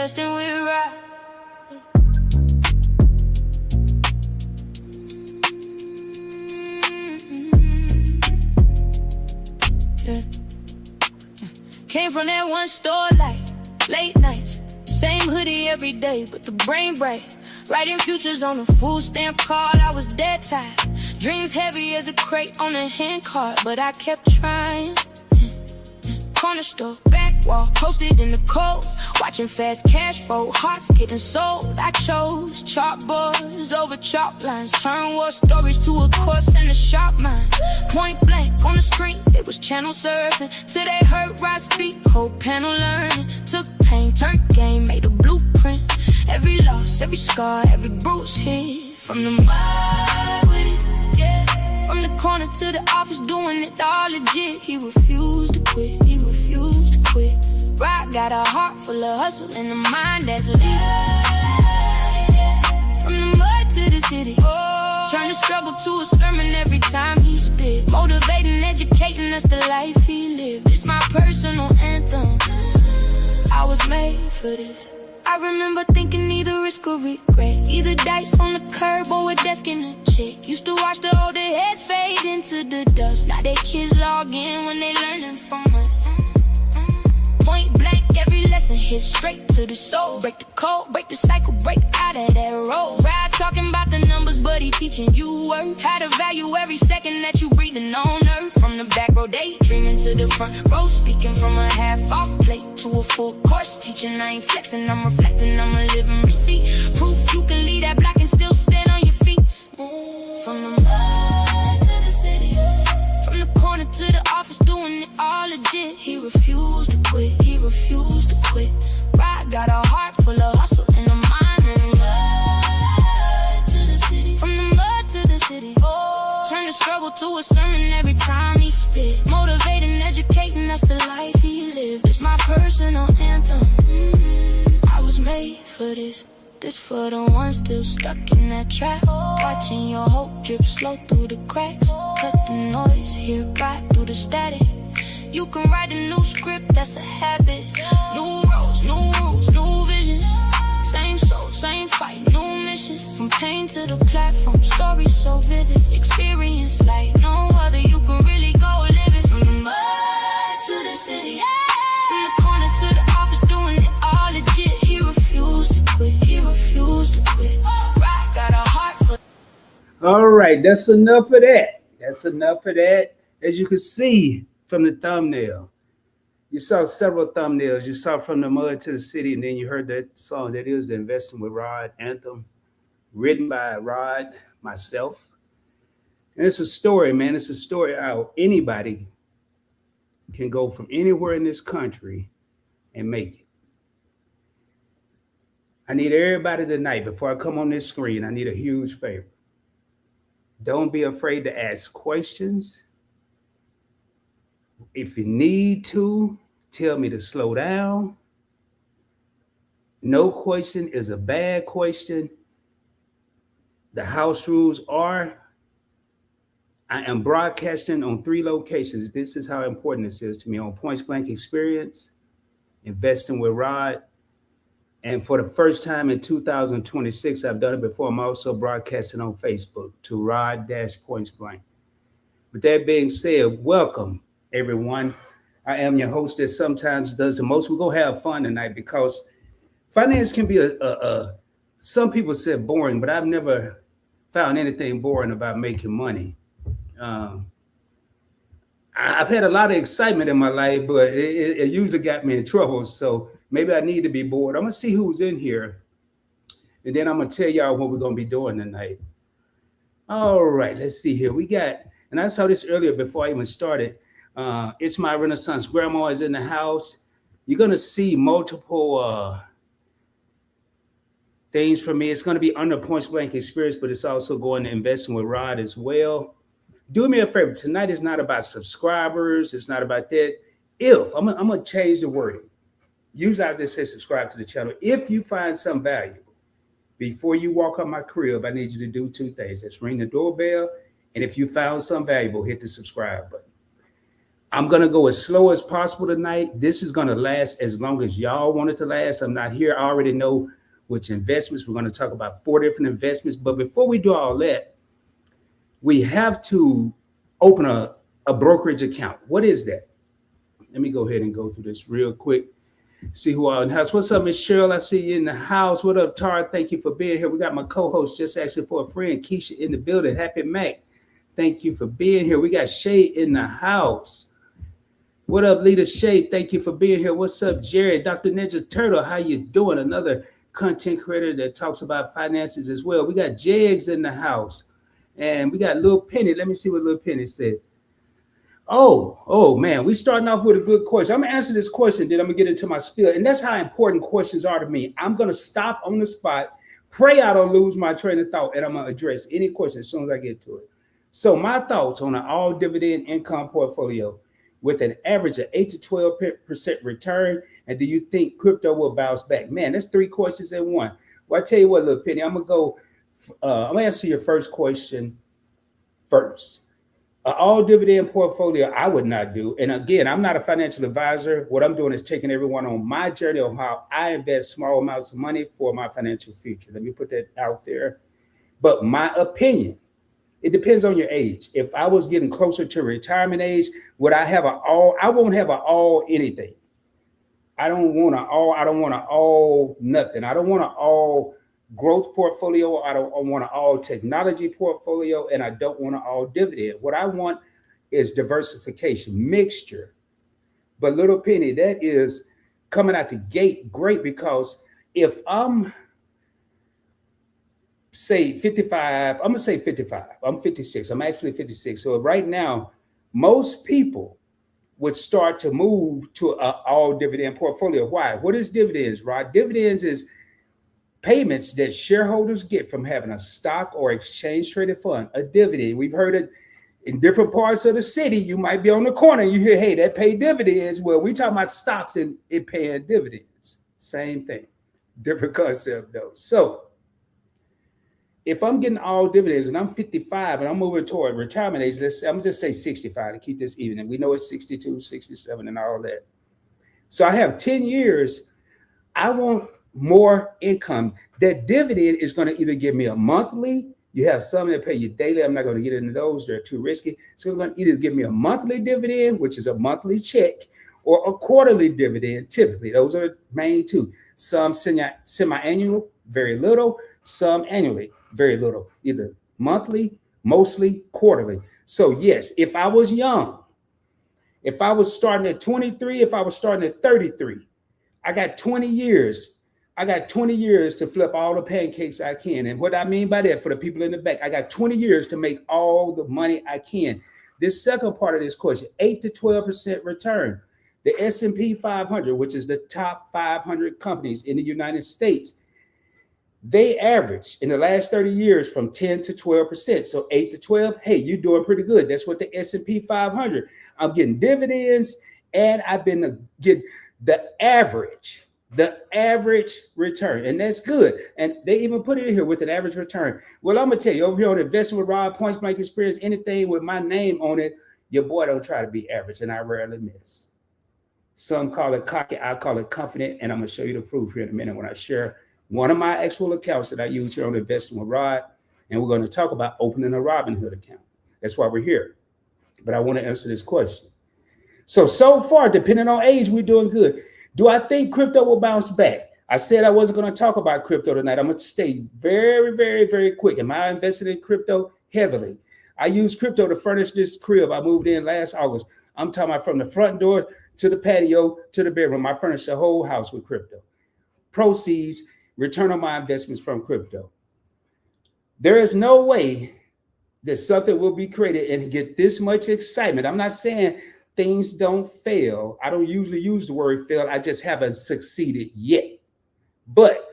investing with Rod. Yeah. Came from that one store like late nights, same hoodie every day, but the brain bright. Writing futures on a food stamp card, I was dead tired. Dreams heavy as a crate on a hand cart, but I kept trying. Corner store, back wall, posted in the cold. Watching fast cash flow, hearts getting sold. I chose chalkboards over chalk lines. Turn war stories to a course in a sharp mind. Point blank on the screen, it was channel surfing. Till they heard Rod speak, whole panel learning. Took pain, turned game, made a blueprint. Every loss, every scar, every bruise hit. From the mud with it, yeah. From the corner to the office, doing it all legit. He refused to quit, he refused to quit. Rod got a heart full of hustle and a mind that's lit. From the mud to the city, turn the struggle to a sermon every time he spit. Motivating, educating, that's the life he lived. It's my personal anthem. I was made for this. I remember thinking either risk or regret. Either dice on the curb or a desk in a check. Used to watch the older heads fade into the dust. Now their kids log in when they learning from us. Point blank, every lesson hit straight to the soul. Break the code, break the cycle, break out of that road. Ride talking about the numbers, but he teaching you worth. How to value every second that you breathing on earth. From the back row daydreaming to the front row. Speaking from a half-off plate to a full course. Teaching, I ain't flexing, I'm reflecting, I'm a living receipt. Proof you can leave that block and still stand on your feet. From the mud to the city, from the corner to the office, doing it all legit. He refused to quit, he refused to quit. Rod got a heart full of hustle and a mind that's mud to the city. From the mud to the city, turn the struggle to a sermon every time he spit. Motivating, educating, that's the life he lived. It's my personal anthem. I was made for this. This for the ones still stuck in that trap. Watching your hope drip slow through the cracks. Cut the noise, hear right through the static. You can write a new script, that's a habit. New roads, new rules, new visions. Same soul, same fight, new mission. From pain to the platform, stories so vivid. Experience like no other, you can really go live it. From the mud to the city, from the corner to the office, doing it all legit. He refused to quit, he refused to quit. Rod got a heart for. All right, that's enough of that. That's enough of that. As you can see from the thumbnail, you saw several thumbnails. You saw From the Mud to the City, and then you heard that song. That is the Investing with Rod anthem, written by Rod, myself. And it's a story, man. It's a story how anybody can go from anywhere in this country and make it. I need everybody tonight, before I come on this screen, I need a huge favor. Don't be afraid to ask questions. If you need to, tell me to slow down. No question is a bad question. The house rules are, I am broadcasting on 3 locations. This is how important this is to me. On Points Blank Experience, Investing with Rod. And for the first time in 2026, I've done it before. I'm also broadcasting on Facebook to Rod-Points Blank. With that being said, welcome, everyone. I am your host that sometimes does the most. We're going to have fun tonight because finance can be some people said boring, but I've never found anything boring about making money. I've had a lot of excitement in my life, but it usually got me in trouble. So maybe I need to be bored. I'm going to see who's in here, and then I'm going to tell y'all what we're going to be doing tonight. All right, let's see here. We got, and I saw this earlier before I even started. It's my Renaissance grandma is in the house. You're going to see multiple things from me. It's going to be under Points Blank Experience, but it's also going to Investing with Rod as well. Do me a favor. Tonight is not about subscribers. It's not about that. I'm going to change the wording. Usually I just say subscribe to the channel. If you find something valuable, before you walk up my crib, I need you to do 2 things. That's ring the doorbell. And if you found something valuable, hit the subscribe button. I'm going to go as slow as possible tonight. This is going to last as long as y'all want it to last. I'm not here. I already know which investments. We're going to talk about 4 different investments. But before we do all that, we have to open a brokerage account. What is that? Let me go ahead and go through this real quick. See who are in the house. What's up, Miss Cheryl? I see you in the house. What up, Tara? Thank you for being here. We got my co-host just asking for a friend, Keisha, in the building. Happy Mac. Thank you for being here. We got Shay in the house. What up, Leader Shay? Thank you for being here. What's up, Jared? Dr. Ninja Turtle, how you doing? Another content creator that talks about finances as well. We got Jags in the house. And we got Lil Penny. Let me see what Lil Penny said. Oh, man. We starting off with a good question. I'm going to answer this question, then I'm going to get into my spiel. And that's how important questions are to me. I'm going to stop on the spot, pray I don't lose my train of thought, and I'm going to address any question as soon as I get to it. So my thoughts on an all dividend income portfolio with an average of 8 to 12% return. And do you think crypto will bounce back? Man, that's 3 questions in one. Well, I tell you what, Lil Penny, I'm going to answer your first question first. An all dividend portfolio, I would not do. And again, I'm not a financial advisor. What I'm doing is taking everyone on my journey on how I invest small amounts of money for my financial future. Let me put that out there. But my opinion, it depends on your age. If I was getting closer to retirement age, would I have an all? I won't have an all anything. I don't want an all nothing. I don't want an all growth portfolio. I don't want an all technology portfolio, and I don't want an all dividend. What I want is diversification, mixture. But Little Penny, that is coming out the gate great, because if I'm say 55, I'm gonna say 55. I'm 56. I'm actually 56. So right now, most people would start to move to an all dividend portfolio. Why? What is dividends, Rod? Dividends is payments that shareholders get from having a stock or exchange traded fund, a dividend. We've heard it in different parts of the city. You might be on the corner and you hear, hey, that pay dividends. Well, we talking about stocks and it paying dividends. Same thing, different concept though. So if I'm getting all dividends and I'm 55 and I'm moving toward retirement age, I'm just say 65 to keep this even. And we know it's 62, 67 and all that. So I have 10 years. I want more income. That dividend is going to either give me a monthly. You have some that pay you daily. I'm not going to get into those. They're too risky. So it's going to either give me a monthly dividend, which is a monthly check, or a quarterly dividend. Typically, those are main 2. Some semi-annual, very little. Some annually, very little. Either monthly, mostly quarterly. So yes, if I was young, if I was starting at 23, if I was starting at 33, I got 20 years. I got 20 years to flip all the pancakes I can. And what I mean by that, for the people in the back, I got 20 years to make all the money I can. This second part of this question, 8 to 12% return. The S&P 500, which is the top 500 companies in the United States, they average in the last 30 years from 10 to 12%. So 8 to 12, hey, you're doing pretty good. That's what the S&P 500. I'm getting dividends, and I've been getting the average return, and that's good. And they even put it in here with an average return. Well, I'm gonna tell you, over here on Investing with Rod, Points Blank Experience, anything with my name on it, your boy don't try to be average, and I rarely miss. Some call it cocky, I call it confident, and I'm gonna show you the proof here in a minute when I share one of my actual accounts that I use here on Investing with Rod, and we're going to talk about opening a Robinhood account. That's why we're here. But I want to answer this question. So far, depending on age, we're doing good. Do I think crypto will bounce back? I said I wasn't going to talk about crypto tonight. I'm going to stay very, very, very quick. Am I invested in crypto? Heavily. I use crypto to furnish this crib. I moved in last August. I'm talking about from the front door to the patio to the bedroom. I furnished the whole house with crypto. Proceeds, return on my investments from crypto. There is no way that something will be created and get this much excitement. I'm not saying things don't fail. I don't usually use the word fail. I just haven't succeeded yet. But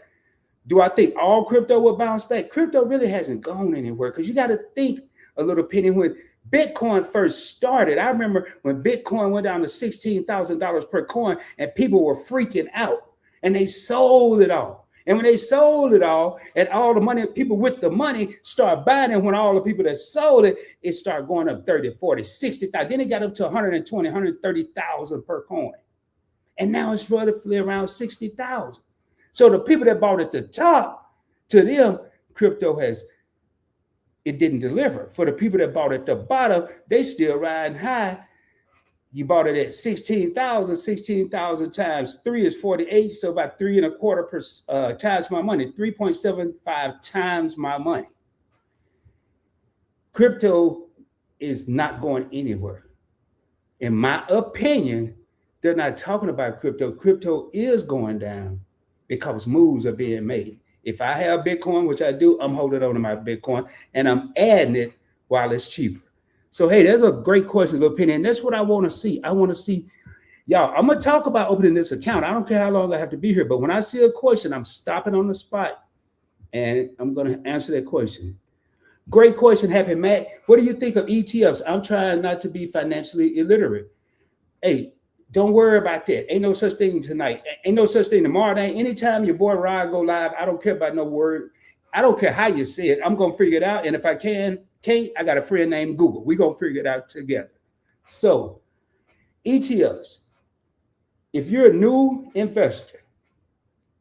do I think all crypto will bounce back? Crypto really hasn't gone anywhere, because you got to think a little penny. When Bitcoin first started, I remember when Bitcoin went down to $16,000 per coin and people were freaking out and they sold it all. And when they sold it all, and all the money, people with the money start buying it, when all the people that sold it, it started going up 30, 40, 60,000. Then it got up to 120, 130,000 per coin. And now it's roughly around 60,000. So the people that bought at the top, to them, crypto it didn't deliver. For the people that bought at the bottom, they still riding high. You bought it at 16,000 times 3 is 48. So about 3.25 times my money, 3.75 times my money. Crypto is not going anywhere. In my opinion, they're not talking about crypto. Crypto is going down because moves are being made. If I have Bitcoin, which I do, I'm holding on to my Bitcoin and I'm adding it while it's cheaper. So, hey, there's a great question, little opinion. And that's what I want to see. I want to see, y'all, I'm going to talk about opening this account. I don't care how long I have to be here, but when I see a question, I'm stopping on the spot and I'm going to answer that question. Great question, Happy Matt. What do you think of ETFs? I'm trying not to be financially illiterate. Hey, don't worry about that. Ain't no such thing tonight. Ain't no such thing tomorrow night. Anytime your boy Rod go live, I don't care about no word. I don't care how you say it. I'm going to figure it out. And if I can't, I got a friend named Google. We're going to figure it out together. So ETFs, if you're a new investor,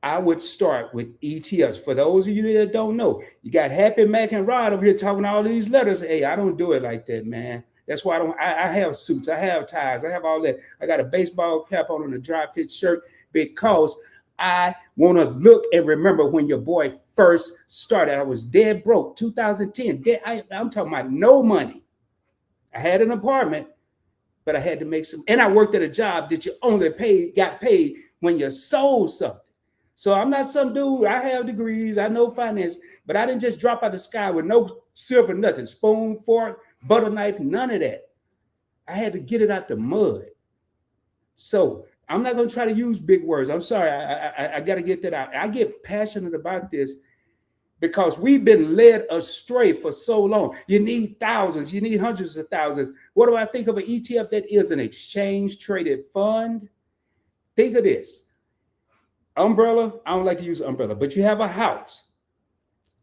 I would start with ETFs. For those of you that don't know, you got Happy Mac and Rod over here talking all these letters. Hey, I don't do it like that, man. That's why I have suits, I have ties, I have all that. I got a baseball cap on and a dry fit shirt because I want to look and remember when your boy first started. I was dead broke, 2010. I'm talking about no money. I had an apartment, but I had to make some, and I worked at a job that you only got paid when you sold something. So I'm not some dude, I have degrees, I know finance, but I didn't just drop out the sky with no silver, nothing, spoon, fork, butter knife, none of that. I had to get it out the mud. So I'm not going to try to use big words. I'm sorry. I got to get that out. I get passionate about this because we've been led astray for so long. You need thousands. You need hundreds of thousands. What do I think of an ETF? That is an exchange traded fund. Think of this. Umbrella. I don't like to use umbrella, but you have a house.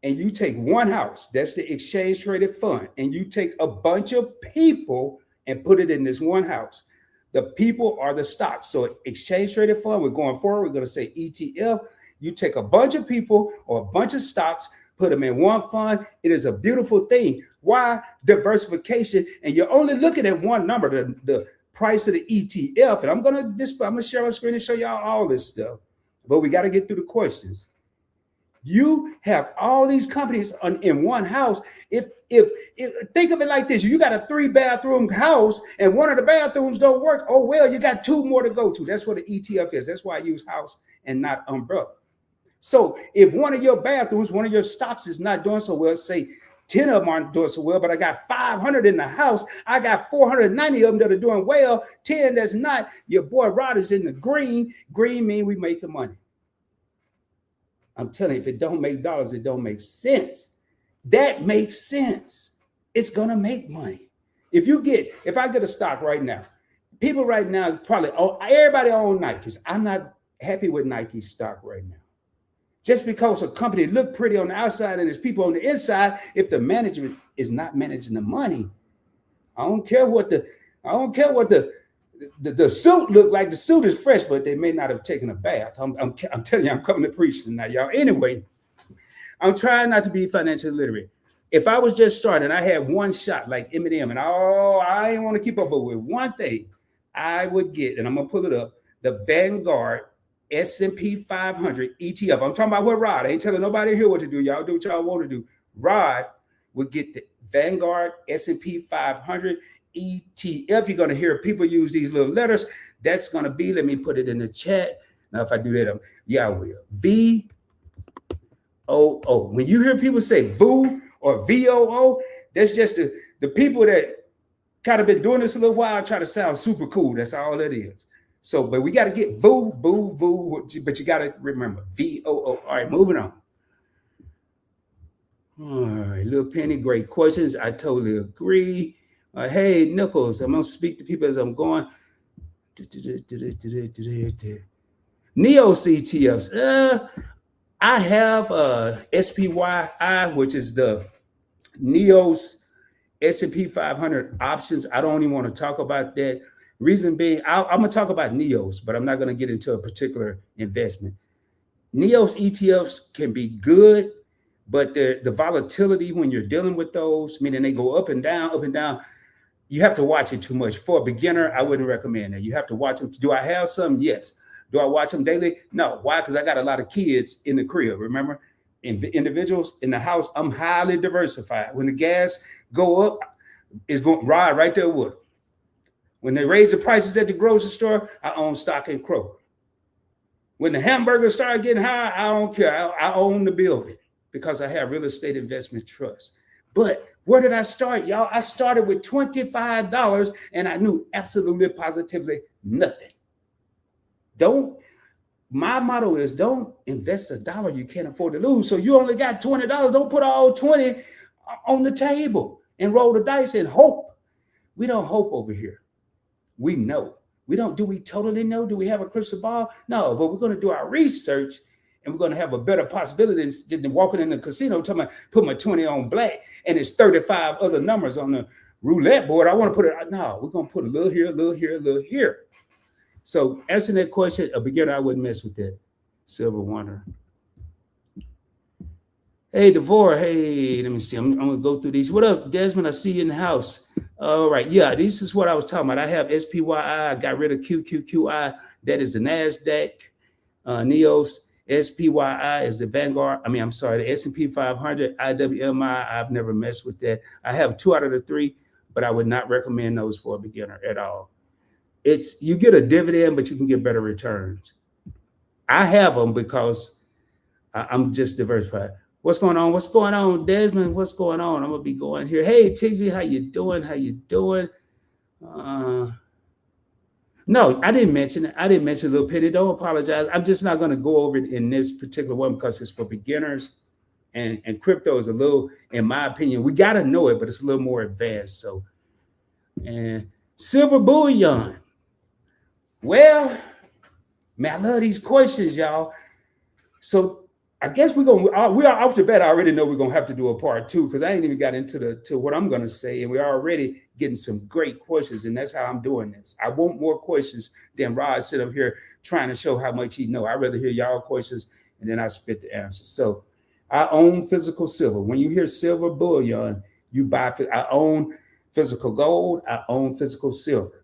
And you take one house, that's the exchange traded fund, and you take a bunch of people and put it in this one house. The people are the stocks. So exchange traded fund, we're going forward, we're going to say ETF. You take a bunch of people or a bunch of stocks, put them in one fund. It is a beautiful thing. Why? Diversification. And you're only looking at one number, the price of the ETF. And I'm going to share my screen and show y'all all this stuff. But we got to get through the questions. You have all these companies in one house. If think of it like this, you got a 3-bathroom house and one of the bathrooms don't work. Oh, well, you got 2 more to go to. That's what an ETF is. That's why I use house and not umbrella. So if one of your bathrooms, one of your stocks is not doing so well, say 10 of them aren't doing so well, but I got 500 in the house. I got 490 of them that are doing well, 10 that's not. Your boy Rod is in the green. Green means we making money. I'm telling you, if it don't make dollars, it don't make sense. That makes sense. It's going to make money. If I get a stock right now, people right now probably, everybody own Nikes. I'm not happy with Nike stock right now. Just because a company look pretty on the outside and there's people on the inside, if the management is not managing the money, I don't care what the suit look like. The suit is fresh, but they may not have taken a bath. I'm telling you, I'm coming to preach tonight, y'all. Anyway, I'm trying not to be financially literate. If I was just starting, I had one shot like Eminem, and I didn't want to keep up with one thing, I would get, and I'm gonna pull it up, the Vanguard S&P 500 ETF. I'm talking about what Rod. I ain't telling nobody here what to do. Y'all do what y'all want to do. Rod would get the Vanguard S&P 500 ETF. You're going to hear people use these little letters. That's going to be, let me put it in the chat. Now, if I do that, I will. VOO. When you hear people say VOO or VOO, that's just the people that kind of been doing this a little while try to sound super cool. That's all it is. So, but we got to get VOO, but you got to remember VOO. All right, moving on. All right, Little Penny, great questions. I totally agree. Hey, Nichols, I'm going to speak to people as I'm going. Neo CTFs. I have SPYI, which is the NEOS S&P 500 options. I don't even want to talk about that. Reason being, I'm going to talk about NEOS, but I'm not going to get into a particular investment. NEOS ETFs can be good, but the volatility when you're dealing with those, meaning they go up and down, you have to watch it too much. For a beginner, I wouldn't recommend that. You have to watch them. Do I have some? Yes. Do I watch them daily? No. Why? Because I got a lot of kids in the crib. Remember, individuals in the house, I'm highly diversified. When the gas go up, it's going to ride right there with them. When they raise the prices at the grocery store, I own stock in Kroger. When the hamburgers start getting high, I don't care. I own the building because I have real estate investment trust. But where did I start, y'all? I started with $25 and I knew absolutely positively nothing. My motto is don't invest $1 you can't afford to lose. So you only got $20. Don't put all 20 on the table and roll the dice and hope. We don't hope over here. We know. Do we totally know? Do we have a crystal ball? No, but we're going to do our research and we're going to have a better possibility than walking in the casino talking about put my 20 on black and it's 35 other numbers on the roulette board. I want to put it. No, we're going to put a little here, a little here, a little here. So answering that question, a beginner, I wouldn't mess with that. Silver Wonder. Hey, Devore. Hey, let me see. I'm going to go through these. What up, Desmond? I see you in the house. All right. Yeah, this is what I was talking about. I have SPYI. I got rid of QQQI. That is the NASDAQ. NEOS. SPYI is the Vanguard. The S&P 500. IWMI. I've never messed with that. I have 2 out of the 3, but I would not recommend those for a beginner at all. You get a dividend, but you can get better returns. I have them because I'm just diversified. What's going on? What's going on, Desmond? What's going on? I'm gonna be going here. Hey, Tigsy, how you doing? How you doing? No, I didn't mention it. I didn't mention Little Penny. Don't apologize. I'm just not gonna go over it in this particular one because it's for beginners, and crypto is a little, in my opinion, we gotta know it, but it's a little more advanced. So, and silver bullion. Well, man, I love these questions, y'all. So I guess we are off the bat. I already know we're gonna have to do a part 2 because I ain't even got into what I'm gonna say, and we're already getting some great questions, and that's how I'm doing this. I want more questions than Rod sit up here trying to show how much he know. I'd rather hear y'all questions and then I spit the answers. So I own physical silver. When you hear silver bullion, you buy. I own physical gold. I own physical silver.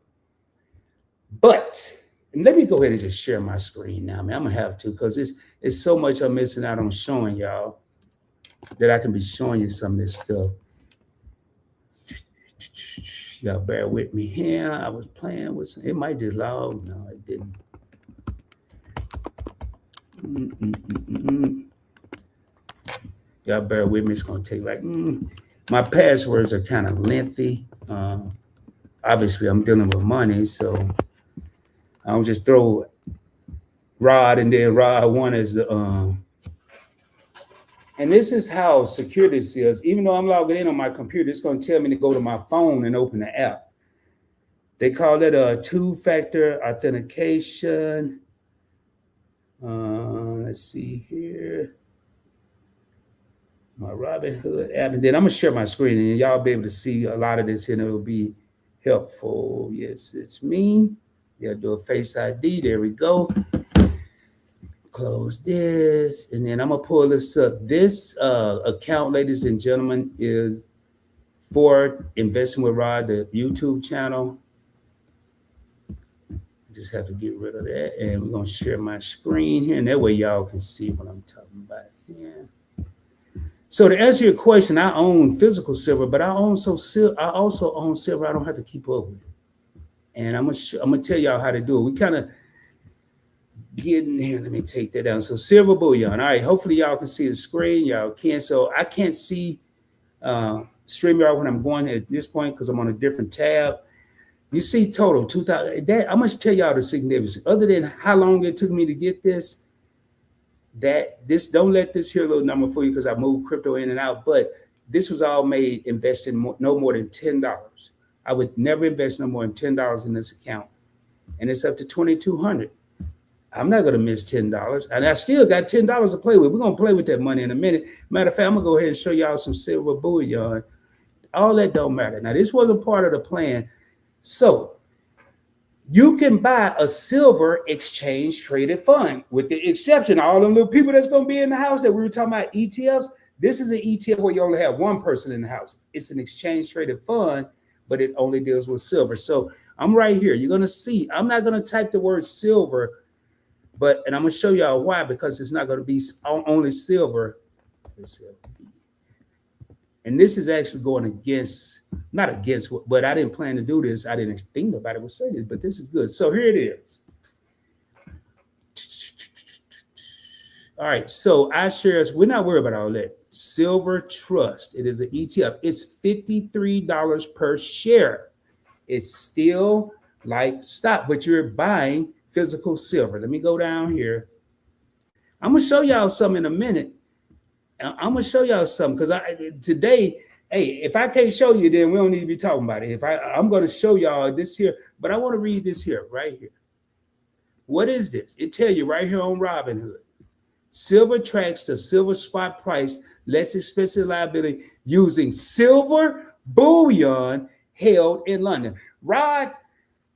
But let me go ahead and just share my screen now, man. I'm gonna have to because it's so much I'm missing out on showing y'all that I can be showing you some of this stuff. Y'all bear with me here. I was playing with some, it might just log. No, it didn't. Y'all bear with me. It's gonna take like my passwords are kind of lengthy. Obviously, I'm dealing with money, so I don't just throw Rod and then Rod 1 as the and this is how secure this is. Even though I'm logging in on my computer, it's going to tell me to go to my phone and open the app. They call it a 2-factor authentication. Let's see here. My Robinhood app. And then I'm going to share my screen and y'all be able to see a lot of this here and it'll be helpful. Yes, it's me. Yeah, do a Face ID. There we go. Close this. And then I'm going to pull this up. This account, ladies and gentlemen, is for Investing with Rod, the YouTube channel. Just have to get rid of that. And we're going to share my screen here. And that way y'all can see what I'm talking about here. So to answer your question, I own physical silver, but I also own silver I don't have to keep up with. And I'm gonna tell y'all how to do it. We kind of get in here. Let me take that down. So silver bullion. All right. Hopefully y'all can see the screen. Y'all can. So I can't see StreamYard when I'm going at this point because I'm on a different tab. You see total 2,000. I must tell y'all the significance. Other than how long it took me to get this, don't let this here little number for you because I moved crypto in and out. But this was all made investing no more than $10. I would never invest no more than $10 in this account. And it's up to $2,200. I'm not going to miss $10. And I still got $10 to play with. We're going to play with that money in a minute. Matter of fact, I'm going to go ahead and show y'all some silver bullion. All that don't matter. Now, this wasn't part of the plan. So you can buy a silver exchange traded fund, with the exception of all them little people that's going to be in the house that we were talking about, ETFs. This is an ETF where you only have one person in the house. It's an exchange traded fund, but it only deals with silver. So I'm right here. You're going to see, I'm not going to type the word silver, and I'm going to show y'all why, because it's not going to be only silver. And this is actually going against, not against, but I didn't plan to do this. I didn't think nobody would say this, but this is good. So here it is. All right, so iShares, we're not worried about all that. Silver Trust, it is an ETF. It's $53 per share. It's still like stock, but you're buying physical silver. Let me go down here. I'm going to show y'all something in a minute. I'm going to show y'all something because today, hey, if I can't show you, then we don't need to be talking about it. I'm going to show y'all this here, but I want to read this here, right here. What is this? It tell you right here on Robinhood. Silver tracks the silver spot price, less expensive liability using silver bullion held in London. Rod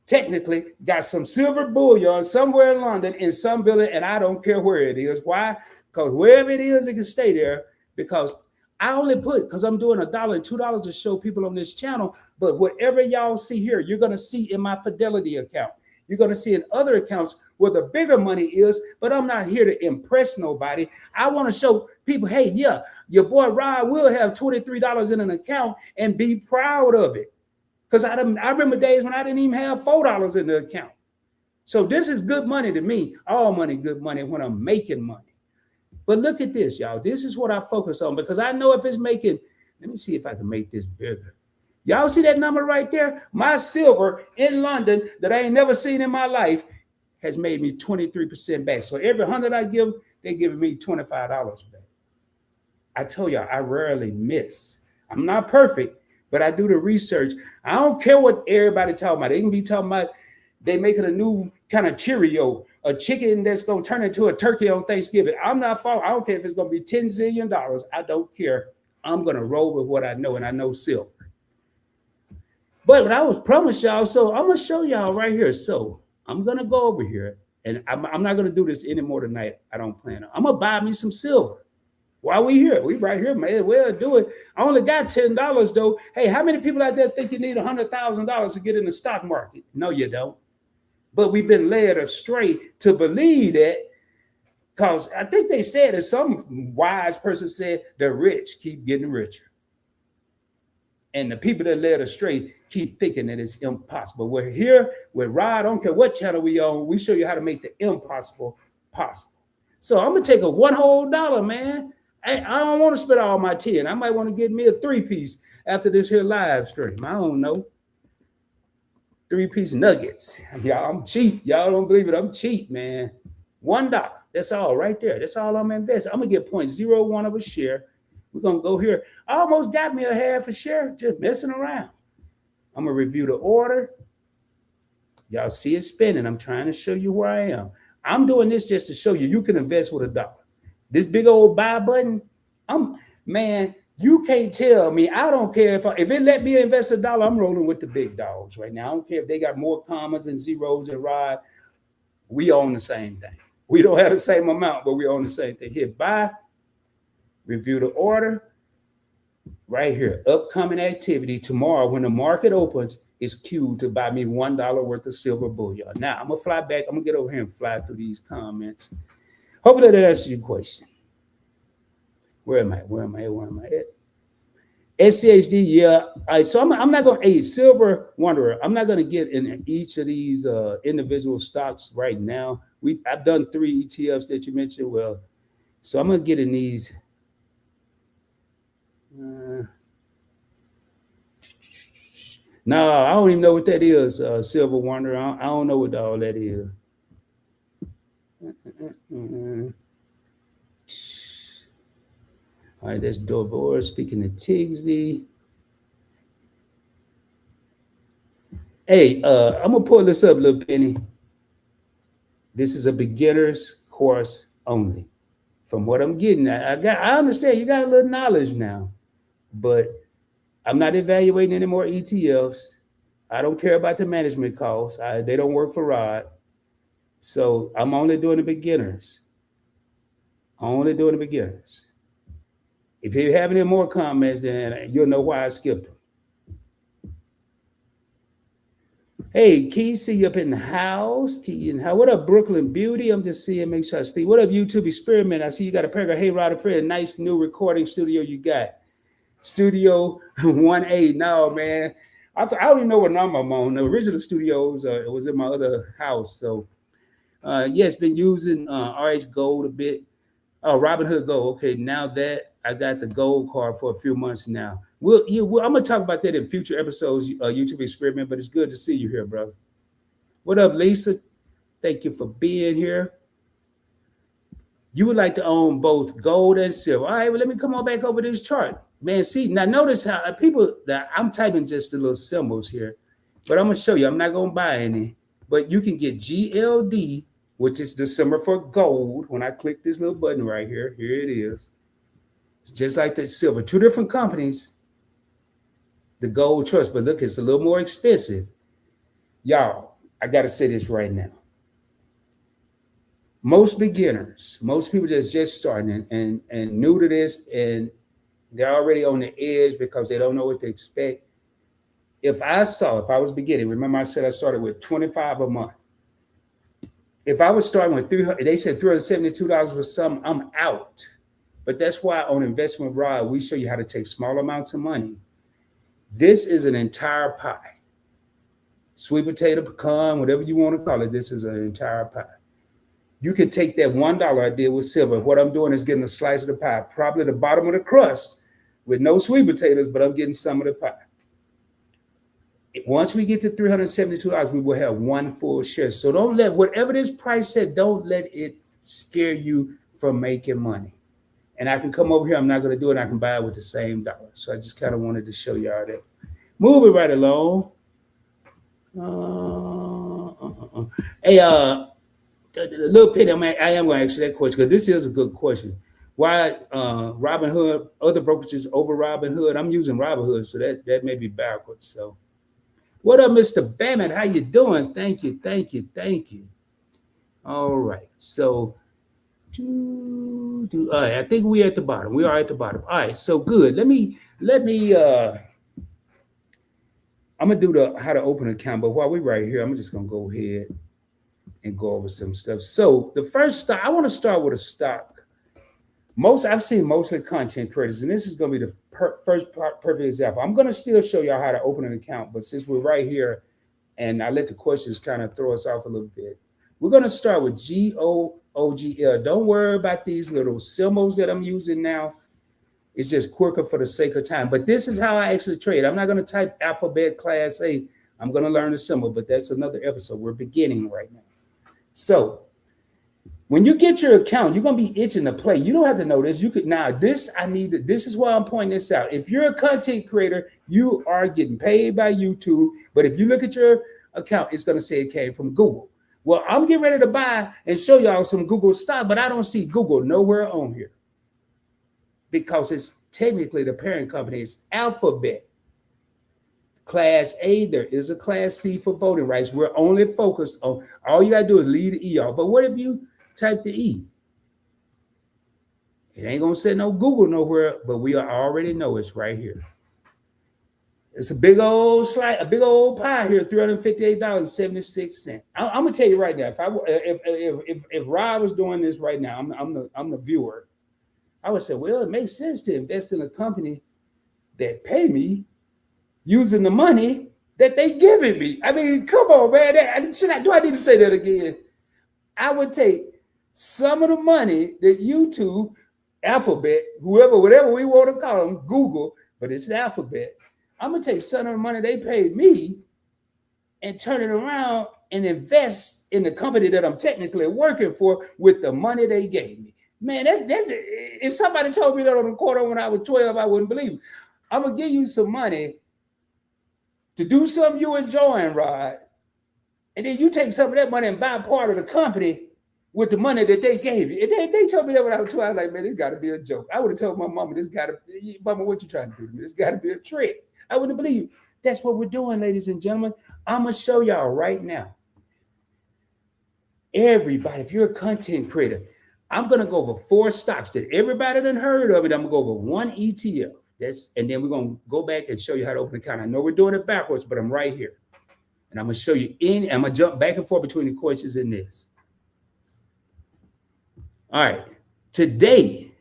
technically got some silver bullion somewhere in London in some building, and I don't care where it is. Why? Because wherever it is, it can stay there, because I only because I'm doing $1 and $2 to show people on this channel, but whatever y'all see here, you're going to see in my Fidelity account. You're going to see in other accounts where the bigger money is, but I'm not here to impress nobody. I want to show people, hey, yeah, your boy Rod will have $23 in an account and be proud of it. Because I remember days when I didn't even have $4 in the account. So this is good money to me. All money, good money when I'm making money. But look at this, y'all. This is what I focus on, because I know if it's making, let me see if I can make this bigger. Y'all see that number right there? My silver in London that I ain't never seen in my life has made me 23% back. So every 100 I give, they giving me $25 back. I told y'all, I rarely miss. I'm not perfect, but I do the research. I don't care what everybody talking about. They can be talking about they making a new kind of Cheerio, a chicken that's going to turn into a turkey on Thanksgiving. I'm not following. I don't care if it's going to be $10 zillion. I don't care. I'm going to roll with what I know, and I know silver. But I was promised y'all, so I'm going to show y'all right here. So I'm going to go over here, and I'm not going to do this anymore tonight. I don't plan on. I'm going to buy me some silver. While we here, we right here, may as well do it. I only got $10 though. Hey, how many people out there think you need $100,000 to get in the stock market? No, you don't. But we've been led astray to believe that, because I think they said, as some wise person said, the rich keep getting richer. And the people that led astray keep thinking that it's impossible. We're here with Rod. I don't care what channel we on. We show you how to make the impossible possible. So I'm going to take a $1 whole, man. I don't want to spend all my 10. I might want to get me a 3-piece after this here live stream. I don't know. 3-piece nuggets. Y'all, I'm cheap. Y'all don't believe it. I'm cheap, man. $1. That's all right there. That's all I'm investing. I'm going to get 0.01 of a share. We're going to go here. I almost got me a half a share just messing around. I'm going to review the order. Y'all see it spinning. I'm trying to show you where I am. I'm doing this just to show you you can invest with $1. This big old buy button, man, you can't tell me. I don't care if it let me invest $1, I'm rolling with the big dogs right now. I don't care if they got more commas and zeros and Rod. We own the same thing. We don't have the same amount, but we own the same thing. Hit buy, review the order. Right here, upcoming activity tomorrow when the market opens is queued to buy me $1 worth of silver bullion. Now, I'm going to fly back. I'm going to get over here and fly through these comments. Hopefully that answers your question. Where am I at? SCHD, yeah. All right, so I'm not going to, Silver Wanderer, I'm not going to get in each of these individual stocks right now. I've done 3 ETFs that you mentioned. Well, so I'm going to get in these. No, I don't even know what that is, Silver Wanderer. I don't know what all that is. All right, that's Dovor speaking to Tigsy. Hey, I'm gonna pull this up, little Penny. This is a beginner's course only. From what I'm getting, I understand you got a little knowledge now, but I'm not evaluating any more ETFs. I don't care about the management costs. They don't work for Rod. So I'm only doing the beginners. Only doing the beginners. If you have any more comments, then you'll know why I skipped them. Hey, Key, see you up in the house. Key in the house. What up, Brooklyn Beauty? I'm just seeing, make sure I speak. What up, YouTube Experiment? I see you got a paragraph. Hey, Rod, Fred, nice new recording studio you got. Studio 1A. No, man. I don't even know what number I'm on. The original studios, it was in my other house. So, it's been using RH Gold a bit. Oh, Robinhood Gold. Okay, now that I got the gold card for a few months now. I'm gonna talk about that in future episodes, YouTube Experiment. But it's good to see you here, brother. What up, Lisa? Thank you for being here. You would like to own both gold and silver. All right, well, let me come on back over this chart. Man, see, now notice how people that I'm typing just the little symbols here, but I'm gonna show you. I'm not gonna buy any, but you can get GLD, which is the symbol for gold. When I click this little button right here, here it is. It's just like the silver. Two different companies, the gold trust, but look, it's a little more expensive. Y'all, I gotta say this right now. Most beginners, most people just starting and new to this, and they're already on the edge because they don't know what to expect. If I was beginning, remember I said I started with $25 a month. If I was starting with they said $372 for some, I'm out. But that's why on Investment Rod, we show you how to take small amounts of money. This is an entire pie. Sweet potato, pecan, whatever you want to call it, this is an entire pie. You can take that $1 I did with silver. What I'm doing is getting a slice of the pie, probably the bottom of the crust with no sweet potatoes, but I'm getting some of the pie. Once we get to $372, we will have one full share. So don't let whatever this price said, don't let it scare you from making money. And I can come over here. I'm not going to do it. I can buy it with the same dollar. So I just kind of wanted to show y'all that. Moving right along. Hey, little Penny, I am going to answer that question because this is a good question. Why Robinhood, other brokerages over Robinhood? I'm using Robinhood, so that may be backwards. So, what up, Mr. Bammett? How you doing? Thank you. All right. So, all right. I think we're at the bottom. We are at the bottom. All right. So good. Let me. I'm gonna do how to open an account, but while we're right here, I'm just gonna go ahead and go over some stuff. So the first stock, I want to start with a stock. I've seen mostly content creators, and this is going to be the first perfect example. I'm going to still show y'all how to open an account, but since we're right here, and I let the questions kind of throw us off a little bit, we're going to start with GOOGL. Don't worry about these little symbols that I'm using now. It's just quicker for the sake of time. But this is how I actually trade. I'm not going to type alphabet class A. I'm going to learn the symbol, but that's another episode. We're beginning right now. So when you get your account, you're going to be itching to play. You don't have to know this. This is why I'm pointing this out. If you're a content creator, you are getting paid by YouTube. But if you look at your account, it's going to say it came from Google. Well, I'm getting ready to buy and show y'all some Google stock, but I don't see Google nowhere on here because it's technically the parent company is Alphabet. Class A, there is a Class C for voting rights. We're only focused on, all you got to do is leave the E off. But what if you type the E? It ain't going to say no Google nowhere, but we already know it's right here. It's a big old slide, a big old pie here, $358.76. I'm going to tell you right now, if Rob was doing this right now, I'm the viewer, I would say, well, it makes sense to invest in a company that pay me using the money that they giving me. I mean, come on, man. Do I need to say that again? I would take some of the money that YouTube, Alphabet, whatever we want to call them, Google, but it's Alphabet. I'm going to take some of the money they paid me and turn it around and invest in the company that I'm technically working for with the money they gave me. Man, that's if somebody told me that on the corner when I was 12, I wouldn't believe it. I'm going to give you some money to do something you enjoying, Rod, and then you take some of that money and buy part of the company with the money that they gave you. They told me that when I was 12. I was like, man, this got to be a joke. I would have told my mama, mama, what you trying to do to me? This got to be a trick. I wouldn't believe you. That's what we're doing, ladies and gentlemen. I'm going to show y'all right now. Everybody, if you're a content creator, I'm going to go over 4 stocks that everybody done heard of it. I'm going to go over 1 ETF. And then we're going to go back and show you how to open an account. I know we're doing it backwards, but I'm right here. And I'm going to show you I'm going to jump back and forth between the questions and this. All right. Today,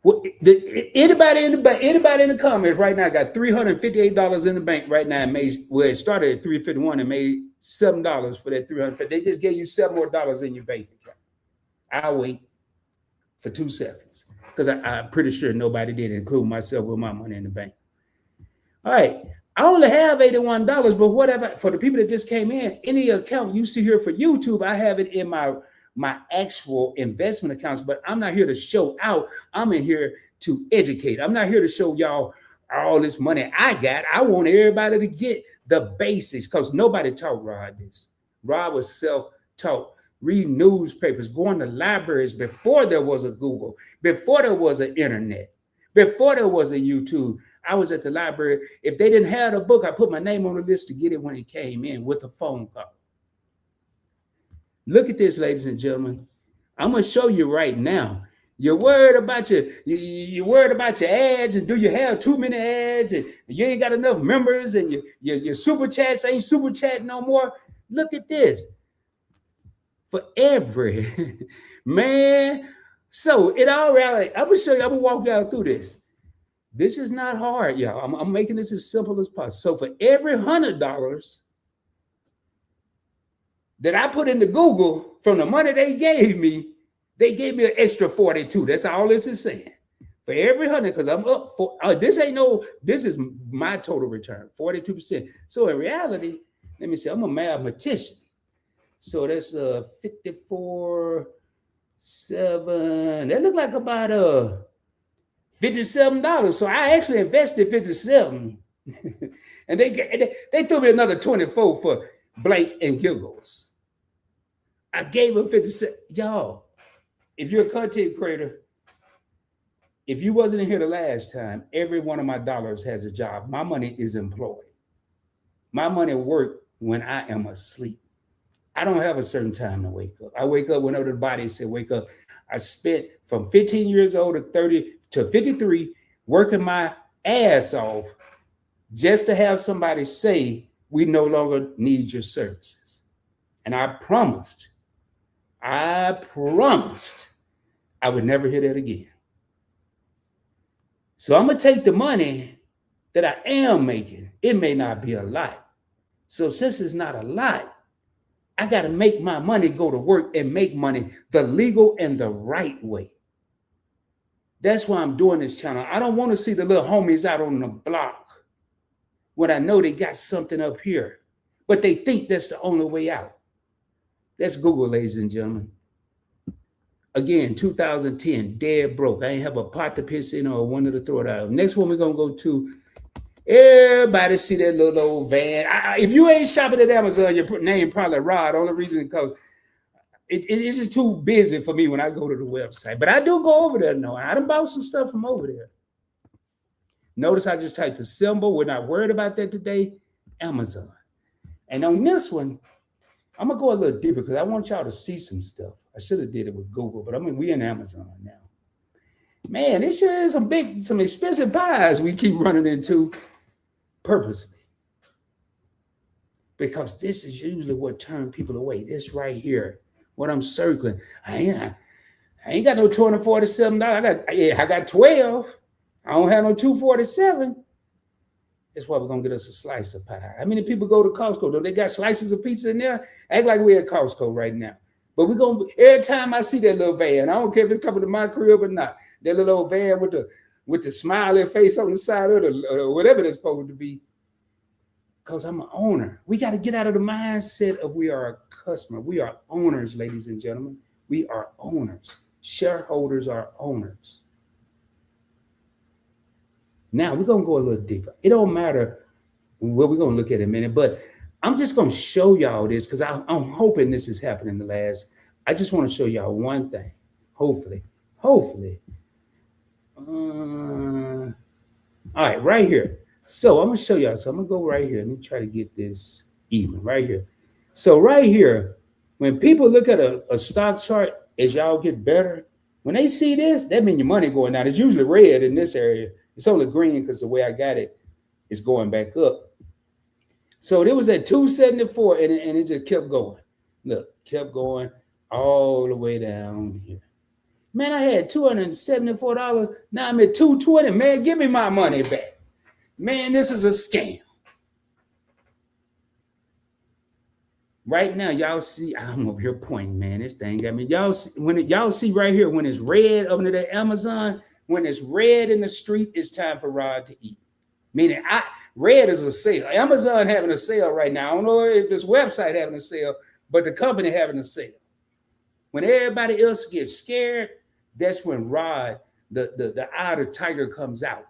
anybody in the comments right now got $358 in the bank right now and it started at $351 and made $7 for that $350. They just gave you $7 more in your bank account. I'll wait for 2 seconds because I'm pretty sure nobody did, include myself with my money in the bank. All right. I only have $81, but whatever, for the people that just came in, any account you see here for YouTube, I have it in my actual investment accounts, but I'm not here to show out. I'm in here to educate. I'm not here to show y'all all this money I got. I want everybody to get the basics because nobody taught Rod this. Rod was self-taught. Read newspapers, going to libraries before there was a Google, before there was an internet, before there was a YouTube. I was at the library. If they didn't have the book, I put my name on the list to get it when it came in with a phone call. Look at this, ladies and gentlemen. I'm going to show you right now. You're worried about your ads, and do you have too many ads, and you ain't got enough members, and your super chats ain't super chat no more. Look at this. For every man. So it all right. I'm going to show you. I'm going to walk y'all through this. This is not hard, y'all. I'm making this as simple as possible. So for every $100 that I put into Google from the money they gave me an extra 42. That's all this is saying. For every 100, because I'm up for, this is my total return, 42%. So in reality, let me see, I'm a mathematician. So that's 54, 7. That look like about $57. So I actually invested 57. And they threw me another 24 for blank and giggles. I gave them 57. Y'all, if you're a content creator, if you wasn't in here the last time, every one of my dollars has a job. My money is employed. My money works when I am asleep. I don't have a certain time to wake up. I wake up whenever the body said wake up. I spent from 15 years old to 30 to 53 working my ass off just to have somebody say we no longer need your services. And I promised I would never hear that again. So I'm going to take the money that I am making. It may not be a lot. So since it's not a lot, I got to make my money go to work and make money the legal and the right way. That's why I'm doing this channel. I don't want to see the little homies out on the block when I know they got something up here, but they think that's the only way out. That's Google, ladies and gentlemen. Again, 2010, dead broke. I ain't have a pot to piss in or one to throw it out. Next one we're going to go to, everybody see that little old van. If you ain't shopping at Amazon, your name probably Rod. Only reason because it's just too busy for me when I go to the website. But I do go over there now. I done bought some stuff from over there. Notice I just typed the symbol. We're not worried about that today. Amazon. And on this one, I'm going to go a little deeper because I want y'all to see some stuff. I should have did it with Google, but I mean, we in Amazon now. Man, this sure is some expensive pies we keep running into purposely. Because this is usually what turns people away. This right here, what I'm circling. I ain't got no $247. I got 12. I don't have no 247. That's why we're going to get us a slice of pie. How many people go to Costco? Don't they got slices of pizza in there? Act like we're at Costco right now. But we're going to, every time I see that little van, I don't care if it's coming to my crib or not, that little old van with the smiley face on the side or whatever it's supposed to be, because I'm an owner. We got to get out of the mindset of we are a customer. We are owners, ladies and gentlemen. We are owners. Shareholders are owners. Now, we're going to go a little deeper. It don't matter what we're going to look at in a minute, but I'm just going to show y'all this because I'm hoping this is happening the last I just want to show y'all one thing. Hopefully. All right, right here. So I'm gonna show y'all. So I'm gonna go right here. Let me try to get this even right here. So right here, when people look at a stock chart, as y'all get better, when they see this, that means your money going down. It's usually red in this area. It's only green because the way I got it is going back up. So it was at 274 and it just kept going. Look, kept going all the way down here. Man, I had $274. Now I'm at $220. Man, give me my money back. Man, this is a scam. Right now, y'all see, I'm over here pointing, man. This thing got me. Y'all see, y'all see right here, when it's red under the Amazon, when it's red in the street, it's time for Rod to eat. Meaning, red is a sale. Amazon having a sale right now. I don't know if this website having a sale, but the company having a sale. When everybody else gets scared, that's when Rod, the eye of the tiger, comes out.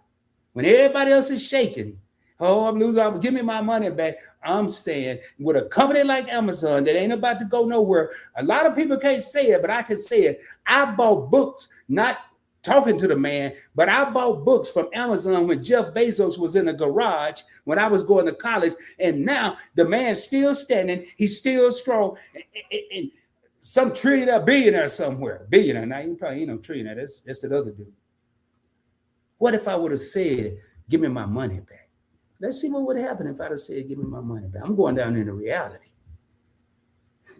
When everybody else is shaking, oh, I'm losing, give me my money back. I'm saying, with a company like Amazon that ain't about to go nowhere, a lot of people can't say it, but I can say it. I bought books, not talking to the man, but I bought books from Amazon when Jeff Bezos was in the garage when I was going to college, and now the man's still standing, he's still strong, and some trillionaire, billionaire somewhere, billionaire. Now you probably ain't no trillionaire. That's that other dude. What if I would have said, "Give me my money back"? Let's see what would happen if I'd have said, "Give me my money back." I'm going down into reality.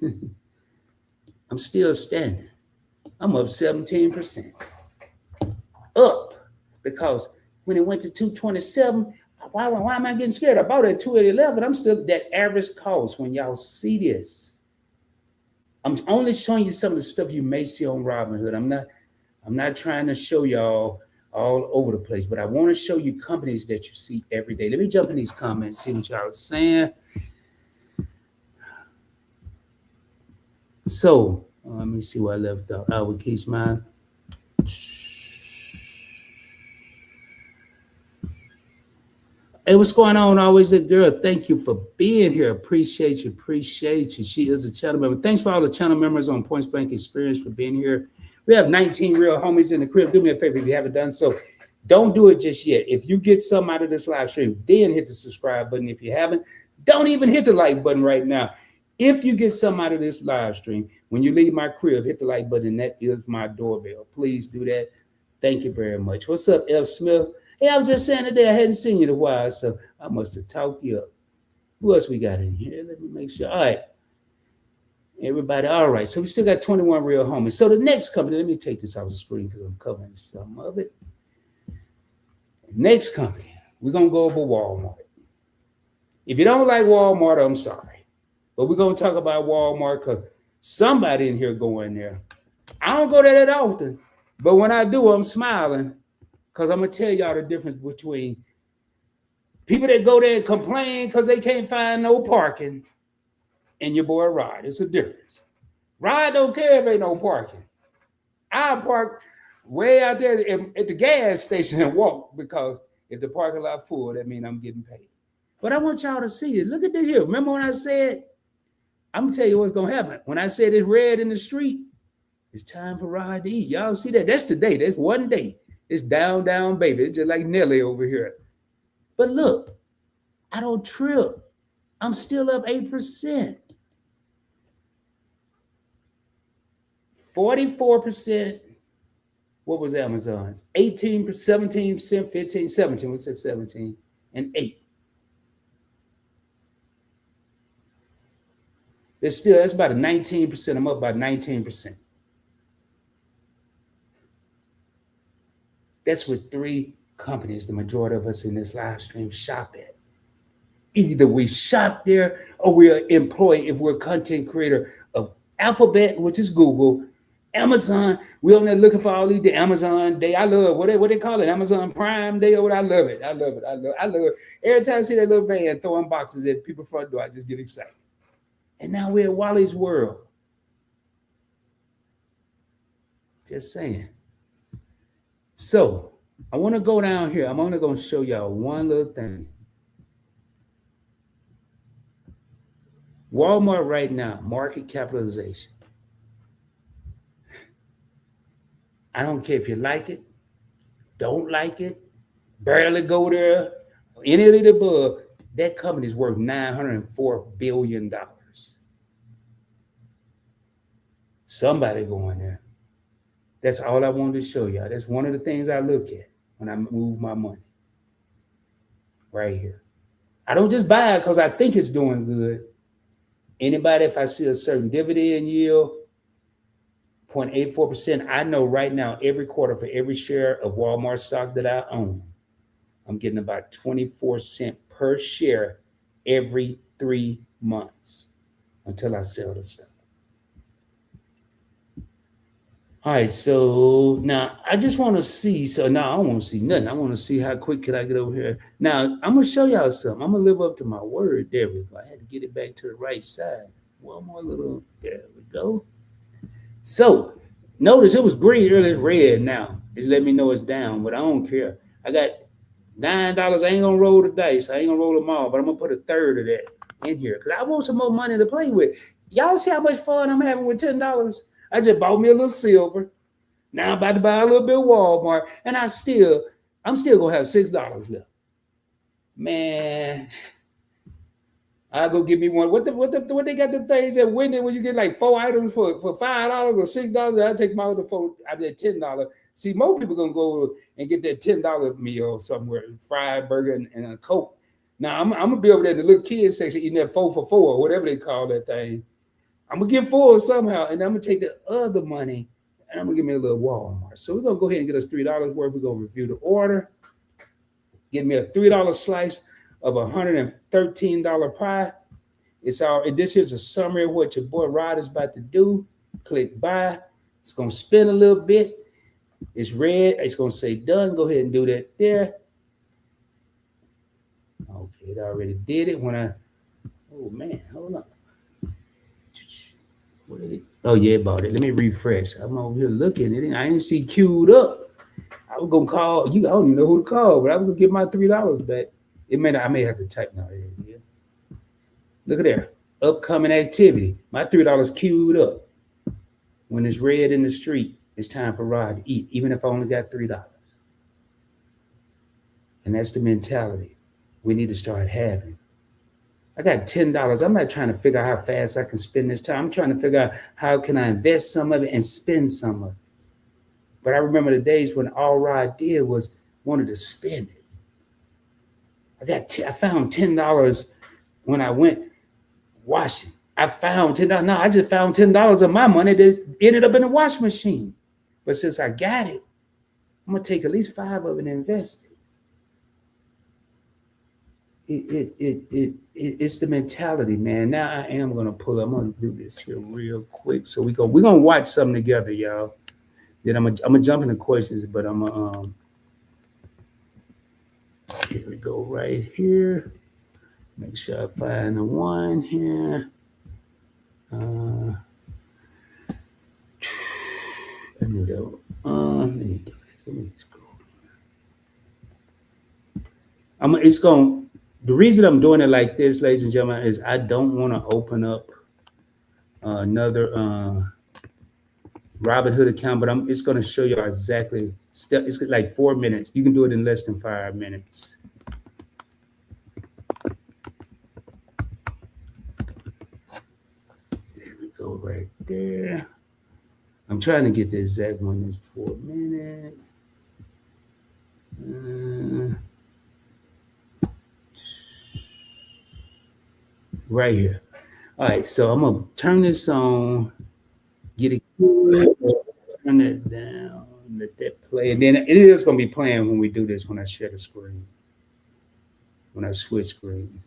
I'm still standing. I'm up 17%. Up, because when it went to 227, why am I getting scared? I bought it at 211. I'm still that average cost. When y'all see this, I'm only showing you some of the stuff you may see on Robinhood. I'm not trying to show y'all all over the place, but I want to show you companies that you see every day. Let me jump in these comments, see what y'all are saying. So let me see where I left off. Albert Keysmine. Hey, what's going on? Always a girl. Thank you for being here. Appreciate you. She is a channel member. Thanks for all the channel members on Points Blank Experience for being here. We have 19 real homies in the crib. Do me a favor if you haven't done so. Don't do it just yet. If you get something out of this live stream, then hit the subscribe button. If you haven't, don't even hit the like button right now. If you get something out of this live stream, when you leave my crib, hit the like button. That is my doorbell. Please do that. Thank you very much. What's up, F. Smith? Hey, I was just saying today, I hadn't seen you in a while, so I must have talked you up. Who else we got in here? Let me make sure. All right. Everybody, all right. So we still got 21 real homies. So the next company, let me take this off the screen because I'm covering some of it. Next company, we're going to go over Walmart. If you don't like Walmart, I'm sorry. But we're going to talk about Walmart because somebody in here going there. I don't go there that often, but when I do, I'm smiling. Because I'm going to tell y'all the difference between people that go there and complain because they can't find no parking and your boy Rod. It's a difference. Rod don't care if ain't no parking. I park way out there at the gas station and walk, because if the parking lot full, that means I'm getting paid. But I want y'all to see it. Look at this here. Remember when I said, I'm going to tell you what's going to happen. When I said it's red in the street, it's time for Rod to eat. Y'all see that? That's the day. That's one day. It's down, down, baby. It's just like Nelly over here. But look, I don't trip. I'm still up 8%. 44%. What was Amazon's? 18%, 17%, 15, 17. What's that? 17 and 8. That's about a 19%. I'm up by 19%. That's what 3 companies the majority of us in this live stream shop at. Either we shop there or we are employed if we're a content creator of Alphabet, which is Google, Amazon. We're on there looking for all these, the Amazon Day. I love what they call it, Amazon Prime Day or what. I love it. I love it. Every time I see that little van throwing boxes at people's front door, I just get excited. And now we're at Wally's World. Just saying. So I want to go down here. I'm only going to show y'all one little thing. Walmart right now, market capitalization. I don't care if you like it, don't like it, barely go there, any of the above. That company is worth $904 billion. Somebody going there. That's all I wanted to show y'all. That's one of the things I look at when I move my money. Right here. I don't just buy it because I think it's doing good. Anybody, if I see a certain dividend yield, 0.84%, I know right now every quarter for every share of Walmart stock that I own, I'm getting about 24 cents per share every 3 months until I sell the stock. All right, so now I just want to see. So now I don't want to see nothing. I want to see how quick can I get over here. Now I'm gonna show y'all something. I'm gonna live up to my word. There we go. I had to get it back to the right side. One more little. There we go. So notice it was green earlier, it's red now. It's letting me know it's down, but I don't care. I got $9. I ain't gonna roll the dice. I ain't gonna roll them all, but I'm gonna put a third of that in here because I want some more money to play with. Y'all see how much fun I'm having with $10? I just bought me a little silver. Now I'm about to buy a little bit of Walmart, and I'm still gonna have $6 left. Man, I'll go get me one. What they got the things that when you get like 4 items for $5 or $6, I take my other four out of $10. See, most people gonna go and get that $10 meal somewhere, fried burger and a Coke. Now I'm gonna be over there in the little kids section eating that 4 for $4 or whatever they call that thing. I'm gonna get full somehow, and I'm gonna take the other money and I'm gonna give me a little Walmart. So we're gonna go ahead and get us $3 worth. We're gonna review the order. Get me a $3 slice of $113 pie. It's all. This here's a summary of what your boy Rod is about to do. Click buy. It's gonna spin a little bit. It's red. It's gonna say done. Go ahead and do that there. Okay, it already did it. Oh man, hold on. What did it? Oh yeah, about it. Let me refresh. I'm over here looking at it. I didn't see queued up. I was gonna call you. I don't even know who to call, but I was gonna get my $3 back. I may have to type now. Yeah. Look at there. Upcoming activity. My $3 queued up. When it's red in the street, it's time for Rod to eat, even if I only got $3. And that's the mentality we need to start having. I got $10. I'm not trying to figure out how fast I can spend this time. I'm trying to figure out how can I invest some of it and spend some of it. But I remember the days when all Rod did was wanted to spend it. I found $10 when I went washing. I found $10. No, I just found $10 of my money that ended up in the wash machine. But since I got it, I'm gonna take at least 5 of it and invest it. It's the mentality, man. Now I am gonna pull. I'm gonna do this here real quick. So we're gonna watch something together, y'all. Then I'm gonna jump into questions, but I'm gonna here we go right here. Make sure I find the one here. I knew that one. Let me do this. Let me just go. The reason I'm doing it like this, ladies and gentlemen, is I don't want to open up another Robinhood account, but it's going to show you exactly it's like 4 minutes. You can do it in less than 5 minutes. There we go, right there. I'm trying to get the exact one. It's 4 minutes. Right here. All right, so I'm gonna turn this on, get it good, turn it down, let that play, and then it is gonna be playing when we do this. When I share the screen, when I switch screen.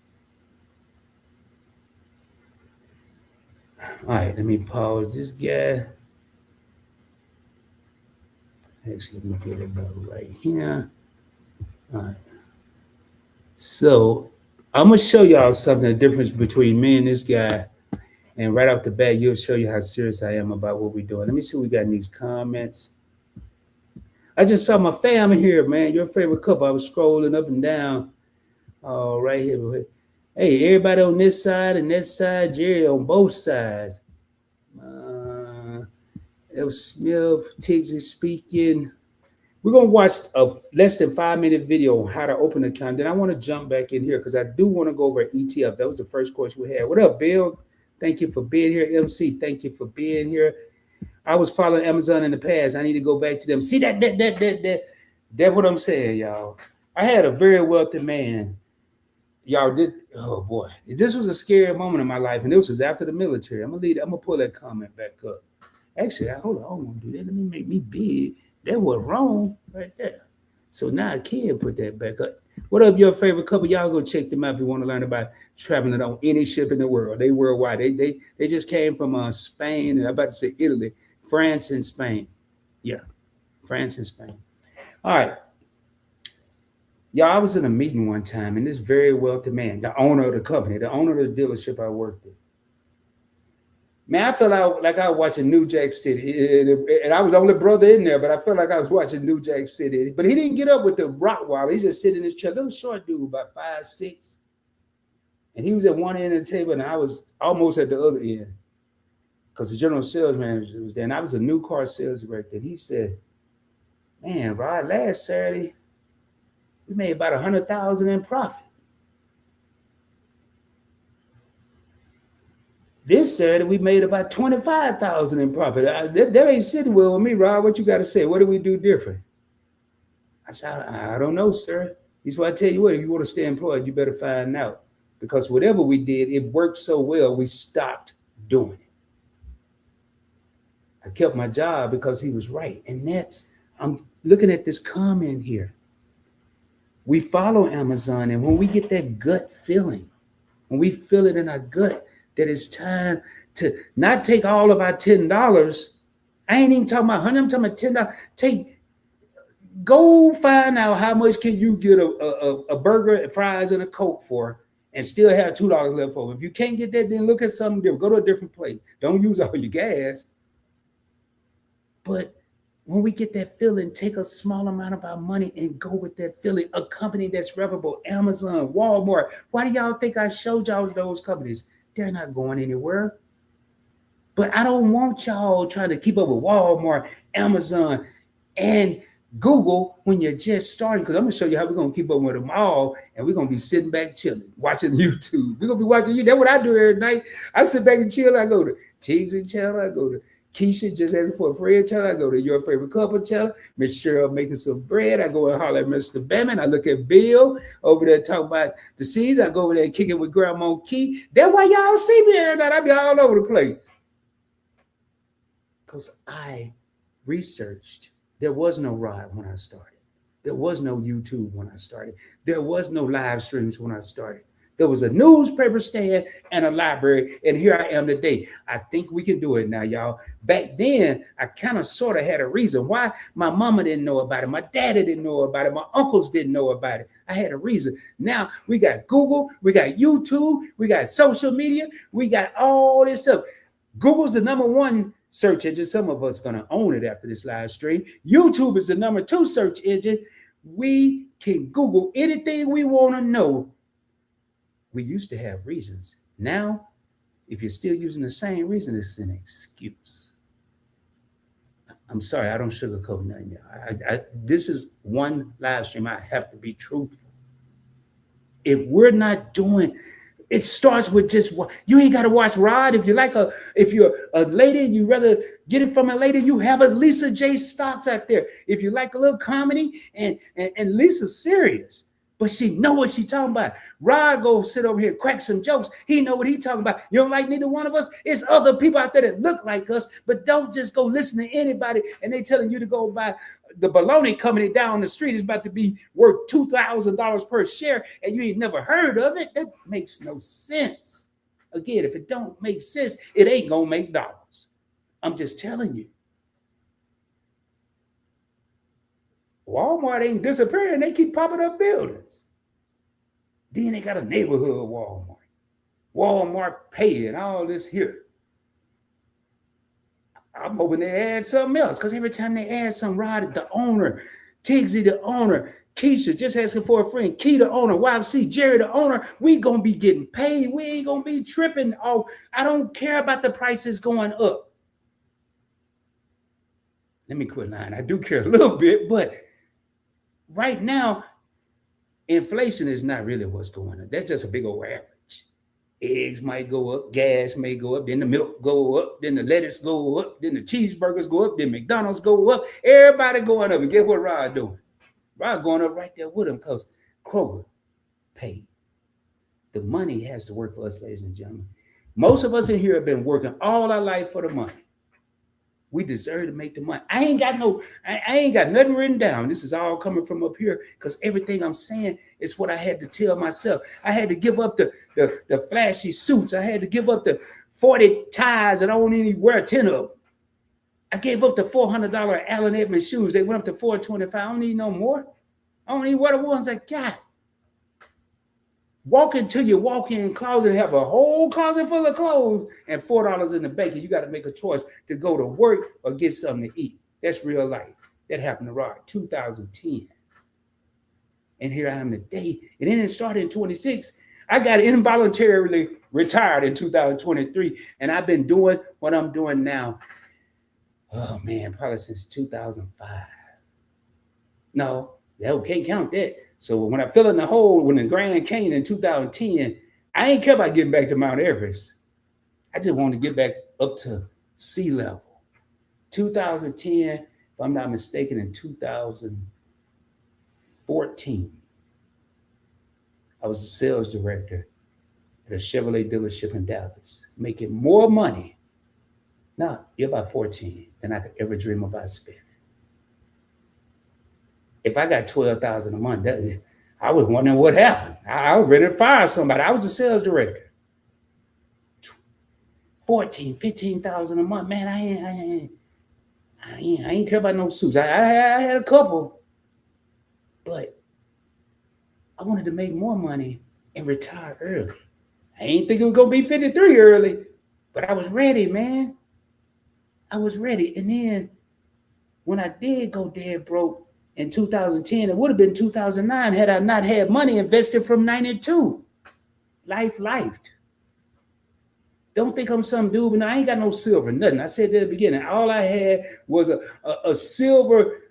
All right, let me pause this guy. Actually, let me get it about right here. All right. So I'm gonna show y'all something, the difference between me and this guy. And right off the bat, you'll show you how serious I am about what we're doing. Let me see what we got in these comments. I just saw my family here, man. Your favorite couple. I was scrolling up and down. Oh, right here. Hey, everybody on this side and that side, Jerry on both sides. L. Smith, Tigsy speaking. We're going to watch a less than 5-minute video on how to open an account. Then I want to jump back in here because I do want to go over ETF. That was the first course we had. What up, Bill? Thank you for being here. MC, thank you for being here. I was following Amazon in the past. I need to go back to them. See that's what I'm saying, y'all. I had a very wealthy man. Y'all, oh boy. This was a scary moment in my life, and this was after the military. I'm gonna pull that comment back up. Actually, hold on, I don't want to do that. Let me make me big. That was wrong right there. So now I can put that back up. What up, your favorite couple? Y'all go check them out if you want to learn about traveling on any ship in the world. They worldwide. They just came from Spain, and I'm about to say Italy, France, and Spain. Yeah, France and Spain. All right. Y'all, I was in a meeting one time, and this very wealthy man, the owner of the company, the owner of the dealership I worked at, man, I felt like I was watching New Jack City, and I was the only brother in there, but I felt like I was watching New Jack City. But he didn't get up with the rock wall. He just sitting in his chair. Little short dude, about 5'6", and he was at one end of the table, and I was almost at the other end because the general sales manager was there, and I was a new car sales director. And he said, "Man, Rod, last Saturday we made about $100,000 in profit. This Saturday, we made about $25,000 in profit. That ain't sitting well with me, Rob. What you got to say? What do we do different?" I said, I don't know, sir. He's why I tell you what, if you want to stay employed, you better find out. Because whatever we did, it worked so well, we stopped doing it. I kept my job because he was right. And I'm looking at this comment here. We follow Amazon, and when we get that gut feeling, when we feel it in our gut, that it's time to not take all of our $10. I ain't even talking about 100, I'm talking about $10. Go find out how much can you get a burger and fries and a Coke for and still have $2 left over. If you can't get that, then look at something different. Go to a different place. Don't use all your gas. But when we get that feeling, take a small amount of our money and go with that feeling. A company that's reputable, Amazon, Walmart. Why do y'all think I showed y'all those companies? They're not going anywhere. But I don't want y'all trying to keep up with Walmart, Amazon, and Google when you're just starting, because I'm going to show you how we're going to keep up with them all, and we're going to be sitting back chilling, watching YouTube. We're going to be watching you. That's what I do every night. I sit back and chill. I go to Cheesy channel. I go to Keisha just asking for a friend channel. I go to Your Favorite Couple channel. Miss Cheryl making some bread. I go and holler at Mr. Batman. I look at Bill over there talking about the seeds. I go over there and kick it with Grandma Key. That's why y'all see me every night. I be all over the place. Because I researched. There was no Rod when I started. There was no YouTube when I started. There was no live streams when I started. There was a newspaper stand and a library, and here I am today. I think we can do it now, y'all. Back then, I kind of sort of had a reason why my mama didn't know about it. My daddy didn't know about it. My uncles didn't know about it. I had a reason. Now we got Google, we got YouTube, we got social media, we got all this stuff. Google's the number one search engine. Some of us are going to own it after this live stream. YouTube is the number 2 search engine. We can Google anything we want to know. We used to have reasons. Now, if you're still using the same reason, it's an excuse. I'm sorry, I don't sugarcoat nothing. This is one live stream. I have to be truthful. If we're not doing, it starts with just what you ain't got to watch Rod. If you're a lady and you rather get it from a lady, you have a Lisa J Stocks out there. If you like a little comedy, and Lisa's serious, but she know what she talking about. Rod go sit over here, crack some jokes. He know what he talking about. You don't like neither one of us. It's other people out there that look like us, but don't just go listen to anybody and they telling you to go buy the baloney company down the street is about to be worth $2,000 per share, and you ain't never heard of it. That makes no sense. Again, if it don't make sense, it ain't gonna make dollars. I'm just telling you. Walmart ain't disappearing. They keep popping up buildings. Then they got a neighborhood Walmart. Walmart Pay and all this here. I'm hoping they add something else, because every time they add some, Rod, the owner, Tigsy, the owner, Keisha just asking for a friend, Key, the owner, YC, Jerry, the owner, we going to be getting paid. We ain't going to be tripping. Oh, I don't care about the prices going up. Let me quit lying. I do care a little bit, but right now, inflation is not really what's going on. That's just a big old average. Eggs might go up, gas may go up, then the milk go up, then the lettuce go up, then the cheeseburgers go up, then McDonald's go up. Everybody going up. And guess what Rod doing? Rod going up right there with him because Kroger paid. The money has to work for us, ladies and gentlemen. Most of us in here have been working all our life for the money. We deserve to make the money. I ain't got nothing written down. This is all coming from up here because everything I'm saying is what I had to tell myself. I had to give up the flashy suits. I had to give up the 40 ties and I don't even wear 10 of them. I gave up the $400 Allen Edmonds shoes. They went up to $425. I don't need no more. I don't need wear the ones I got. Walk into your walk-in closet and have a whole closet full of clothes and $4 in the bank, and you got to make a choice to go to work or get something to eat. That's real life. That happened to Rod, 2010. And here I am today. And then it started in 26. I got involuntarily retired in 2023, and I've been doing what I'm doing now. Oh, man, probably since 2005. No, can't count that. So when I fell in the hole, when the Grand Canyon in 2010, I ain't care about getting back to Mount Everest. I just wanted to get back up to sea level. 2010, if I'm not mistaken, in 2014, I was a sales director at a Chevrolet dealership in Dallas, making more money, you're about 14, than I could ever dream about spending. If I got $12,000 a month, I was wondering what happened. I was ready to fire somebody. I was a sales director. $14,000, $15,000 a month, man. I ain't care about no suits. I had a couple, but I wanted to make more money and retire early. I ain't think it was gonna be 53 early, but I was ready, man. I was ready, and then when I did go dead broke, in 2010, it would have been 2009 had I not had money invested from 92. Lifed. Don't think I'm some dude, but I ain't got no silver, nothing. I said at the beginning, all I had was a silver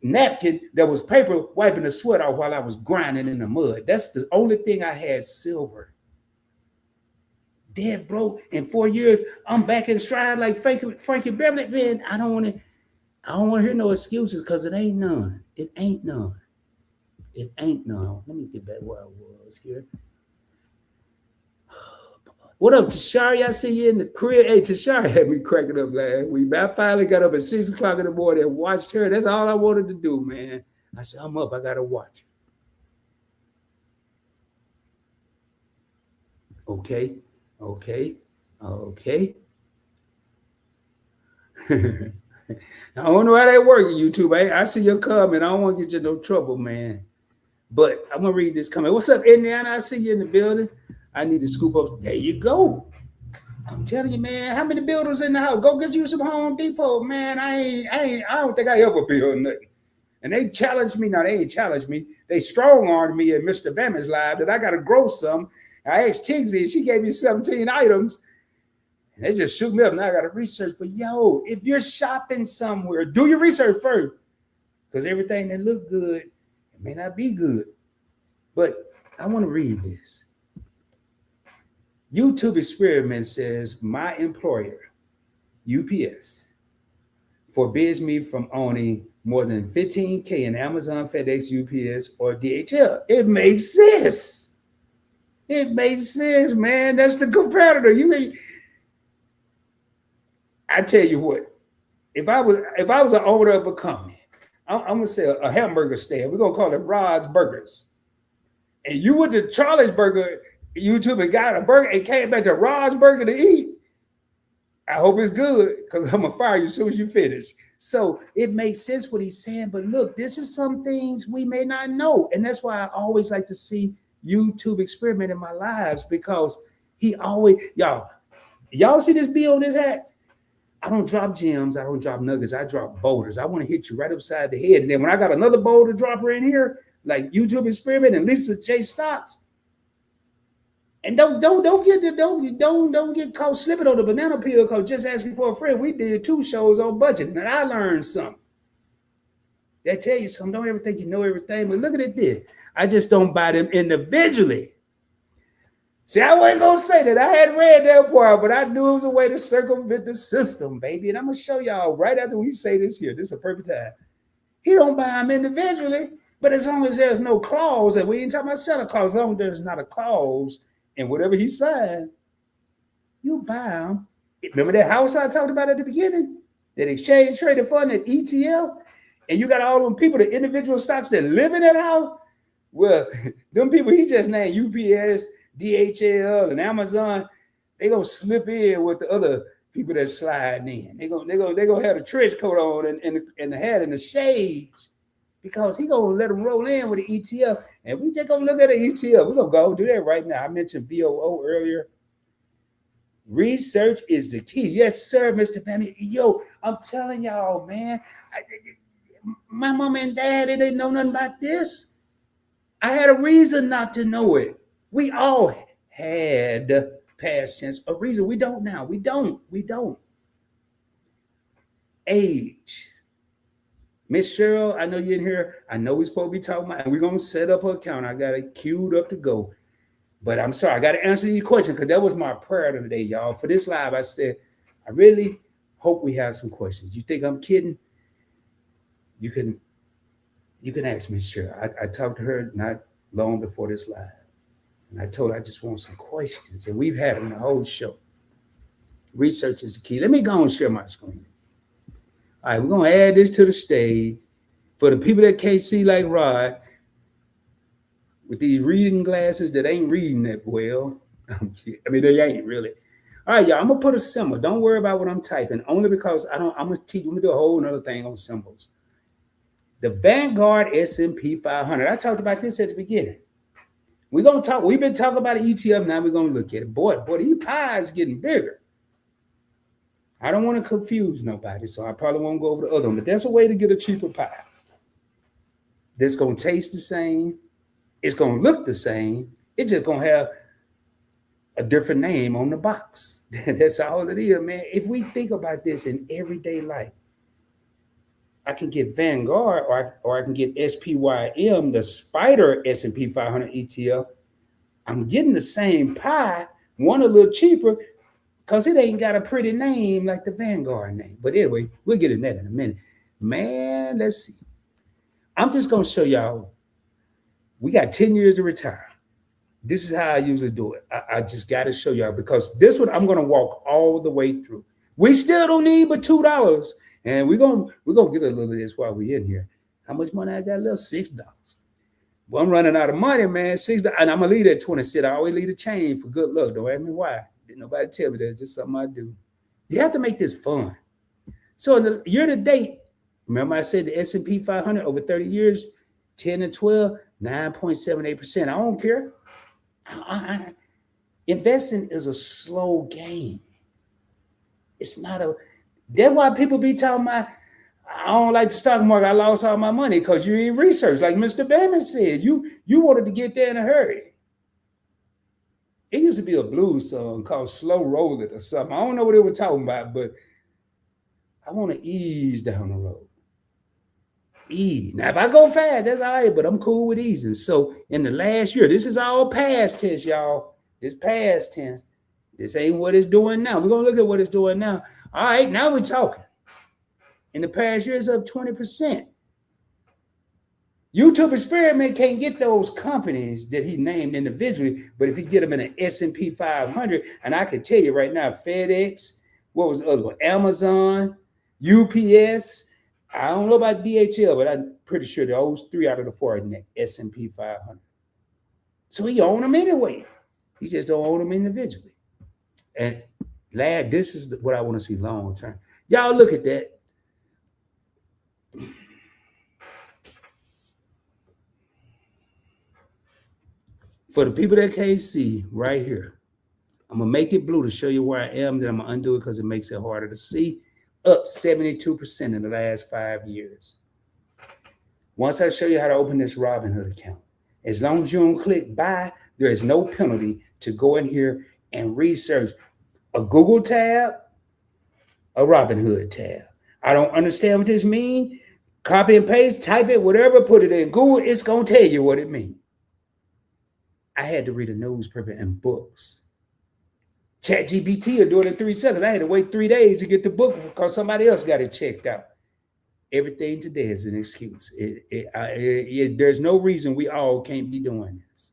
napkin that was paper wiping the sweat off while I was grinding in the mud. That's the only thing I had, silver. Dead broke in 4 years, I'm back in stride like Frankie Beverly. Man, I don't want to hear no excuses because it ain't none. It ain't none. Let me get back where I was here. What up, Tashari? I see you in the crib. Hey, Tashari had me cracking up last week. I finally got up at 6 o'clock in the morning and watched her. That's all I wanted to do, man. I said, I'm up. I got to watch her. Okay. I don't know how that works, YouTube. I see your comment. I don't want to get you in no trouble, man. But I'm going to read this comment. What's up, Indiana? I see you in the building. I need to scoop up. There you go. I'm telling you, man, how many builders in the house? Go get you some Home Depot, man. I don't think I ever build nothing. And they challenged me. No, they ain't challenged me. They strong-armed me at Mr. Bama's live that I got to grow some. I asked Tigsy, and she gave me 17 items. And they just shook me up. Now I got to research. But, yo, if you're shopping somewhere, do your research first. Because everything that look good, it may not be good. But I want to read this. YouTube Experiment says, my employer, UPS, forbids me from owning more than 15K in Amazon, FedEx, UPS, or DHL. It makes sense. It makes sense, man. That's the competitor. I tell you what, if I was an owner of a company, I'm gonna say a hamburger stand. We're gonna call it Rod's Burgers. And you went to Charlie's Burger, YouTube, and got a burger and came back to Rod's Burger to eat. I hope it's good because I'm gonna fire you as soon as you finish. So it makes sense what he's saying. But look, this is some things we may not know. And that's why I always like to see YouTube Experiment in my lives, because he always, y'all see this bill on this hat? I don't drop gems. I don't drop nuggets. I drop boulders. I want to hit you right upside the head. And then when I got another boulder dropper in here, like YouTube Experiment and Lisa J. Stotts, and don't get caught slipping on the banana peel because just asking for a friend. We did 2 shows on budgeting, and I learned something. That tell you something. Don't ever think you know everything. But look at this. I just don't buy them individually. See, I wasn't going to say that. I hadn't read that part, but I knew it was a way to circumvent the system, baby. And I'm going to show y'all right after we say this here. This is a perfect time. He don't buy them individually, but as long as there's no clause, and we ain't talking about selling clause, as long as there's not a clause in whatever he signed, you buy them. Remember that house I talked about at the beginning? That exchange traded fund, that ETF? And you got all them people, the individual stocks that live in that house? Well, them people he just named UPS, DHL, and Amazon, they gonna slip in with the other people that slide in. They gonna have the trench coat on and the hat and the shades, because he gonna let them roll in with the ETF. And we just gonna look at the ETF. We're gonna go do that right now. I mentioned VOO earlier. Research is the key. Yes, sir, Mr. Pammy. Yo, I'm telling y'all, man. My mom and dad, they didn't know nothing about this. I had a reason not to know it. We all had past tense a reason. We don't now. We don't. Age. Miss Cheryl, I know you're in here. I know we're supposed to be talking about, and we're going to set up an account. I got it queued up to go. But I'm sorry, I got to answer these questions because that was my prayer today, y'all. For this live, I said, I really hope we have some questions. You think I'm kidding? You can ask Miss Cheryl. I talked to her not long before this live. And I told her I just want some questions. And we've had them the whole show. Research is the key. Let me go and share my screen. All right, we're going to add this to the stage. For the people that can't see like Rod, with these reading glasses that ain't reading that well. I mean, they ain't really. All right, y'all, I'm going to put a symbol. Don't worry about what I'm typing, only because I'm going to do a whole other thing on symbols. The Vanguard S&P 500. I talked about this at the beginning. We've been talking about an ETF, now we're going to look at it. Boy, these pies getting bigger. I don't want to confuse nobody, so I probably won't go over the other one, but that's a way to get a cheaper pie. That's going to taste the same. It's going to look the same. It's just going to have a different name on the box. That's all it is, man. If we think about this in everyday life, I can get Vanguard or I can get SPYM, the Spider S&P 500 ETF. I'm getting the same pie, one a little cheaper, because it ain't got a pretty name like the Vanguard name. But anyway, we'll get into that in a minute. Man, let's see. I'm just going to show y'all. We got 10 years to retire. This is how I usually do it. I just got to show y'all, because this one I'm going to walk all the way through. We still don't need but $2. And we're gonna get a little of this while we're in here. How much money I got left? $6. Well, I'm running out of money, man. $6. And I'm going to leave that 20 cents. I always leave a change for good luck. Don't ask me why. Didn't nobody tell me that. It's just something I do. You have to make this fun. So in the year to date, remember I said the S&P 500 over 30 years, 10 and 12, 9.78%. I don't care. Investing is a slow game. It's not a... That's why people be talking about, I don't like the stock market. I lost all my money because you ain't research. Like Mr. Bama said, you wanted to get there in a hurry. It used to be a blues song called Slow Roll It or something. I don't know what they were talking about, but I want to ease down the road. Ease. Now, if I go fast, that's all right, but I'm cool with easing. So in the last year, this is all past tense, y'all. It's past tense. This ain't what it's doing now. We're going to look at what it's doing now. All right, now we're talking. In the past year, it's up 20%. YouTube Experiment can't get those companies that he named individually, but if he get them in an S&P 500, and I can tell you right now, FedEx, what was the other one? Amazon, UPS. I don't know about DHL, but I'm pretty sure those 3 out of the 4 are in the S&P 500. So he own them anyway. He just don't own them individually. And lad, this is what I want to see long term. Y'all look at that. For the people that can't see right here, I'm going to make it blue to show you where I am. Then I'm going to undo it because it makes it harder to see. Up 72% in the last 5 years. Once I show you how to open this Robinhood account, as long as you don't click buy, there is no penalty to go in here and research a Google tab, a Robinhood tab. I don't understand what this means. Copy and paste, type it, whatever, put it in Google, it's going to tell you what it means. I had to read a newspaper and books. ChatGPT will do it in 3 seconds. I had to wait 3 days to get the book because somebody else got it checked out. Everything today is an excuse. There's no reason we all can't be doing this.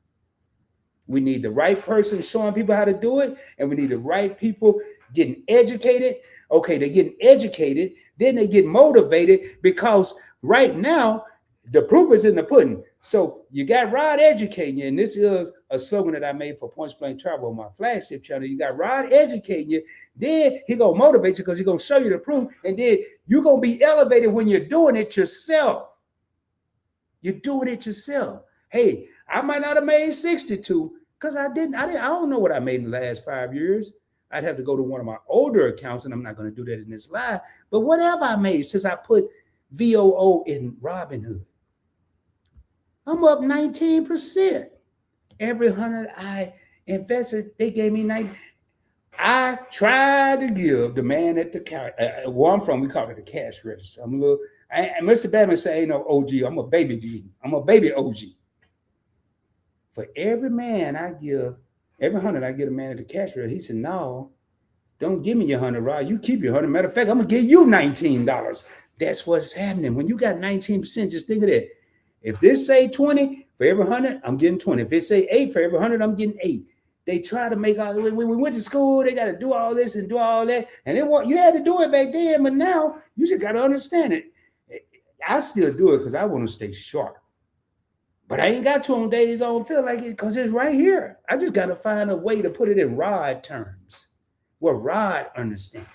We need the right person showing people how to do it, and we need the right people getting educated. Okay, they're getting educated, then they get motivated, because right now, the proof is in the pudding. So you got Rod educating you, and this is a slogan that I made for Point Blank Travel on my flagship channel. You got Rod educating you, then he gonna motivate you because he's gonna show you the proof, and then you're gonna be elevated when you're doing it yourself. You're doing it yourself. Hey, I might not have made 62 because I don't know what I made in the last 5 years. I'd have to go to one of my older accounts, and I'm not going to do that in this live. But whatever I made since I put VOO in Robinhood, I'm up 19%. Every 100 I invested, they gave me 90. I tried to give the man at the counter, where I'm from, we call it the cash register. I'm a little, Mr. Batman say, ain't no OG. I'm a baby G. I'm a baby OG. For every man I give, every 100 I get a man at the cash register. He said, no, don't give me your 100, Rod. You keep your 100. Matter of fact, I'm going to give you $19. That's what's happening. When you got 19%, just think of that. If this say 20, for every 100, I'm getting 20. If it say 8, for every 100, I'm getting 8. They try to make all, when we went to school, they got to do all this and do all that. And you had to do it back then, but now you just got to understand it. I still do it because I want to stay sharp. But I ain't got to on days I don't feel like it because it's right here. I just got to find a way to put it in Rod terms, where Rod understands.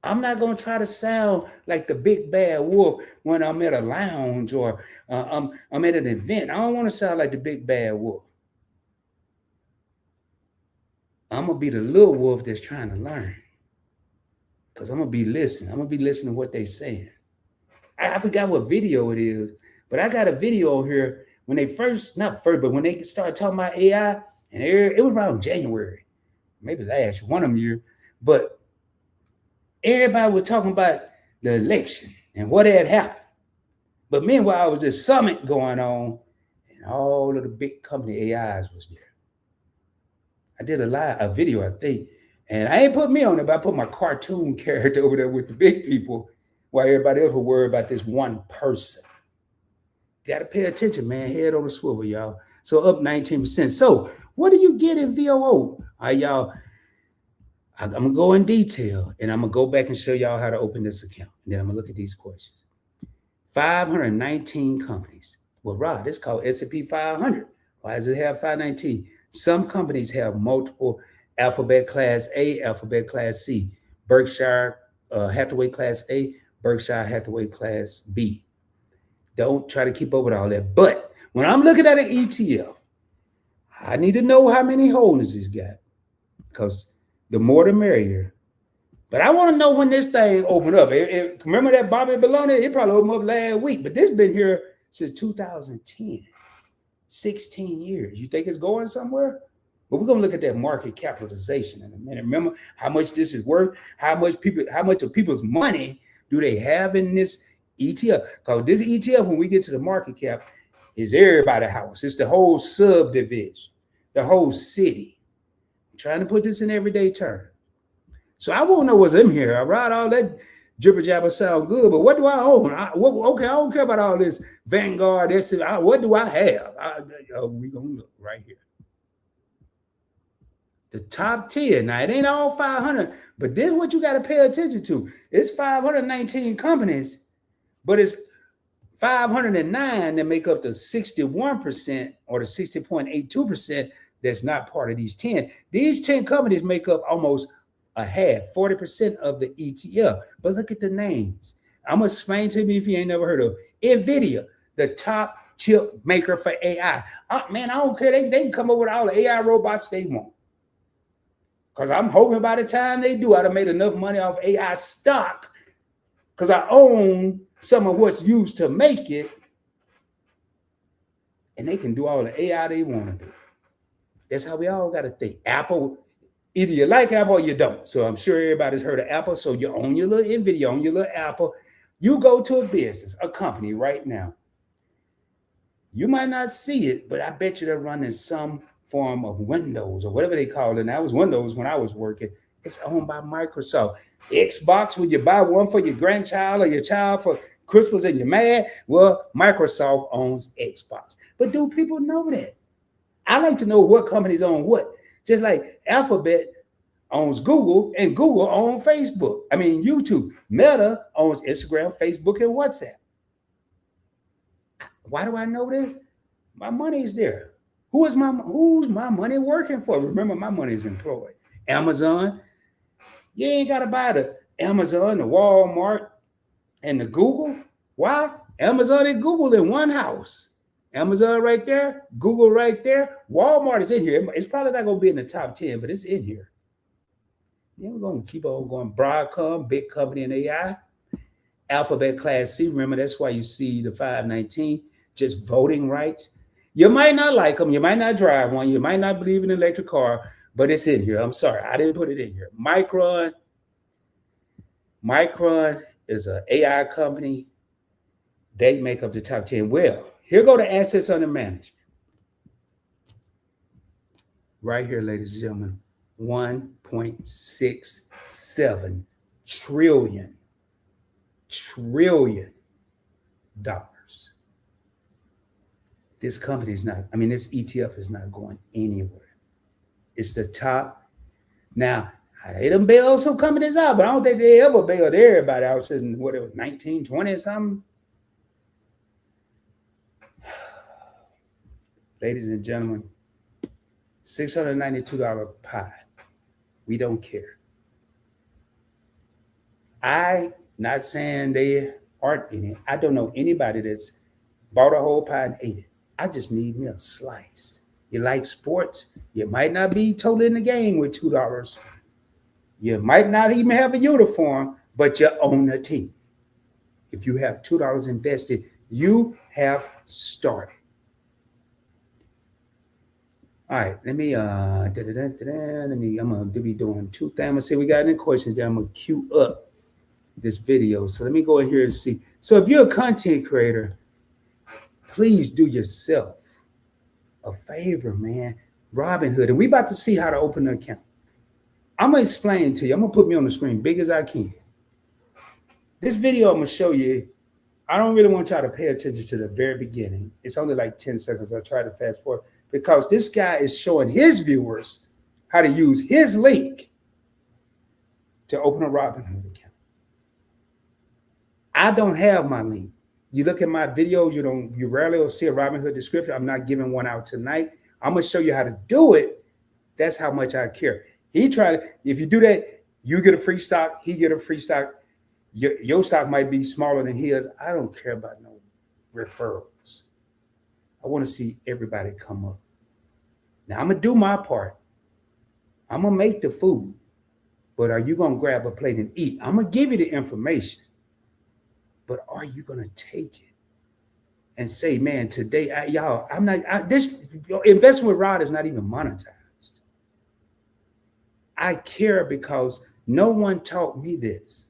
I'm not going to try to sound like the big bad wolf when I'm at a lounge or I'm at an event. I don't want to sound like the big bad wolf. I'm going to be the little wolf that's trying to learn, because I'm going to be listening. I'm going to be listening to what they're saying. I forgot what video it is, but I got a video here when they when they started talking about AI, and it was around January, maybe last one of them year, but everybody was talking about the election and what had happened. But meanwhile, there was this summit going on, and all of the big company AIs was there. I did a video, I think, and I ain't put me on it, but I put my cartoon character over there with the big people, while everybody else will worry about this one person. Got to pay attention, man. Head on the swivel, y'all. So up 19%. So what do you get in VOO? All right, y'all. I'm going to go in detail, and I'm going to go back and show y'all how to open this account. And then I'm going to look at these questions. 519 companies. Well, Rod, it's called S&P 500. Why does it have 519? Some companies have multiple alphabet class A, alphabet class C, Berkshire Hathaway class A, Berkshire Hathaway class B. Don't try to keep up with all that. But when I'm looking at an ETF, I need to know how many holdings it's got, because the more the merrier. But I want to know when this thing opened up. Remember that Bobby Baloney? It probably opened up last week, but this been here since 2010. 16 years. You think it's going somewhere? But we're going to look at that market capitalization in a minute. Remember how much this is worth? How much of people's money do they have in this ETF? Because this ETF, when we get to the market cap, is everybody's house. It's the whole subdivision, the whole city. I'm trying to put this in everyday terms. So I won't know what's in here. I ride all that jibber jabber sound good, but what do I own? I don't care about all this Vanguard. What do I have? We're going to look right here. The top 10. Now, it ain't all 500, but this is what you got to pay attention to. It's 519 companies, but it's 509 that make up the 61% or the 60.82% that's not part of these 10. These 10 companies make up almost a half, 40% of the ETF. But look at the names. I'm going to explain to you if you ain't never heard of NVIDIA, the top chip maker for AI. Man, I don't care. They can come up with all the AI robots they want. Because I'm hoping by the time they do, I'd have made enough money off AI stock, because I own some of what's used to make it, and they can do all the AI they want to do. That's how we all got to think. Apple, either you like Apple or you don't. So I'm sure everybody's heard of Apple. So you own your little NVIDIA, own your little Apple. You go to a business, a company right now. You might not see it, but I bet you they're running some form of Windows or whatever they call it. And that was Windows when I was working. It's owned by Microsoft. Xbox, when you buy one for your grandchild or your child for Christmas and you're mad, well, Microsoft owns Xbox. But do people know that? I like to know what companies own what. Just like Alphabet owns Google and Google owns Facebook. I mean, YouTube. Meta owns Instagram, Facebook, and WhatsApp. Why do I know this? My money is there. Who's my money working for? Remember, my money is employed. Amazon. You ain't got to buy the Amazon, the Walmart, and the Google. Why? Amazon and Google in one house. Amazon right there, Google right there. Walmart is in here. It's probably not going to be in the top 10, but it's in here. Yeah, we're going to keep on going. Broadcom, big company in AI. Alphabet Class C. Remember, that's why you see the 519, just voting rights. You might not like them. You might not drive one. You might not believe in an electric car, but it's in here. I'm sorry. I didn't put it in here. Micron is an AI company. They make up the top 10. Well, here go the assets under management. Right here, ladies and gentlemen, $1.67 trillion dollars. This company is not, this ETF is not going anywhere. It's the top. Now, they done bailed some companies out, but I don't think they ever bailed everybody out since, 1920 or something. Ladies and gentlemen, $692 pie. We don't care. I not saying they aren't in it. I don't know anybody that's bought a whole pie and ate it. I just need me a slice. You like sports? You might not be totally in the game with $2. You might not even have a uniform, but you own a team. If you have $2 invested, you have started. All right, I'm gonna be doing two things. I'm gonna see we got any questions there. I'm gonna queue up this video. So let me go in here and see. So if you're a content creator, please do yourself a favor, man. Robinhood, and we about to see how to open an account. I'm gonna explain to you. I'm gonna put me on the screen big as I can. This video I'm gonna show you. I don't really want y'all to pay attention to the very beginning. It's only like 10 seconds. I'll try to fast forward because this guy is showing his viewers how to use his link to open a Robinhood account. I don't have my link. You look at my videos, you rarely will see a Robinhood description. I'm not giving one out tonight. I'm gonna show you how to do it. That's how much I care. If you do that, you get a free stock, he get a free stock. Your stock might be smaller than his. I don't care about no referrals. I want to see everybody come up. Now I'm gonna do my part. I'm gonna make the food, but are you gonna grab a plate and eat? I'm gonna give you the information, but are you gonna take it and say, man, today, this investment with Rod is not even monetized. I care because no one taught me this.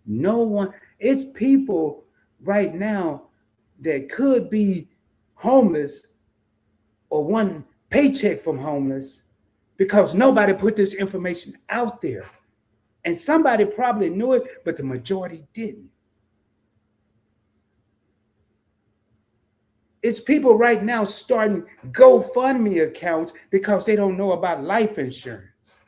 No one. It's people right now that could be homeless or one paycheck from homeless because nobody put this information out there. And somebody probably knew it, but the majority didn't. It's people right now starting GoFundMe accounts because they don't know about life insurance.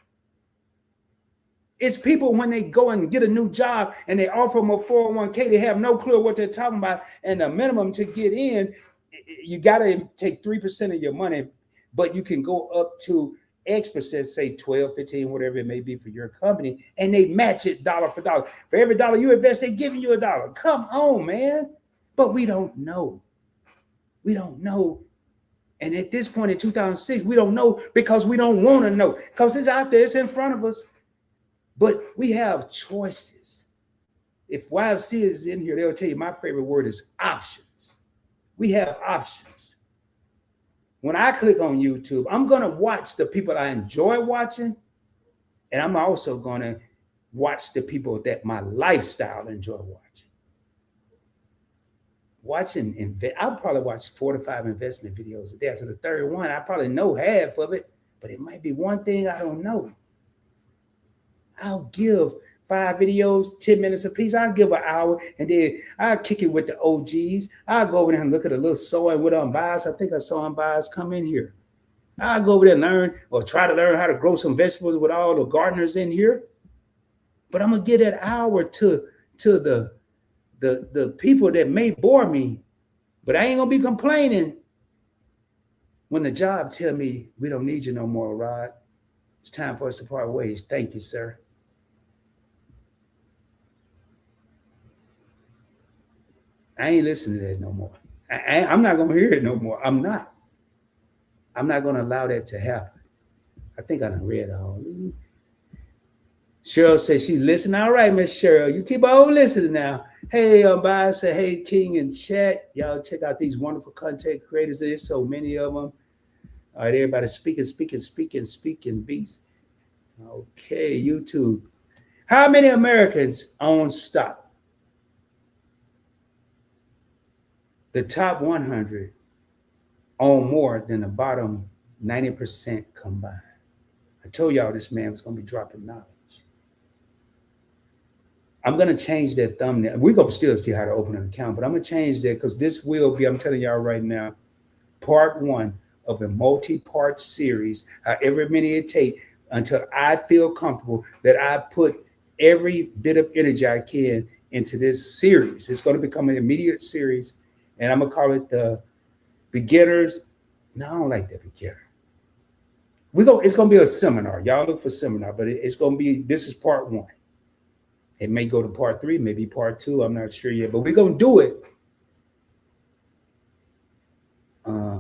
It's people when they go and get a new job and they offer them a 401k, they have no clue what they're talking about. And the minimum to get in, you got to take 3% of your money, but you can go up to X percent, say 12, 15, whatever it may be for your company. And they match it dollar for dollar. For every dollar you invest, they're giving you $1. Come on, man. But we don't know. We don't know. And at this point in 2006, we don't know because we don't want to know because it's out there, it's in front of us. But we have choices. If YFC is in here, they'll tell you my favorite word is options. We have options. When I click on YouTube, I'm going to watch the people I enjoy watching, and I'm also going to watch the people that my lifestyle enjoy watching. I'll probably watch 4 to 5 investment videos a day. To the third one, I probably know half of it, but it might be one thing I don't know. I'll give 5 videos, 10 minutes a piece. I'll give an hour, and then I'll kick it with the OGs. I'll go over there and look at a little soy with unbiased. I think I saw unbiased come in here. I'll go over there and learn or try to learn how to grow some vegetables with all the gardeners in here. But I'm gonna give that hour to the people that may bore me, but I ain't gonna be complaining when the job tell me we don't need you no more, Rod. It's time for us to part ways. Thank you, sir. I ain't listening to that no more. I'm not gonna hear it no more. I'm not gonna allow that to happen. I think I done read all. Cheryl says she's listening. All right, Miss Cheryl, you keep on listening now. Hey, Bye say, hey, King in chat. Y'all check out these wonderful content creators. There's so many of them. All right, everybody speaking beats. Okay, YouTube. How many Americans own stock? The top 100 own more than the bottom 90% combined. I told y'all this man was going to be dropping knowledge. I'm going to change that thumbnail. We're going to still see how to open an account, but I'm going to change that because this will be, I'm telling y'all right now, part 1 of a multi-part series, however many it takes, until I feel comfortable that I put every bit of energy I can into this series. It's going to become an immediate series, and I'm going to call it the beginners. No, I don't like that beginner. It's going to be a seminar. Y'all look for seminar, but it's going to be, this is part 1. It may go to part 3, maybe part 2. I'm not sure yet, but we're going to do it.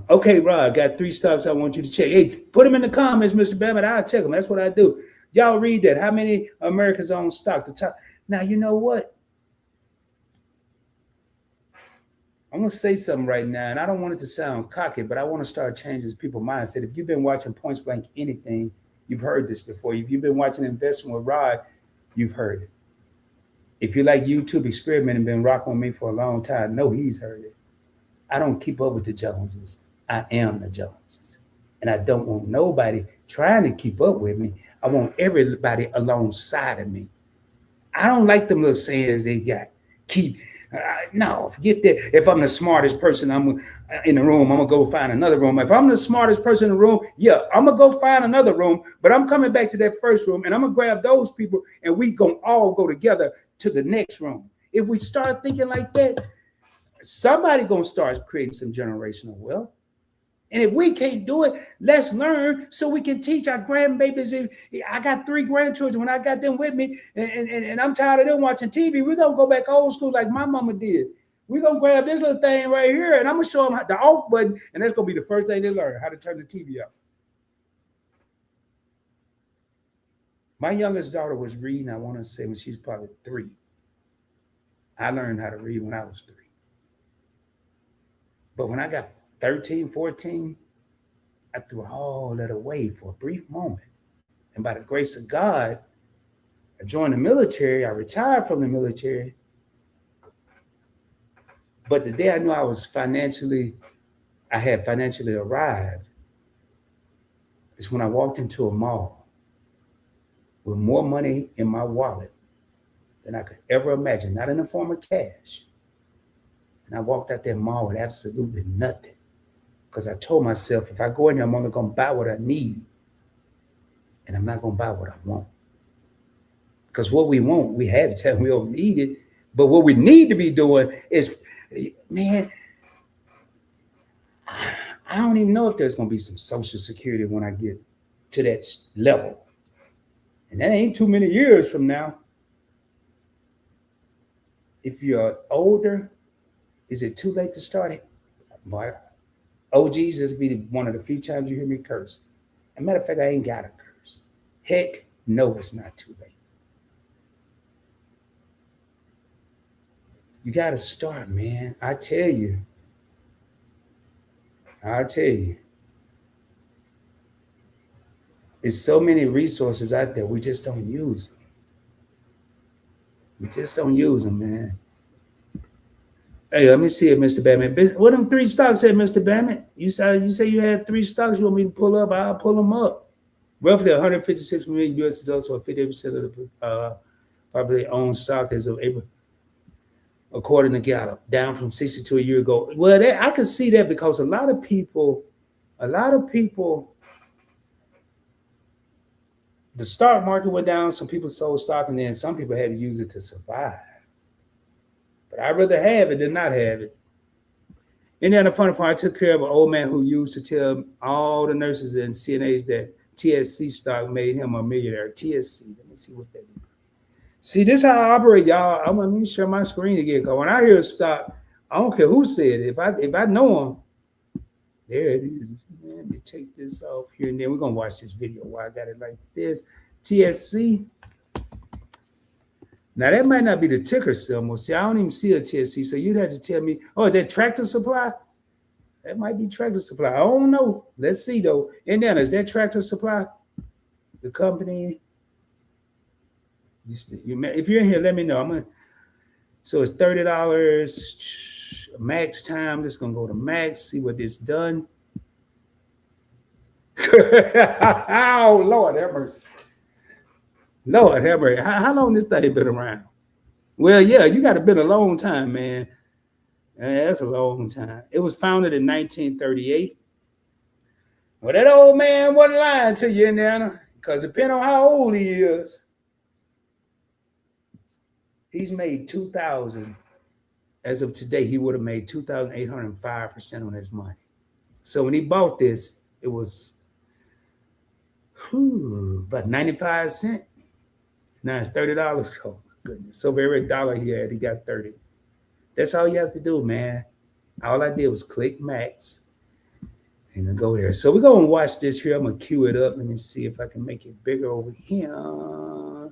Okay, Rod, got 3 stocks I want you to check. Hey, put them in the comments, Mr. Babbitt. I'll check them. That's what I do. Y'all read that. How many Americans own stock? The top. Now, you know what? I'm going to say something right now, and I don't want it to sound cocky, but I want to start changing people's mindset. If you've been watching Points Blank Anything, you've heard this before. If you've been watching Investing with Rod, you've heard it. If you like YouTube Experiment and been rocking with me for a long time, know he's heard it. I don't keep up with the Joneses. I am the Joneses. And I don't want nobody trying to keep up with me. I want everybody alongside of me. I don't like them little sayings they got. No, forget that. If I'm the smartest person in the room, I'm going to go find another room. If I'm the smartest person in the room, yeah, I'm going to go find another room. But I'm coming back to that first room, and I'm going to grab those people, and we going to all go together to the next room. If we start thinking like that, somebody going to start creating some generational wealth. And if we can't do it, let's learn so we can teach our grandbabies. I got 3 grandchildren. When I got them with me, and I'm tired of them watching TV, we're going to go back old school like my mama did. We're going to grab this little thing right here, and I'm going to show them the off button, and that's going to be the first thing they learn, how to turn the TV off. My youngest daughter was reading, I want to say, when she was probably 3. I learned how to read when I was 3. But when I got 13, 14, I threw all that away for a brief moment. And by the grace of God, I joined the military. I retired from the military. But the day I knew I had financially arrived, is when I walked into a mall with more money in my wallet than I could ever imagine, not in the form of cash. And I walked out that mall with absolutely nothing. Because I told myself, if I go in there, I'm only going to buy what I need. And I'm not going to buy what I want. Because what we want, we have it. We don't need it. But what we need to be doing is, man, I don't even know if there's going to be some Social Security when I get to that level. And that ain't too many years from now. If you're older, is it too late to start it? Boy, OGs, this will be one of the few times you hear me curse. As a matter of fact, I ain't got to curse. Heck, no, it's not too late. You got to start, man. I tell you. There's so many resources out there. We just don't use them. We just don't use them, man. Hey, let me see it, Mr. Batman. What them 3 stocks at, Mr. Batman? You say you had 3 stocks you want me to pull up, I'll pull them up. Roughly 156 million US dollars, or 50% of the probably owned stock as of April, according to Gallup, down from 62 a year ago. Well, I can see that because a lot of people, the stock market went down. Some people sold stock, and then some people had to use it to survive. But I'd rather have it than not have it. And then the funny part, I took care of an old man who used to tell all the nurses and CNAs that TSC stock made him a millionaire. TSC, let me see what that is. See, this is how I operate, y'all. I'm gonna share my screen again. Because when I hear a stock, I don't care who said it. If I know them, there it is. Let me take this off here, and then we're gonna watch this video while I got it like this. TSC. Now that might not be the ticker symbol. See, I don't even see a TSC, so you'd have to tell me, oh, that Tractor Supply? That might be Tractor Supply. I don't know. Let's see though. And then is that Tractor Supply? The company. If you're in here, let me know. So it's $30 max time. This is gonna go to max. See what this done. Oh Lord have mercy. Lord have mercy. How long this thing been around? Well, yeah, you got to been a long time, man. That's a long time. It was founded in 1938. Well, that old man wasn't lying to you, Nana, because depending on how old he is, he's made 2,000. As of today, he would have made 2,805% on his money. So when he bought this, it was about 95 cents. Now it's $30. Oh my goodness. So for every dollar he had, he got 30. That's all you have to do, man. All I did was click max and then go there. So we're going to watch this here. I'm going to queue it up. Let me see if I can make it bigger over here. Let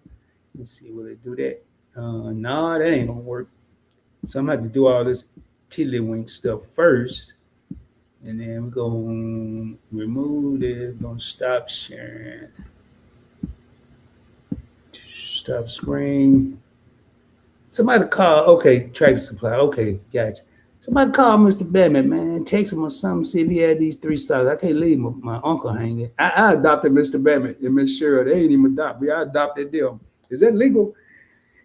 me see, will it do that? No, that ain't going to work. So I'm going to have to do all this tiddlywink stuff first. And then we're going to remove it. We're going to stop sharing. Stop screen. Somebody call. Okay, Tractor Supply. Okay, gotcha. Somebody call Mr. Batman, man. Text him or something. See if he had these 3 stocks. I can't leave my uncle hanging. I adopted Mr. Batman and Miss Cheryl. They ain't even adopt me. I adopted them. Is that legal?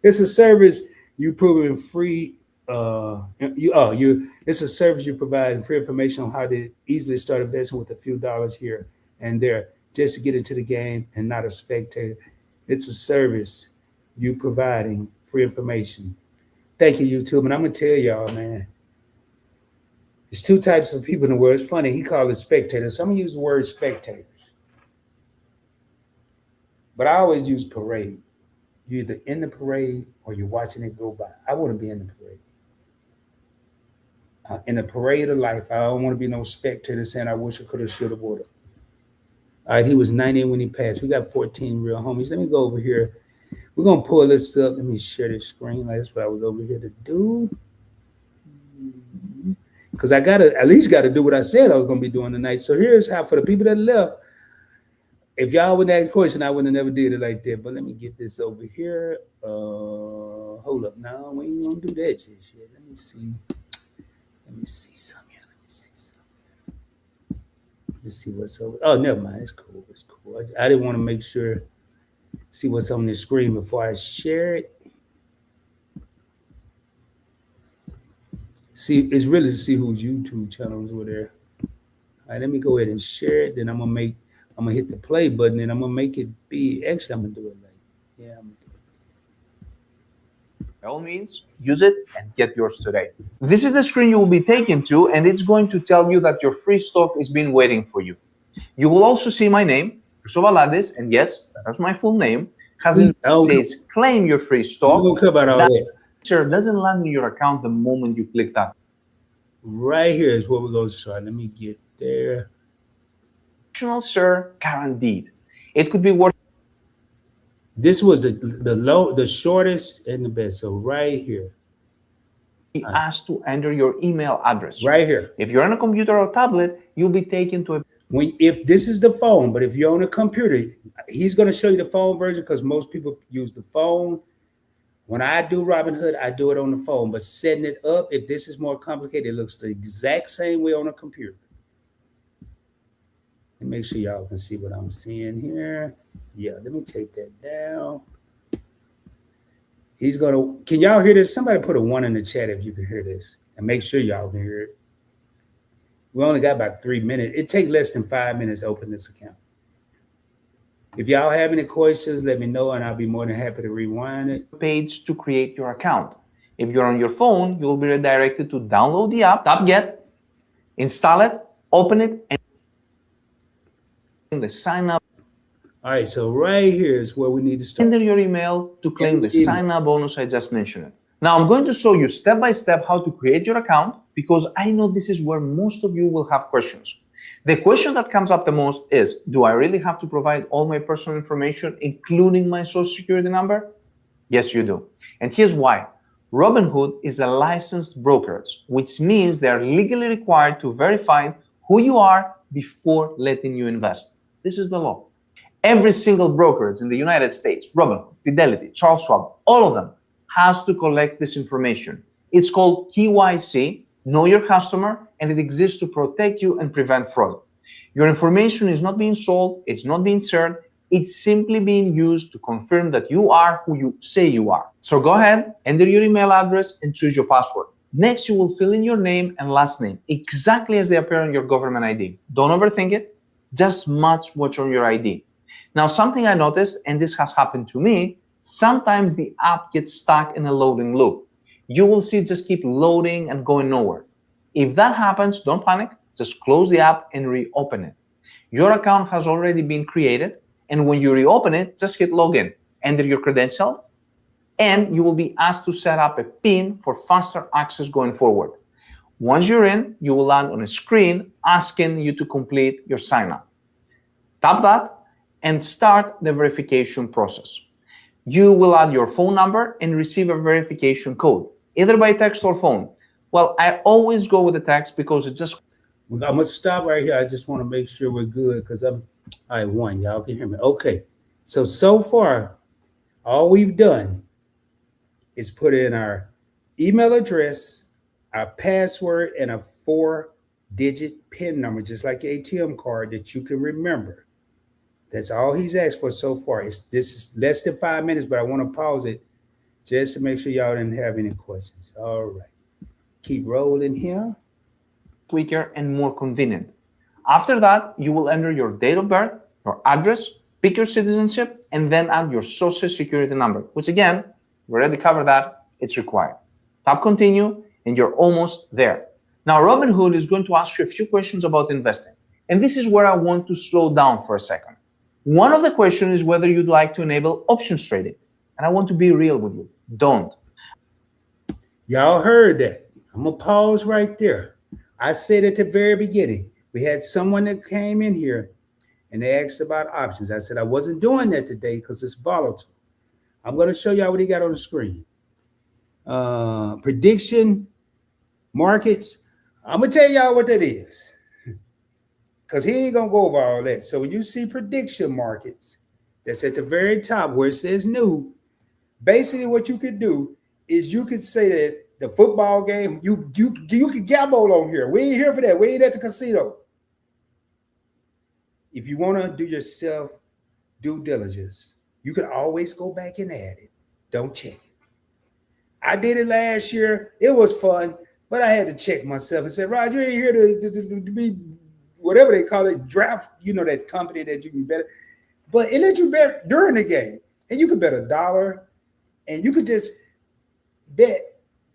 It's a service you proven free. It's a service you provide free information on how to easily start investing with a few dollars here and there, just to get into the game and not a spectator. It's a service you providing free information. Thank you, YouTube. And I'm gonna tell y'all, man, there's 2 types of people in the world. It's funny, he called it spectators. So I'm gonna use the word spectators. But I always use parade. You're either in the parade or you're watching it go by. I want to be in the parade. In the parade of life, I don't want to be no spectator saying I wish I could have, should have, would have. All right, he was 90 when he passed. We got 14 real homies. Let me go over here. We're going to pull this up. Let me share this screen. That's what I was over here to do. Because I got to, at least got to do what I said I was going to be doing tonight. So here's how, for the people that left, if y'all wouldn't ask a question, I would have never did it like that. But let me get this over here. Hold up. No, we ain't going to do that just yet. Let me see. Let me see something. Let's see what's over. Oh, never mind. It's cool. It's cool. I didn't want to make sure, see what's on the screen before I share it. See, it's really to see whose YouTube channels were there. All right, let me go ahead and share it. Then I'm gonna hit the play button and I'm gonna make it be. Actually, I'm gonna do it like, yeah, I'm gonna do it. By all means, use it and get yours today. This is the screen you will be taken to, and it's going to tell you that your free stock is been waiting for you. You will also see my name, Valades, and yes, that's my full name. It says claim your free stock. That doesn't land in your account the moment you click that. Right here is what we're going to start. Let me get there. Sir, guaranteed. It could be worth. This was the shortest and the best. So right here. He asked to enter your email address. Right here. If you're on a computer or tablet, you'll be taken to a. If this is the phone, but if you're on a computer, he's going to show you the phone version because most people use the phone. When I do Robinhood, I do it on the phone, but setting it up, if this is more complicated, it looks the exact same way on a computer. And make sure y'all can see what I'm seeing here. Yeah, let me take that down. He's gonna, can y'all hear this? Somebody put a 1 in the chat if you can hear this, and make sure y'all can hear it. We only got about 3 minutes. It takes less than 5 minutes to open this account. If y'all have any questions, let me know, and I'll be more than happy to rewind it. Page to create your account. If you're on your phone, you'll be redirected to download the app, tap Get, install it, open it, and the sign up. All right, so right here is where we need to start. Enter your email to claim the sign up bonus I just mentioned. Now I'm going to show you step by step how to create your account, because I know this is where most of you will have questions. The question that comes up the most is, do I really have to provide all my personal information, including my social security number? Yes, you do. And here's why. Robinhood is a licensed brokerage, which means they are legally required to verify who you are before letting you invest. This is the law. Every single brokerage in the United States, Robinhood, Fidelity, Charles Schwab, all of them has to collect this information. It's called KYC, Know Your Customer, and it exists to protect you and prevent fraud. Your information is not being sold, it's not being shared, it's simply being used to confirm that you are who you say you are. So go ahead, enter your email address and choose your password. Next, you will fill in your name and last name, exactly as they appear on your government ID. Don't overthink it, just match what's on your ID. Now, something I noticed, and this has happened to me, sometimes the app gets stuck in a loading loop. You will see it just keep loading and going nowhere. If that happens, don't panic, just close the app and reopen it. Your account has already been created, and when you reopen it, just hit login, enter your credentials, and you will be asked to set up a PIN for faster access going forward. Once you're in, you will land on a screen asking you to complete your sign up. Tap that and start the verification process. You will add your phone number and receive a verification code, either by text or phone. Well, I always go with the text because it just... I'm going to stop right here. I just want to make sure we're good because all right, one, y'all can hear me. Okay, so far, all we've done is put in our email address, our password, and a 4-digit PIN number, just like your ATM card that you can remember. That's all he's asked for so far. This is less than 5 minutes, but I want to pause it just to make sure y'all didn't have any questions. All right. Keep rolling here. Quicker and more convenient. After that, you will enter your date of birth, your address, pick your citizenship, and then add your social security number, which again, we already covered that, it's required. Tap continue, and you're almost there. Now, Robinhood is going to ask you a few questions about investing. And this is where I want to slow down for a second. One of the questions is whether you'd like to enable options trading. And I want to be real with you. Don't. Y'all heard that. I'm going to pause right there. I said at the very beginning, we had someone that came in here and they asked about options. I said I wasn't doing that today because it's volatile. I'm going to show y'all what he got on the screen. Prediction markets. I'm going to tell y'all what that is, because he ain't going to go over all that. So when you see prediction markets, that's at the very top where it says new, basically what you could do is you could say that the football game, you could gamble on here. We ain't here for that. We ain't at the casino. If you want to do yourself due diligence, you can always go back and add it. Don't check it. I did it last year. It was fun, but I had to check myself and say, Rod, you ain't here to be whatever they call it, draft, that company that you can bet. But it lets you bet during the game. And you could bet $1 and you could just bet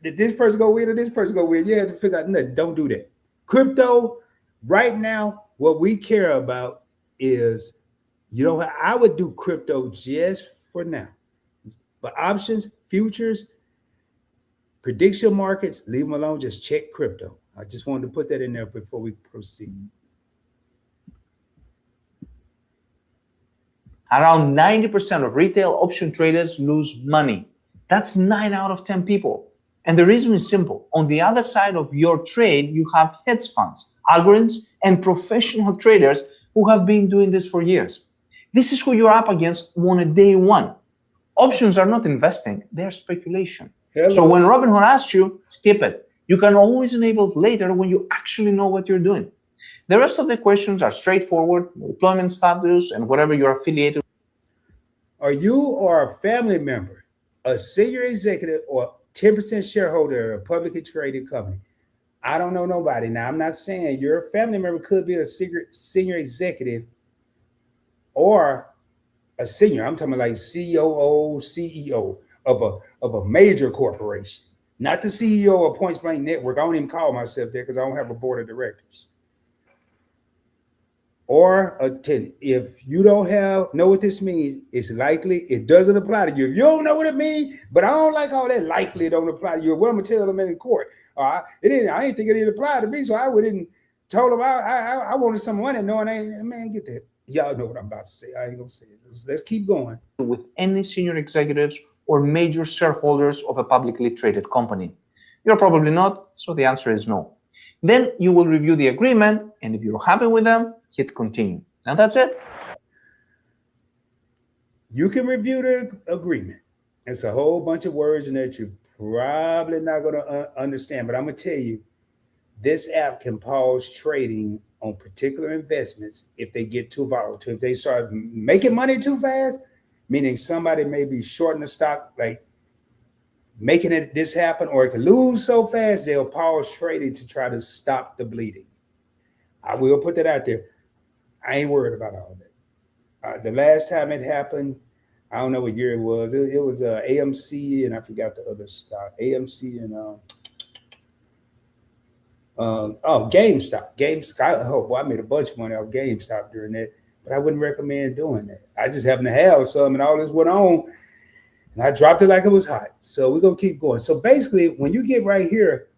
that this person go win or this person go win. You have to figure out, no, don't do that. Crypto, right now, what we care about is, I would do crypto just for now. But options, futures, prediction markets, leave them alone. Just check crypto. I just wanted to put that in there before we proceed. Around 90% of retail option traders lose money. That's 9 out of 10 people. And the reason is simple. On the other side of your trade, you have hedge funds, algorithms, and professional traders who have been doing this for years. This is who you're up against on a day one. Options are not investing, they're speculation. Hello. So when Robinhood asks you, skip it. You can always enable it later when you actually know what you're doing. The rest of the questions are straightforward: employment status and whatever you're affiliated with. Are you or a family member a senior executive or 10% shareholder of a publicly traded company? I don't know nobody. Now, I'm not saying your family member could be a senior executive or a senior. I'm talking like COO, CEO of a major corporation, not the CEO of Point Blank Network. I don't even call myself there because I don't have a board of directors. Or a 10. If you don't know what this means, it's likely it doesn't apply to you. If you don't know what it means, but I don't like all that likely it don't apply to you. Well, I'm gonna tell them in court. I didn't think it didn't apply to me, so I wouldn't told them I wanted some money, knowing get that. Y'all know what I'm about to say. I ain't gonna say it. Let's keep going. With any senior executives or major shareholders of a publicly traded company. You're probably not, so the answer is no. Then you will review the agreement, and if you're happy with them, hit continue. And that's it. You can review the agreement. It's a whole bunch of words in there that you're probably not going to understand, but I'm going to tell you, this app can pause trading on particular investments if they get too volatile. If they start making money too fast, meaning somebody may be shorting the stock, like making this happen, or it can lose so fast, they'll pause trading to try to stop the bleeding. I will put that out there. I ain't worried about all that. The last time it happened, I don't know what year it was. It was AMC, and I forgot the other stock. AMC and GameStop. GameStop. I made a bunch of money off GameStop during that, but I wouldn't recommend doing that. I just happened to have some, and all this went on, and I dropped it like it was hot. So we're gonna keep going. So basically, when you get right here,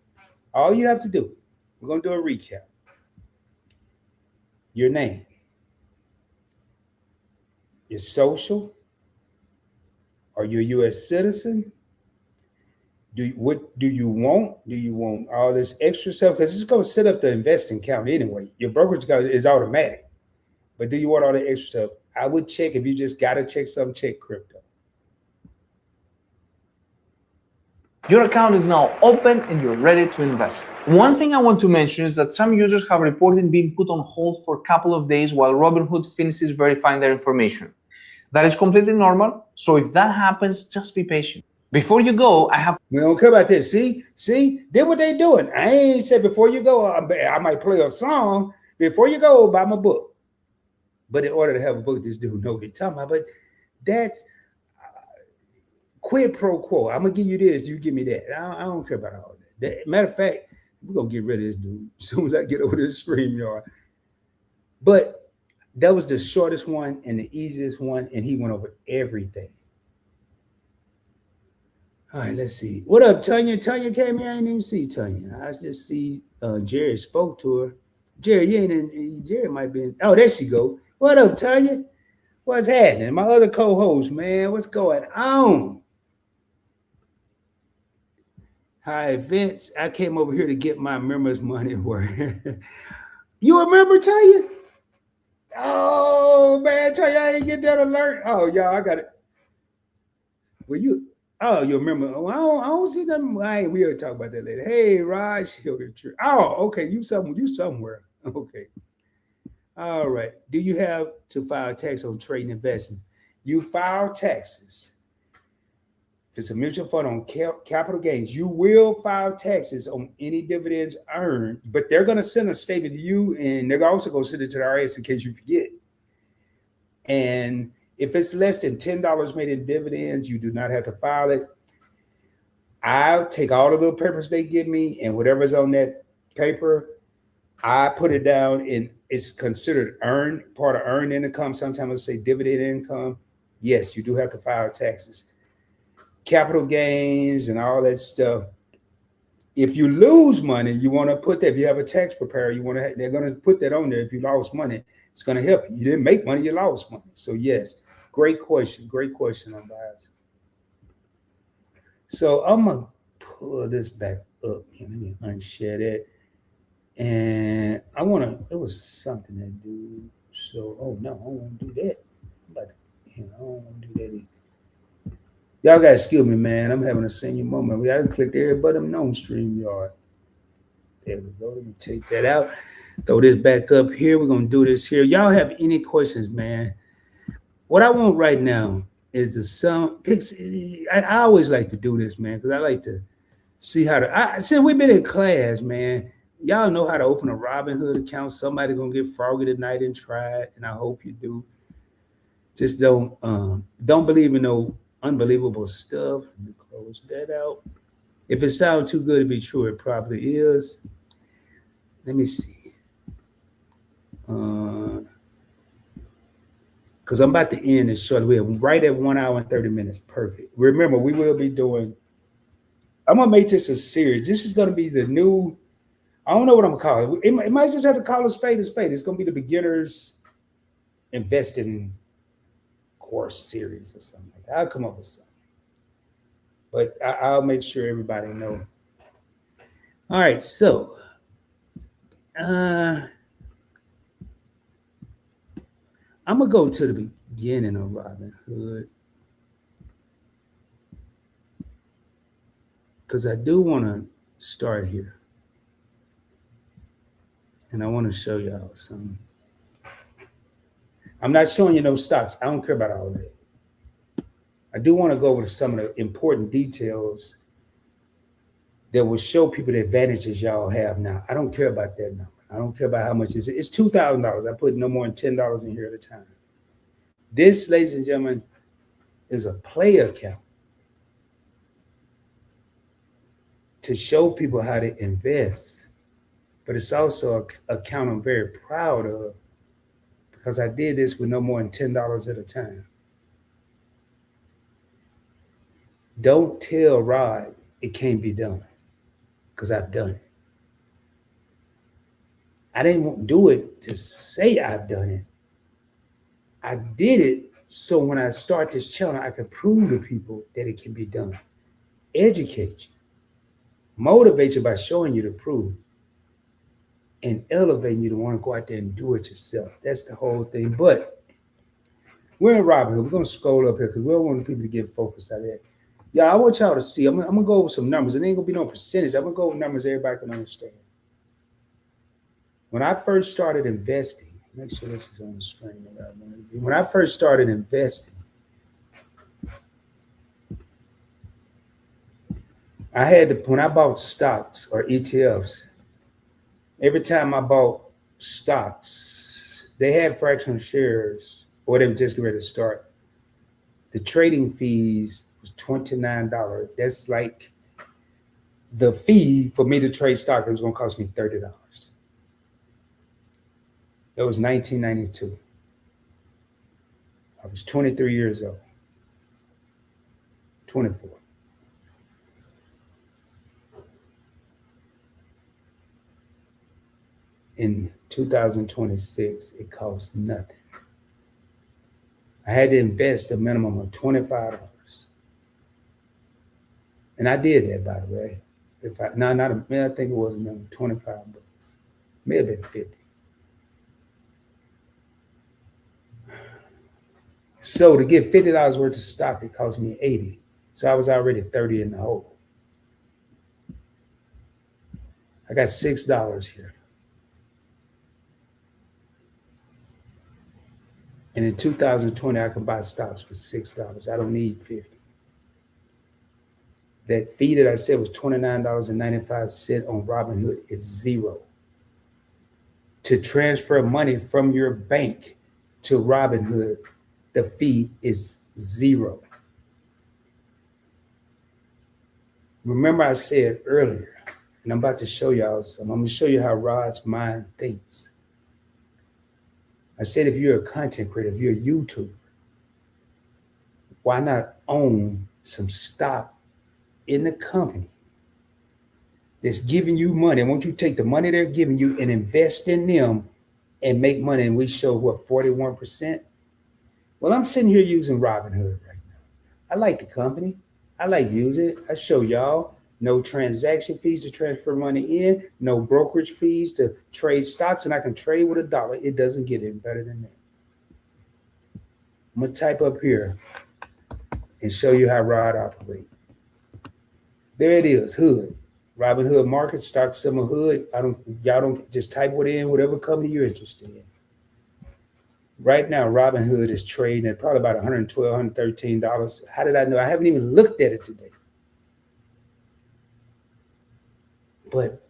all you have to do, we're gonna do a recap. Your name, your social. Are you a U.S. citizen? What do you want? Do you want all this extra stuff? Because it's going to set up the investing account anyway. Your brokerage account is automatic. But do you want all the extra stuff? I would check. If you just got to check something, check crypto. Your account is now open and you're ready to invest. One thing I want to mention is that some users have reported being put on hold for a couple of days while Robinhood finishes verifying their information. That is completely normal. So if that happens, just be patient. Before you go, we don't care about this. See, did what they doing. I ain't said before you go, I might play a song. Before you go, buy my book. But in order to have a book, this dude know what he's talking about. But that's quid pro quo. I'm gonna give you this, you give me that. I don't care about all that. Matter of fact, we're gonna get rid of this dude as soon as I get over to the StreamYard. But that was the shortest one and the easiest one, and he went over everything. All right, let's see. What up, Tanya? Tanya came here. I didn't even see Tanya. I just see Jerry spoke to her. Jerry, you ain't in. Jerry might be in. Oh, there she go. What up, Tanya? What's happening? My other co-host, man. What's going on? Hi, Vince. I came over here to get my members' money worth. You remember, Tanya? Oh, man, Tanya, I didn't get that alert. Oh, y'all, I got it. Well, oh, you remember? Oh, I don't see nothing. We'll talk about that later. Hey, Raj. Oh, okay. You somewhere. Okay. All right. Do you have to file tax on trading investments? You file taxes. If it's a mutual fund on capital gains, you will file taxes on any dividends earned, but they're going to send a statement to you, and they're also going to send it to the IRS in case you forget. And if it's less than $10 made in dividends, you do not have to file it. I'll take all the little papers they give me, and whatever's on that paper, I put it down, and it's considered part of earned income. Sometimes it'll say dividend income. Yes, you do have to file taxes. Capital gains and all that stuff. If you lose money, you want to put that. If you have a tax preparer, they're going to put that on there. If you lost money, it's going to help you. You didn't make money, you lost money. So yes, great question on bias. So I'm going to pull this back up here. Let me unshare that. And it was something to do. So, oh no, I don't want to do that. But I don't want to do that either. Y'all gotta excuse me, man. I'm having a senior moment. We gotta click every button on StreamYard. There we go. Let me take that out. Throw this back up here. We're gonna do this here. Y'all have any questions, man? What I want right now is the sum. I always like to do this, man, because I like to see how to. Since we've been in class, man, y'all know how to open a Robinhood account. Somebody gonna get froggy tonight and try it, and I hope you do. Just don't believe in no unbelievable stuff. Let me close that out. If it sounds too good to be true, it probably is. Let me see. Because I'm about to end this shortly. We're right at 1 hour and 30 minutes. Perfect. Remember, we will be doing, I'm going to make this a series. This is going to be the new, I don't know what I'm going to call it. It might just have to call a spade a spade. It's going to be the beginners investing course series or something like that. I'll come up with something. But I'll make sure everybody knows. All right, so I'm gonna go to the beginning of Robinhood because I do want to start here, and I want to show y'all something. I'm not showing you no stocks. I don't care about all that. I do want to go over some of the important details that will show people the advantages y'all have now. I don't care about that number. I don't care about how much it's $2,000. I put no more than $10 in here at a time. This, ladies and gentlemen, is a play account to show people how to invest. But it's also an account I'm very proud of because I did this with no more than $10 at a time. Don't tell Rod it can't be done because I've done it. I didn't do it to say I've done it. I did it so when I start this channel, I can prove to people that it can be done. Educate you, motivate you by showing you the proof, and elevating you to want to go out there and do it yourself. That's the whole thing. But we're in Robinhood. We're going to scroll up here because we don't want people to get focused on that. Yeah, I want y'all to see. I'm going to go over some numbers. It ain't going to be no percentage. I'm going to go over numbers everybody can understand. When I first started investing, make sure this is on the screen. When I first started investing, I had to, when I bought stocks or ETFs, every time I bought stocks, they had fractional shares or they were just getting ready to start. The trading fees was $29. That's like the fee for me to trade stock. It was going to cost me $30. That was 1992. I was 23 years old. 24. In 2026, it costs nothing. I had to invest a minimum of $25. And I did that, by the way. I think it was a minimum, $25. May have been 50. So to get $50 worth of stock, it cost me 80. So I was already 30 in the hole. I got $6 here. And in 2020, I could buy stocks for $6. I don't need 50. That fee that I said was $29.95 on Robinhood is zero. To transfer money from your bank to Robinhood, the fee is zero. Remember I said earlier, and I'm about to show y'all something. I'm going to show you how Rod's mind thinks. I said, if you're a content creator, if you're a YouTuber, why not own some stock in the company that's giving you money? I want you to take the money they're giving you and invest in them and make money. And we show, 41%? Well, I'm sitting here using Robinhood right now. I like the company. I like using it. I show y'all no transaction fees to transfer money in, no brokerage fees to trade stocks, and I can trade with $1. It doesn't get any better than that. I'm going to type up here and show you how Rod operates. There it is, Hood. Robinhood Market, stock symbol Hood. Y'all don't just type it in, whatever company you're interested in. Right now, Robinhood is trading at probably about $112, $113. How did I know? I haven't even looked at it today. But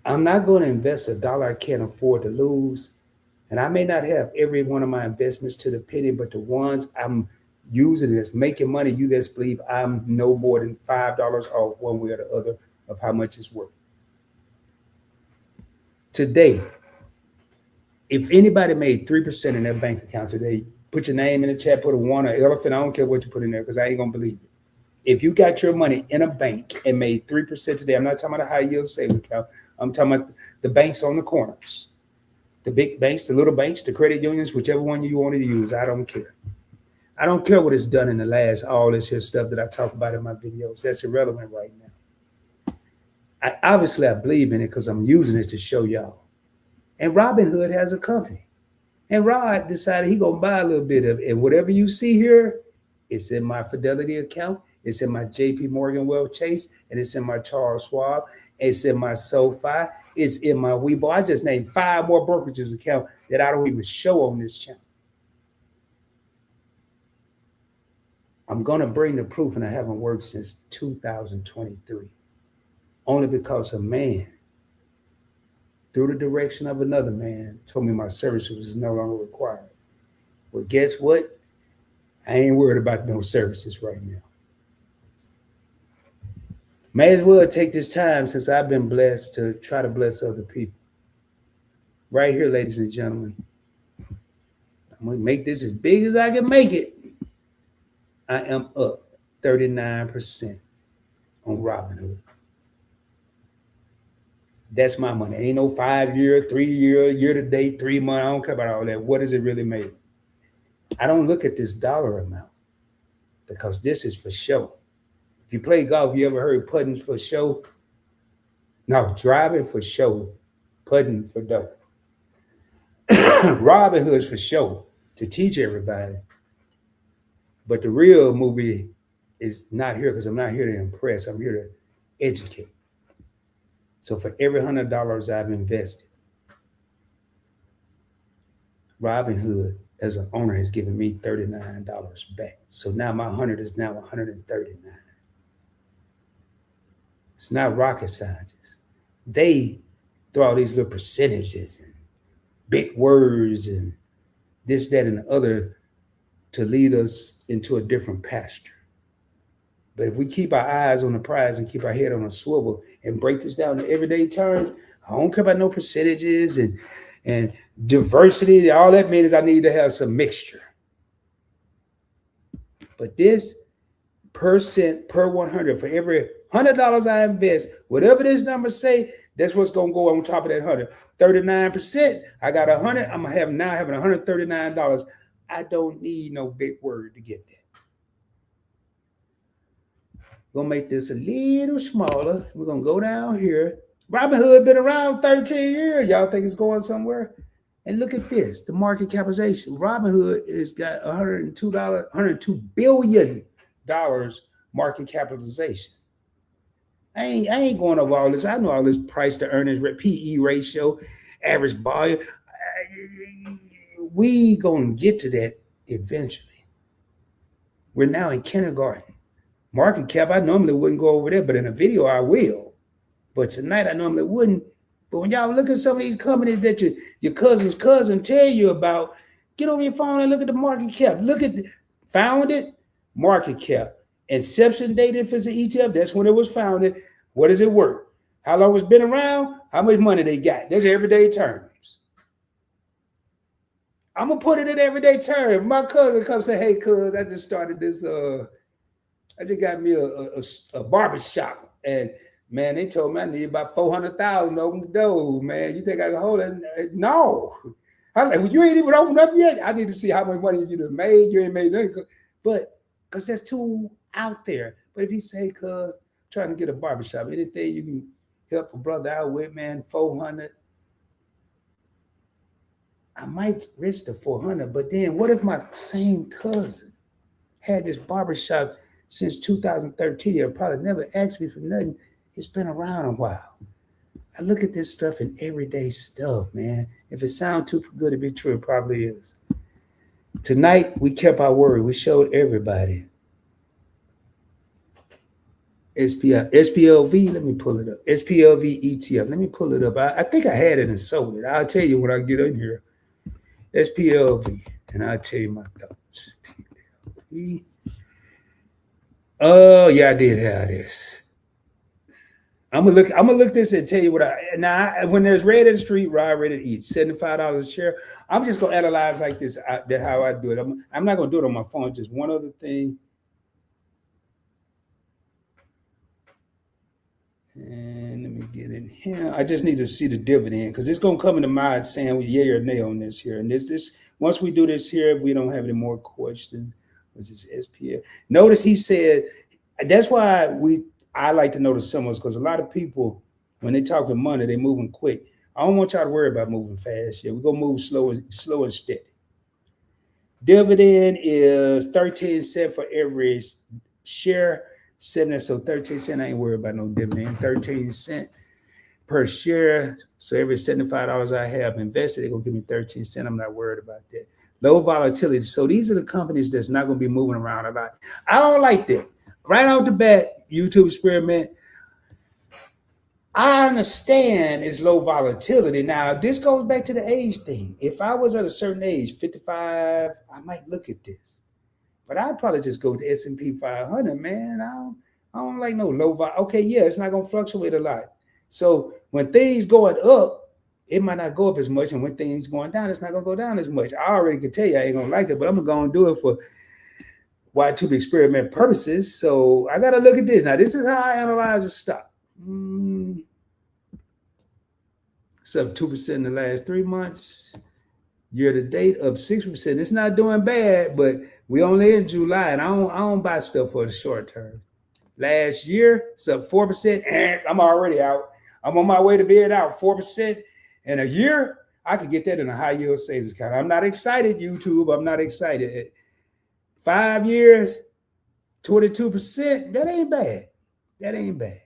I'm not going to invest $1 I can't afford to lose. And I may not have every one of my investments to the penny, but the ones I'm using that's making money, you best believe I'm no more than $5 off one way or the other of how much it's worth. Today, if anybody made 3% in their bank account today, put your name in the chat, put a one or elephant. I don't care what you put in there because I ain't going to believe it. If you got your money in a bank and made 3% today, I'm not talking about a high yield savings account. I'm talking about the banks on the corners, the big banks, the little banks, the credit unions, whichever one you want to use. I don't care. I don't care what it's done in the last, all this here stuff that I talk about in my videos. That's irrelevant right now. I believe in it because I'm using it to show y'all. And Robinhood has a company. And Rod decided he going to buy a little bit of it. And whatever you see here, it's in my Fidelity account. It's in my JP Morgan Wealth Chase. And it's in my Charles Schwab. It's in my SoFi. It's in my Weibo. I just named 5 more brokerages account that I don't even show on this channel. I'm going to bring the proof, and I haven't worked since 2023. Only because a man, through the direction of another man, told me my services was no longer required. Well, guess what? I ain't worried about no services right now. May as well take this time, since I've been blessed, to try to bless other people. Right here, ladies and gentlemen. I'm going to make this as big as I can make it. I am up 39% on Robinhood. That's my money. Ain't no 5-year, 3-year, year-to-date, 3 month. I don't care about all that. What is it really made? I don't look at this dollar amount because this is for show. If you play golf, you ever heard putting for show? No, driving for show, putting for dough. Robinhood's for show, to teach everybody. But the real movie is not here because I'm not here to impress. I'm here to educate. So for every $100 I've invested, Robinhood as an owner has given me $39 back. So now my 100 is now 139. It's not rocket scientists. They throw all these little percentages and big words and this, that, and the other to lead us into a different pasture. But if we keep our eyes on the prize and keep our head on a swivel and break this down to everyday terms, I don't care about no percentages and diversity. All that means I need to have some mixture. But this percent per 100, for every $100 I invest, whatever this number say, that's what's going to go on top of that 100. 39%, I got 100. I'm going to have now having $139. I don't need no big word to get that. We're going to make this a little smaller. We're going to go down here. Robinhood been around 13 years. Y'all think it's going somewhere? And look at this, the market capitalization. Robinhood has got $102 billion market capitalization. I ain't going over all this. I know all this price to earnings, PE ratio, average volume. We going to get to that eventually. We're now in kindergarten. Market cap, I normally wouldn't go over there, but in a video I will. But tonight I normally wouldn't. But when y'all look at some of these companies that your cousin's cousin tell you about, get on your phone and look at the market cap. Look at founded, market cap. Inception date, if it's an ETF, that's when it was founded. What is it worth? How long it's been around? How much money they got? That's everyday terms. I'm going to put it in everyday terms. My cousin comes and say, hey, cuz, I just started this, I just got me a barber shop. And, man, they told me I need about $400,000 to open the door, man. You think I can hold it? No. I'm like, well, you ain't even opened up yet. I need to see how much money you done made. You ain't made nothing. But, because that's too out there. But if you say, cuz, trying to get a barbershop, anything you can help a brother out with, man, 400. I might risk the 400, but then what if my same cousin had this barbershop since 2013. They probably never asked me for nothing. It's been around a while. I look at this stuff in everyday stuff, man. If it sounds too good to be true, it probably is. Tonight, we kept our word. We showed everybody. SPLV, let me pull it up. SPLV ETF. Let me pull it up. I think I had it and sold it. I'll tell you when I get in here. SPLV. And I'll tell you my thoughts. SPLV. Oh, yeah, I did have this. I'm gonna look this and tell you what when there's red in the street, ride ready to eat. $75 a share. I'm just gonna analyze like this. That's how I do it. I'm not gonna do it on my phone. Just one other thing. And let me get in here. I just need to see the dividend because it's gonna come into mind saying we yay or nay on this here. And this once we do this here, if we don't have any more questions, which is SPL. Notice he said that's why I like to know the symbols because a lot of people, when they talking money, they moving quick. I don't want y'all to worry about moving fast. Yeah, we're gonna move slow and steady. Dividend is 13 cents for every share. 7, so 13 cents. I ain't worried about no dividend. 13 cents per share. So every $75 I have invested, they're gonna give me 13 cents. I'm not worried about that. Low volatility. So these are the companies that's not gonna be moving around a lot. I don't like that. Right off the bat, YouTube experiment. I understand it's low volatility. Now, this goes back to the age thing. If I was at a certain age, 55, I might look at this. But I'd probably just go to S&P 500, man. I don't like no low vol. Okay, yeah, it's not going to fluctuate a lot. So when things going up, it might not go up as much. And when things going down, it's not going to go down as much. I already can tell you I ain't going to like it, but I'm going to do it for Y2 experiment purposes. So I got to look at this. Now, this is how I analyze a stock. It's up 2% in the last 3 months. Year to date, up 6%. It's not doing bad, but we only in July, and I don't buy stuff for the short term. Last year, it's up 4%, and I'm already out. I'm on my way to being out 4% in a year. I could get that in a high yield savings account. I'm not excited, YouTube. I'm not excited. 5 years, 22%. That ain't bad. That ain't bad.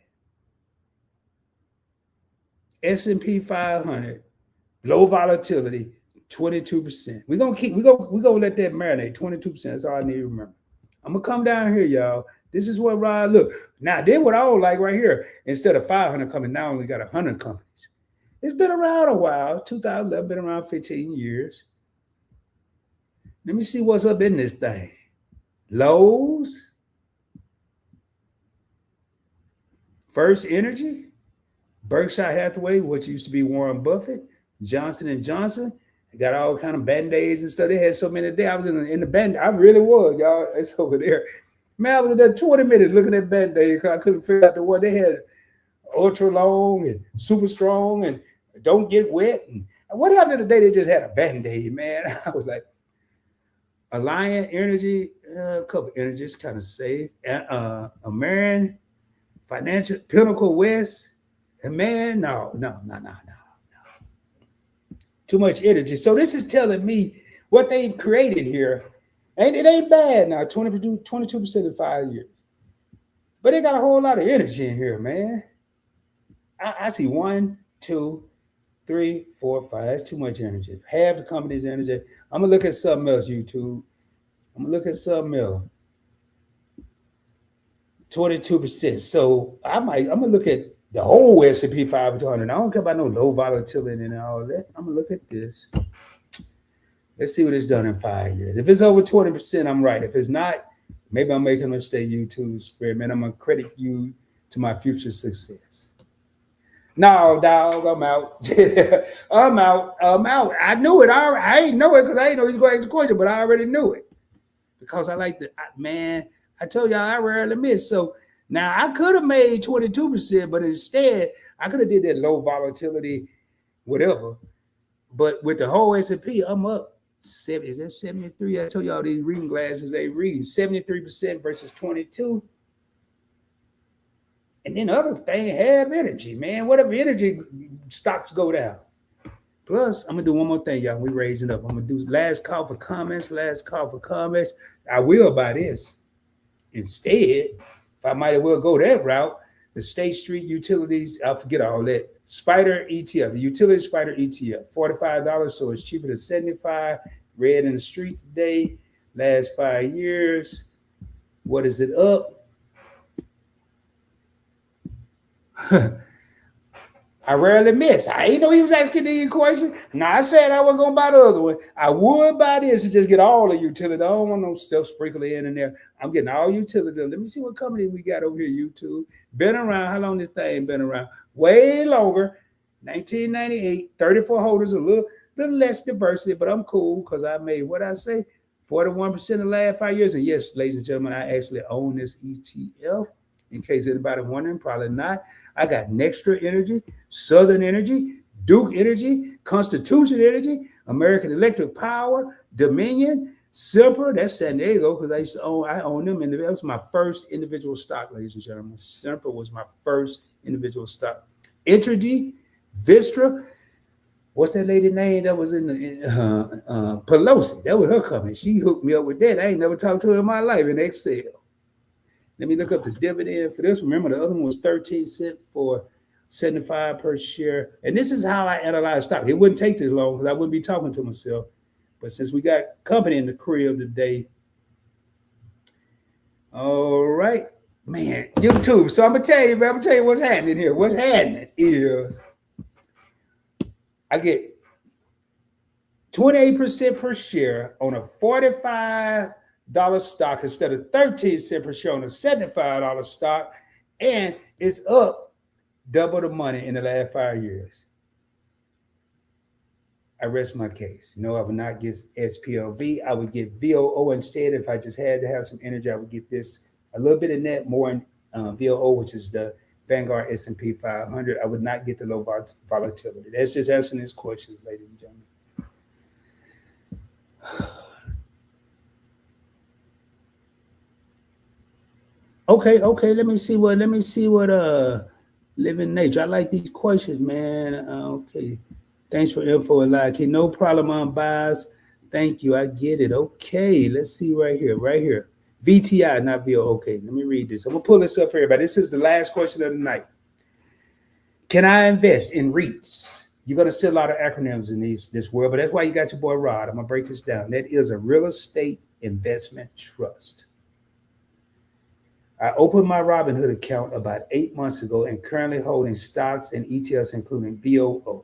S&P 500, low volatility, 22%. We're gonna let that marinate. 22%. That's all I need to remember. I'm gonna come down here, y'all. This is what Rod look. Now, then what I don't like right here, instead of 500 coming, now only got 100 companies. It's been around a while. 2011, been around 15 years. Let me see what's up in this thing. Lowe's, First Energy, Berkshire Hathaway, which used to be Warren Buffett, Johnson & Johnson. They got all kind of Band-Aids and stuff. They had so many there. I was in the Band. I really was, y'all. It's over there. Man, I was in there 20 minutes looking at Band-Aids because I couldn't figure out the one. They had ultra long and super strong and don't get wet. And what happened today? They just had a Band-Aid, man. I was like, Alliant Energy, a couple energies kind of safe. American Financial, Pinnacle West. And man, no. Too much energy. So this is telling me what they've created here. And it ain't bad now, 22% in 5 years. But they got a whole lot of energy in here, man. I see 1, 2, 3, 4, 5. That's too much energy. Half the company's energy. I'm going to look at something else, YouTube. I'm going to look at something else. 22%. So I'm going to look at the whole S&P 500. I don't care about no low volatility and all that. I'm going to look at this. Let's see what it's done in 5 years. If it's over 20%, I'm right. If it's not, maybe I'm making a mistake, YouTube experiment. I'm going to credit you to my future success. No, dog, I'm out. I'm out. I knew it. I ain't know it because I ain't know he's going to ask the question, but I already knew it. Because I like man, I told y'all I rarely miss. So now I could have made 22%, but instead I could have did that low volatility, whatever. But with the whole S&P, I'm up. Is that 73? I told y'all these reading glasses ain't reading. 73% versus 22. And then other thing, have energy, man. Whatever energy stocks go down. Plus, I'm gonna do one more thing, y'all. We raising up. I'm gonna do last call for comments. I will buy this instead. If I might as well go that route, the State Street Utilities, I'll forget all that. Spider ETF, the Utility Spider ETF, $45, so it's cheaper than $75. Red in the street today, last 5 years. What is it up? I rarely miss. I ain't know he was asking the question. Now I said I wasn't gonna buy the other one. I would buy this and just get all the utility. I don't want no stuff sprinkled in and there. I'm getting all utility. Let me see what company we got over here. YouTube been around. How long this thing been around? Way longer. 1998. 34 holders. A little less diversity, but I'm cool because I made what I say. 41% in the last 5 years. And yes, ladies and gentlemen, I actually own this ETF. In case anybody wondering, probably not. I got Nextra Energy, Southern Energy, Duke Energy, Constitution Energy, American Electric Power, Dominion, Sempra. That's San Diego because I own them. And that was my first individual stock, ladies and gentlemen. Sempra was my first individual stock. Entergy, Vistra. What's that lady name that was in the Pelosi? That was her company. She hooked me up with that. I ain't never talked to her in my life in Excel. Let me look up the dividend for this. Remember, the other one was 13 cents for 75 per share. And this is how I analyze stock. It wouldn't take this long because I wouldn't be talking to myself. But since we got company in the crib today, all right, man, YouTube. So I'm gonna tell you, man, I'm gonna tell you what's happening here. What's happening is I get 28% per share on a $45 stock instead of 13 cents per share on a $75 stock, and it's up double the money in the last 5 years. I rest my case. No, I would not get SPLV. I would get VOO instead. If I just had to have some energy, I would get this a little bit of net more in VOO, which is the Vanguard S&P 500. I would not get the low volatility. That's just answering these questions, ladies and gentlemen. Okay. Let me see what living nature. I like these questions, man. Okay. Thanks for info and like. Okay, no problem on bias. Thank you. I get it. Okay. Let's see right here. VTI, not VO. Okay, let me read this. I'm gonna pull this up for everybody. This is the last question of the night. Can I invest in REITs? You're gonna see a lot of acronyms in this world, but that's why you got your boy Rod. I'm gonna break this down. That is a real estate investment trust. I opened my Robinhood account about 8 months ago and currently holding stocks and ETFs, including VOO.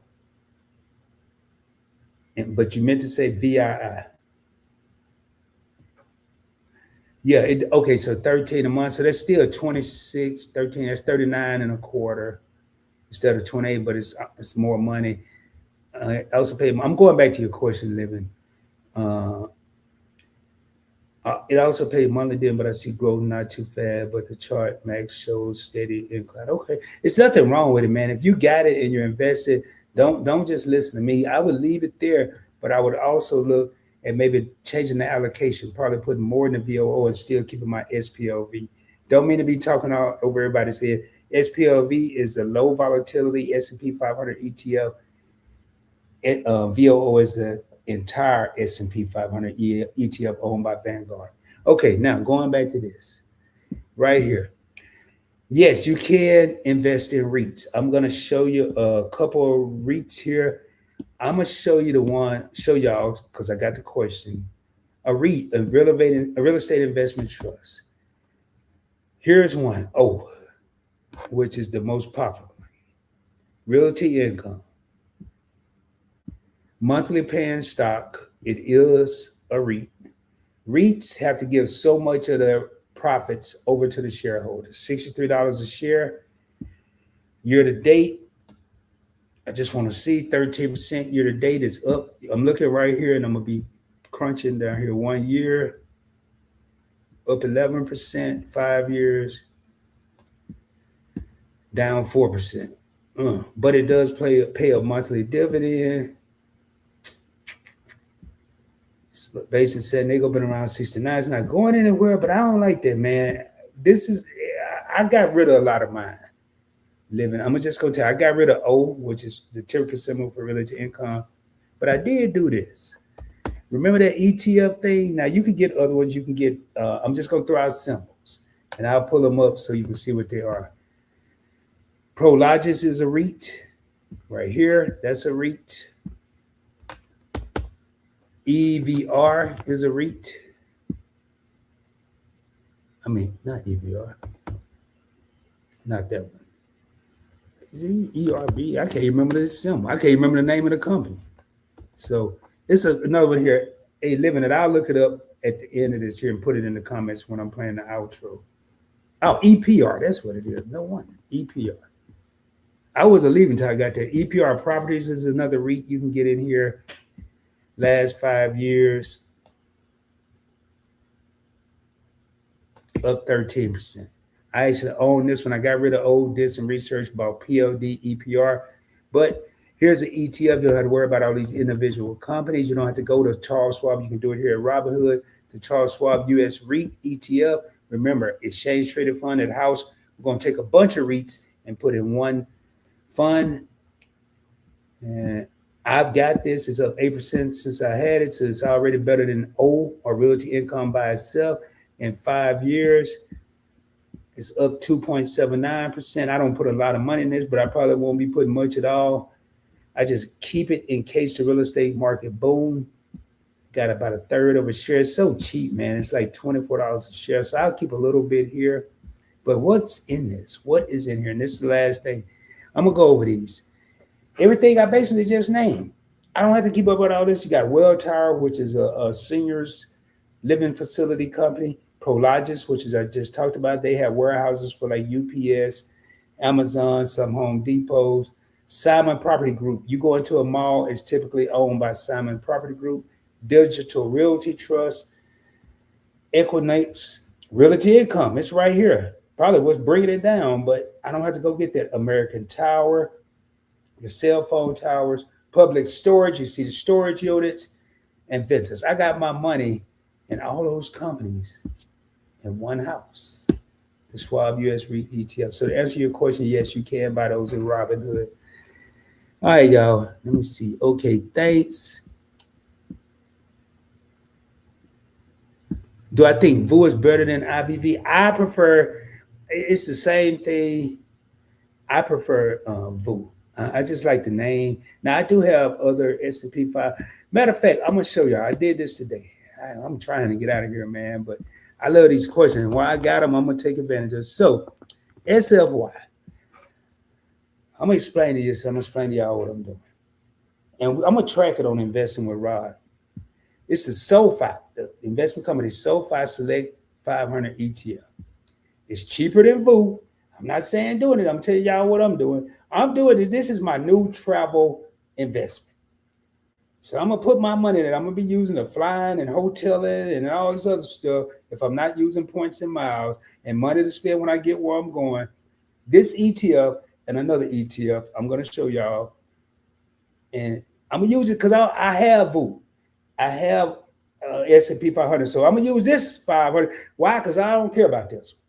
But you meant to say VII. Yeah, okay, so 13 a month. So that's still 26, 13, that's 39 and a quarter instead of 28, but it's more money. I also pay, I'm going back to your question, Living. It also paid monthly dividend, but I see growth not too fast, but the chart max shows steady incline. Okay, it's nothing wrong with it, man. If you got it and you're invested, don't just listen to me. I would leave it there, but I would also look at maybe changing the allocation, probably putting more in the VOO and still keeping my SPLV. Don't mean to be talking all over everybody's head. SPLV is the low volatility S&P 500 ETF. VOO is the entire S&P 500 ETF owned by Vanguard. Okay, now going back to this right here. Yes, you can invest in REITs. I'm going to show you a couple of REITs here. I'm going to show y'all, because I got the question. A REIT, a real estate investment trust. Here's one, which is the most popular one. Realty Income. Monthly paying stock. It is a REIT. REITs have to give so much of their profits over to the shareholders. $63 a share. Year to date, I just want to see 13% year to date is up. I'm looking right here and I'm going to be crunching down here. 1 year, up 11%, 5 years, down 4%. But it does pay a monthly dividend. Based in San Diego, been around 69. It's not going anywhere, but I don't like that, man. I got rid of a lot of mine. living. I'm just gonna tell you, I got rid of O, which is the typical symbol for relative income, but I did do this. Remember that ETF thing? Now you can get other ones. You can get. I'm just gonna throw out symbols, and I'll pull them up so you can see what they are. Prologis is a REIT, right here. That's a REIT. EVR is a REIT. I mean, not EVR. Not that one. Is it ERB? I can't remember the symbol. I can't remember the name of the company. So it's another one here. Hey, living it. I'll look it up at the end of this here and put it in the comments when I'm playing the outro. Oh, EPR. That's what it is. No wonder. EPR. I wasn't leaving until I got there. EPR Properties is another REIT you can get in here. Last 5 years, up 13%. I actually own this when I got rid of old did some research about PLD, EPR. But here's an ETF. You don't have to worry about all these individual companies. You don't have to go to Charles Schwab. You can do it here at Robinhood, the Charles Schwab US REIT ETF. Remember, exchange traded fund at house. We're going to take a bunch of REITs and put in one fund. And I've got this. It's up 8% since I had it. So it's already better than O or realty income by itself. In 5 years, it's up 2.79%. I don't put a lot of money in this, but I probably won't be putting much at all. I just keep it in case the real estate market boom. Got about a third of a share. It's so cheap, man. It's like $24 a share. So I'll keep a little bit here. But what's in this? What is in here? And this is the last thing. I'm going to go over these. Everything I basically just named. I don't have to keep up with all this. You got Welltower, which is a seniors living facility company. Prologis, which is I just talked about. They have warehouses for like UPS, Amazon, some Home Depots. Simon Property Group. You go into a mall, it's typically owned by Simon Property Group. Digital Realty Trust. Equinix Realty Income. It's right here. Probably what's bringing it down, but I don't have to go get that. American Tower. Your cell phone towers, public storage, you see the storage units, and Ventus. I got my money in all those companies in one house, the Schwab US REIT ETF. So to answer your question, yes, you can buy those in Robinhood. All right, y'all. Let me see. Okay, thanks. Do I think VU is better than IBV? I prefer, it's the same thing. I prefer VU. I just like the name. Now, I do have other S&P 5. Matter of fact, I'm going to show y'all. I did this today. I'm trying to get out of here, man, but I love these questions. While I got them, I'm going to take advantage of it. So, SFY. I'm going to explain to you. So I'm going to explain to y'all what I'm doing. And I'm going to track it on Investing with Rod. It's the SoFi, the investment company, SoFi Select 500 ETF. It's cheaper than VU. I'm not saying doing it. I'm telling y'all what I'm doing. I'm doing this. This is my new travel investment. So I'm going to put my money in it. I'm going to be using the flying and hoteling and all this other stuff if I'm not using points and miles and money to spend when I get where I'm going. This ETF and another ETF, I'm going to show y'all. And I'm going to use it because I have VU. I have S&P 500. So I'm going to use this 500. Why? Because I don't care about this one.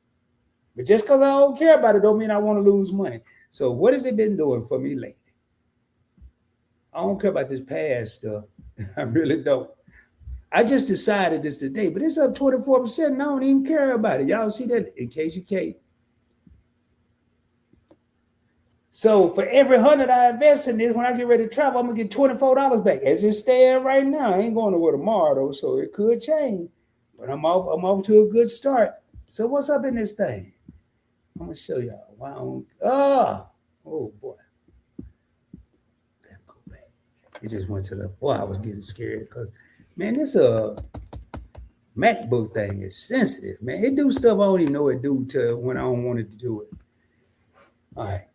But just because I don't care about it don't mean I want to lose money. So what has it been doing for me lately? I don't care about this past stuff. I really don't. I just decided this today, but it's up 24% and I don't even care about it. Y'all see that? In case you can't. So for every 100 I invest in this, when I get ready to travel, I'm going to get $24 back. As it's staying right now, I ain't going nowhere tomorrow, though, so it could change. But I'm off to a good start. So what's up in this thing? I'm going to show y'all. Wow. Oh, boy. Gotta go back. It just went to the, boy, I was getting scared because, man, this MacBook thing is sensitive, man. It do stuff I don't even know it do to when I don't want it to do it. All right.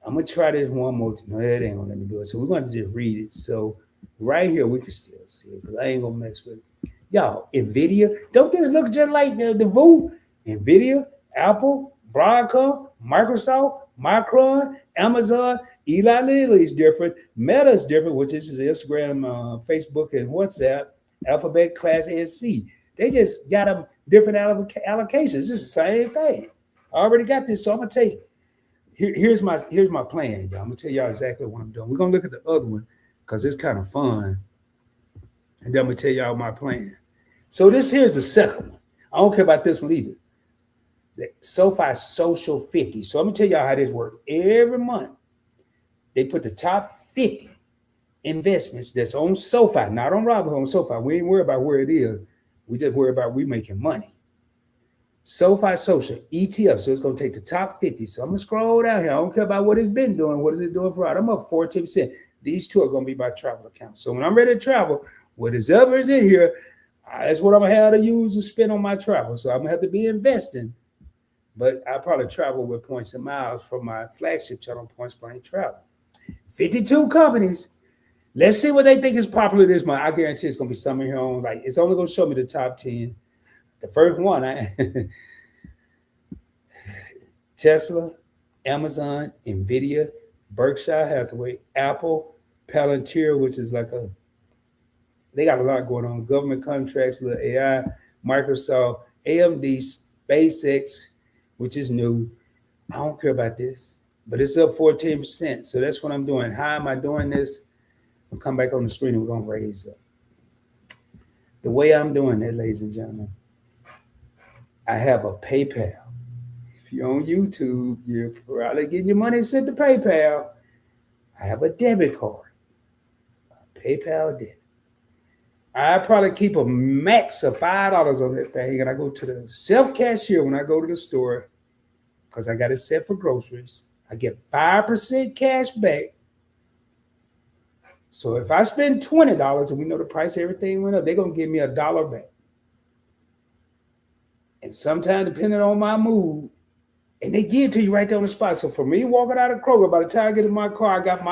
I'm going to try this one more time. No, it ain't going to let me do it. So we're going to just read it. So right here, we can still see it because I ain't going to mess with it. Y'all, NVIDIA, don't this look just like the VU? NVIDIA, Apple, Broadcom, Microsoft, Micron, Amazon, Eli Lilly is different. Meta is different, which is Instagram, Facebook, and WhatsApp, Alphabet, Class A and C. They just got them different allocations. It's the same thing. I already got this, so I'm going to take here's my plan, y'all. I'm gonna tell y'all exactly what I'm doing. We're gonna look at the other one because it's kind of fun, and then I'm gonna tell y'all my plan. So here's the second one. I don't care about this one either. The SoFi Social 50. So I'm gonna tell y'all how this works. Every month, they put the top 50 investments that's on SoFi, not on Robinhood, on SoFi. We ain't worried about where it is. We just worry about we making money. SoFi Social ETF. So it's going to take the top 50. So I'm going to scroll down here. I don't care about what it's been doing. What is it doing for us? I'm up 14%. These two are going to be my travel accounts. So when I'm ready to travel, whatever is in here, that's what I'm going to have to use to spend on my travel. So I'm going to have to be investing. But I probably travel with points and miles from my flagship channel, Points Blank Travel. 52 companies. Let's see what they think is popular this month. I guarantee it's going to be something here on, like, it's only going to show me the top 10. The first one, Tesla, Amazon, Nvidia, Berkshire Hathaway, Apple, Palantir, which is like they got a lot going on. Government contracts, little AI, Microsoft, AMD, SpaceX, which is new. I don't care about this, but it's up 14%. So that's what I'm doing. How am I doing this? I'll come back on the screen and we're going to raise up. The way I'm doing that, ladies and gentlemen, I have a PayPal. If you're on YouTube, you're probably getting your money sent to PayPal. I have a debit card, a PayPal debit. I probably keep a max of $5 on that thing, and I go to the self-cashier when I go to the store because I got it set for groceries. I get 5% cash back. So if I spend $20 and we know the price of everything went up, they're going to give me $1 back. And sometimes, depending on my mood, and they give it to you right there on the spot. So for me, walking out of Kroger, by the time I get in my car, I got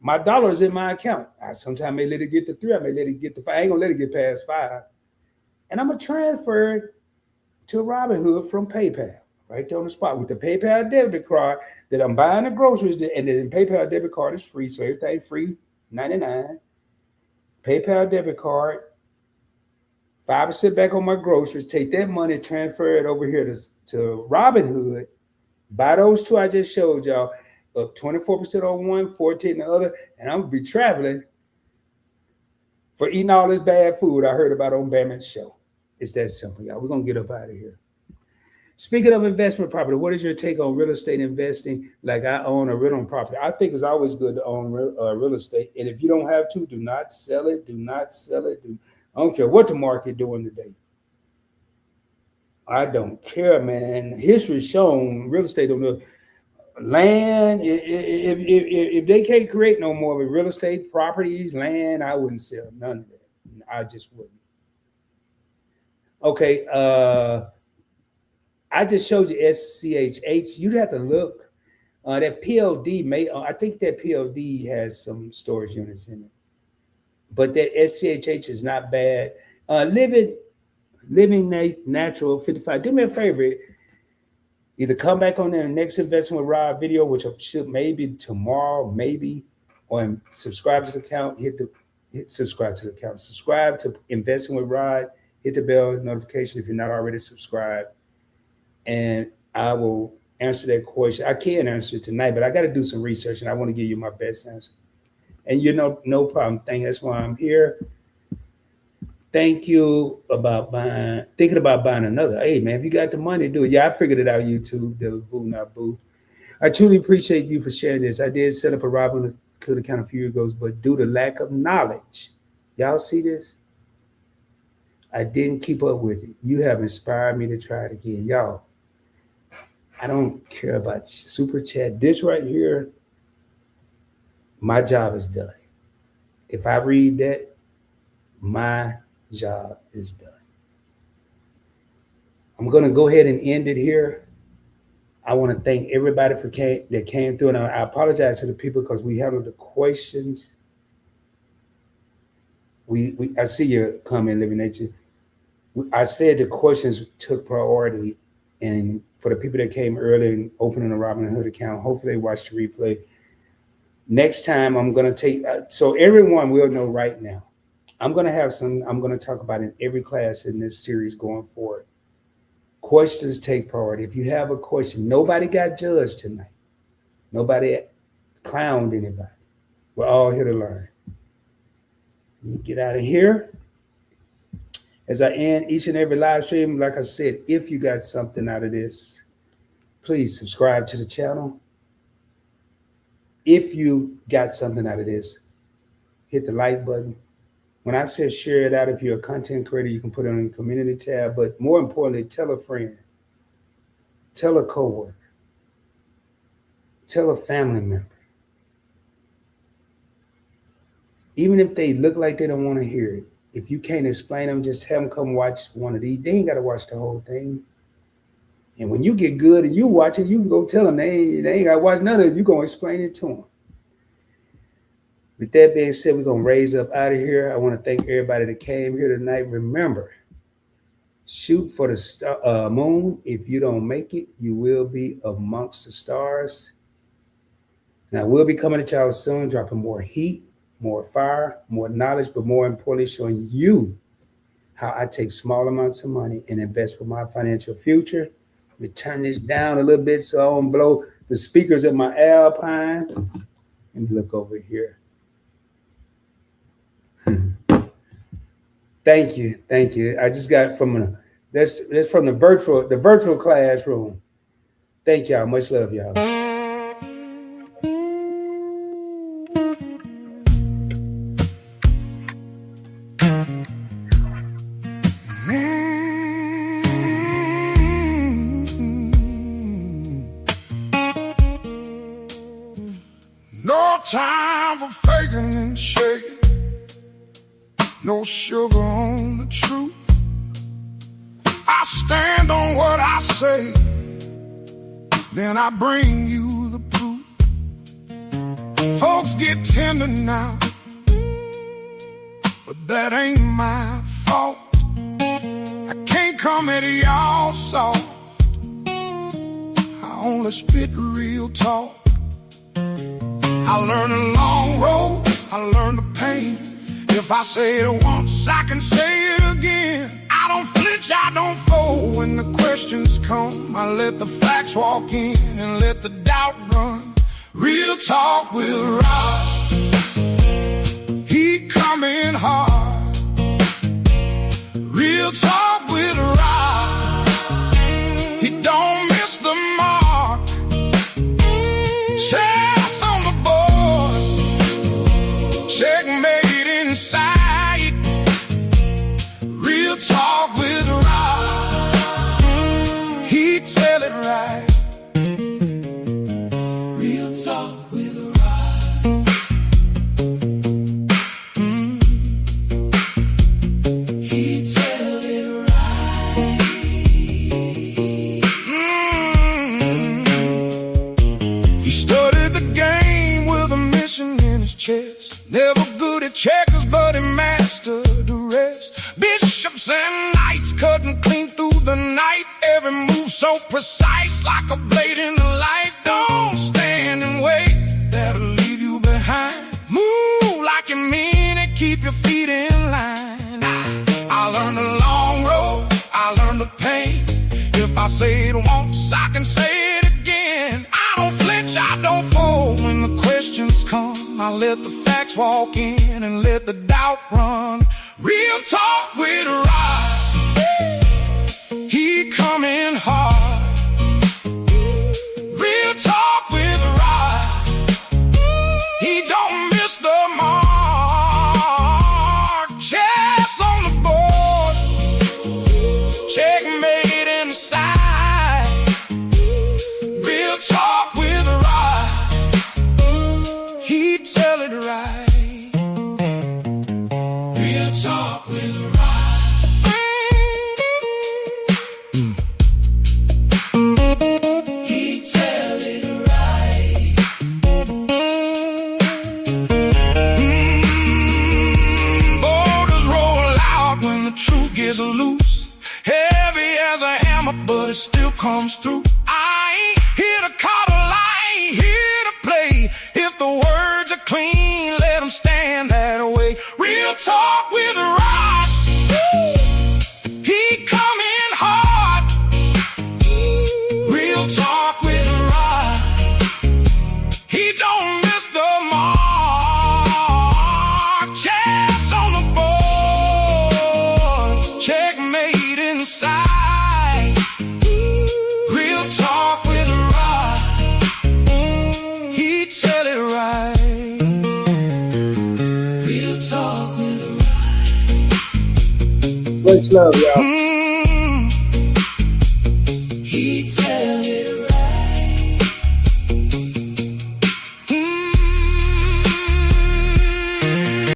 my dollars in my account. I sometimes may let it get to 3. I may let it get to 5. I ain't going to let it get past 5. And I'm going to transfer it to Robinhood from PayPal, right there on the spot with the PayPal debit card that I'm buying the groceries. And then the PayPal debit card is free. So everything free, $99. PayPal debit card. 5% back on my groceries, take that money, transfer it over here to Robinhood, buy those two I just showed y'all, up 24% on one, 14% on the other, and I'm going to be traveling for eating all this bad food I heard about on Bamman's show. It's that simple, y'all. We're going to get up out of here. Speaking of investment property, what is your take on real estate investing? Like I own a rental property. I think it's always good to own real estate, and if you don't have to, do not sell it. Do not sell it. I don't care what the market doing today. I don't care, man. History's shown real estate on the land. If they can't create no more with real estate properties, land, I wouldn't sell none of that. I just wouldn't. Okay, I just showed you SCHH. You'd have to look. That PLD I think that PLD has some storage units in it. But that SCHH is not bad. Living Natural 55. Do me a favor. Either come back on their next Investment with Rod video, which should maybe tomorrow, maybe, or subscribe to the account. Hit subscribe to the account. Subscribe to Investing with Rod. Hit the bell notification if you're not already subscribed. And I will answer that question. I can't answer it tonight, but I got to do some research, and I want to give you my best answer. And no problem. That's why I'm here. Thank you thinking about buying another. Hey, man, if you got the money, do it. Yeah, I figured it out, YouTube. The boo, not boo. I truly appreciate you for sharing this. I did set up a Robinhood account a few years ago, but due to lack of knowledge, y'all see this? I didn't keep up with it. You have inspired me to try it again. Y'all, I don't care about super chat. This right here, my job is done. If I read that, my job is done. I'm going to go ahead and end it here. I want to thank everybody that came through, and I apologize to the people because we handled the questions. I see your comment, Living Nature. I said the questions took priority, and for the people that came early and opening a Robinhood account, hopefully they watched the replay. Next time, I'm going to take, so everyone will know right now, I'm going to talk about in every class in this series going forward. Questions take priority. If you have a question, nobody got judged tonight. Nobody clowned anybody. We're all here to learn. Let me get out of here. As I end each and every live stream, like I said, if you got something out of this, please subscribe to the channel. If you got something out of this, hit the like button. When I said share it out, if you're a content creator, you can put it on your community tab. But more importantly, tell a friend, tell a coworker, tell a family member. Even if they look like they don't want to hear it, if you can't explain them, just have them come watch one of these. They ain't got to watch the whole thing. And when you get good and you watch it, you can go tell them they ain't got to watch none of it. You're going to explain it to them. With that being said, we're going to raise up out of here. I want to thank everybody that came here tonight. Remember, shoot for the moon. If you don't make it, you will be amongst the stars. And I will be coming at y'all soon, dropping more heat, more fire, more knowledge, but more importantly, showing you how I take small amounts of money and invest for my financial future. Let me turn this down a little bit so I don't blow the speakers at my Alpine. And look over here. Thank you. I just got from that's from the virtual classroom. Thank y'all. Much love, y'all. No time for faking and shaking. No sugar on the truth. I stand on what I say, then I bring you the proof. Folks get tender now, but that ain't my fault. I can't come at y'all soft. I only spit real talk. I learned a long road, I learned the pain. If I say it once, I can say it again. I don't flinch, I don't fold. When the questions come, I let the facts walk in and let the doubt run. Real talk will rise. He coming hard. Real talk will rise. He don't miss the mark. Chess on the board. Checkmate. Inside, real talk with Rod. He tell it right. Real talk with Rod. He tell it right. He studied the game with a mission in his chest. Never good at checkers, but he mastered the rest. Bishops and knights cutting clean through the night. Every move so precise, like a blade in the light. Don't stand and wait, that'll leave you behind. Move like you mean it, keep your feet in line. I learned the long road, I learned the pain. If I say it once, I can say it again. I don't flinch, I don't fold. When the questions come, I let the facts walk in and let the doubt run. Real talk with Rod. He coming hard. Real talk with Rod. He don't miss the mark. Chess on the board. Checkmate inside. Real talk with Rod. He tell it right. Real talk with Rod. He tell it right. Borders roll out when the truth gets loose. Heavy as a hammer, but it still comes through. I ain't here to coddle, I ain't here to play. If the words are clean, let them stand that way. Real talk with Rod. He coming hard. Real talk with Rod. Much love, y'all. He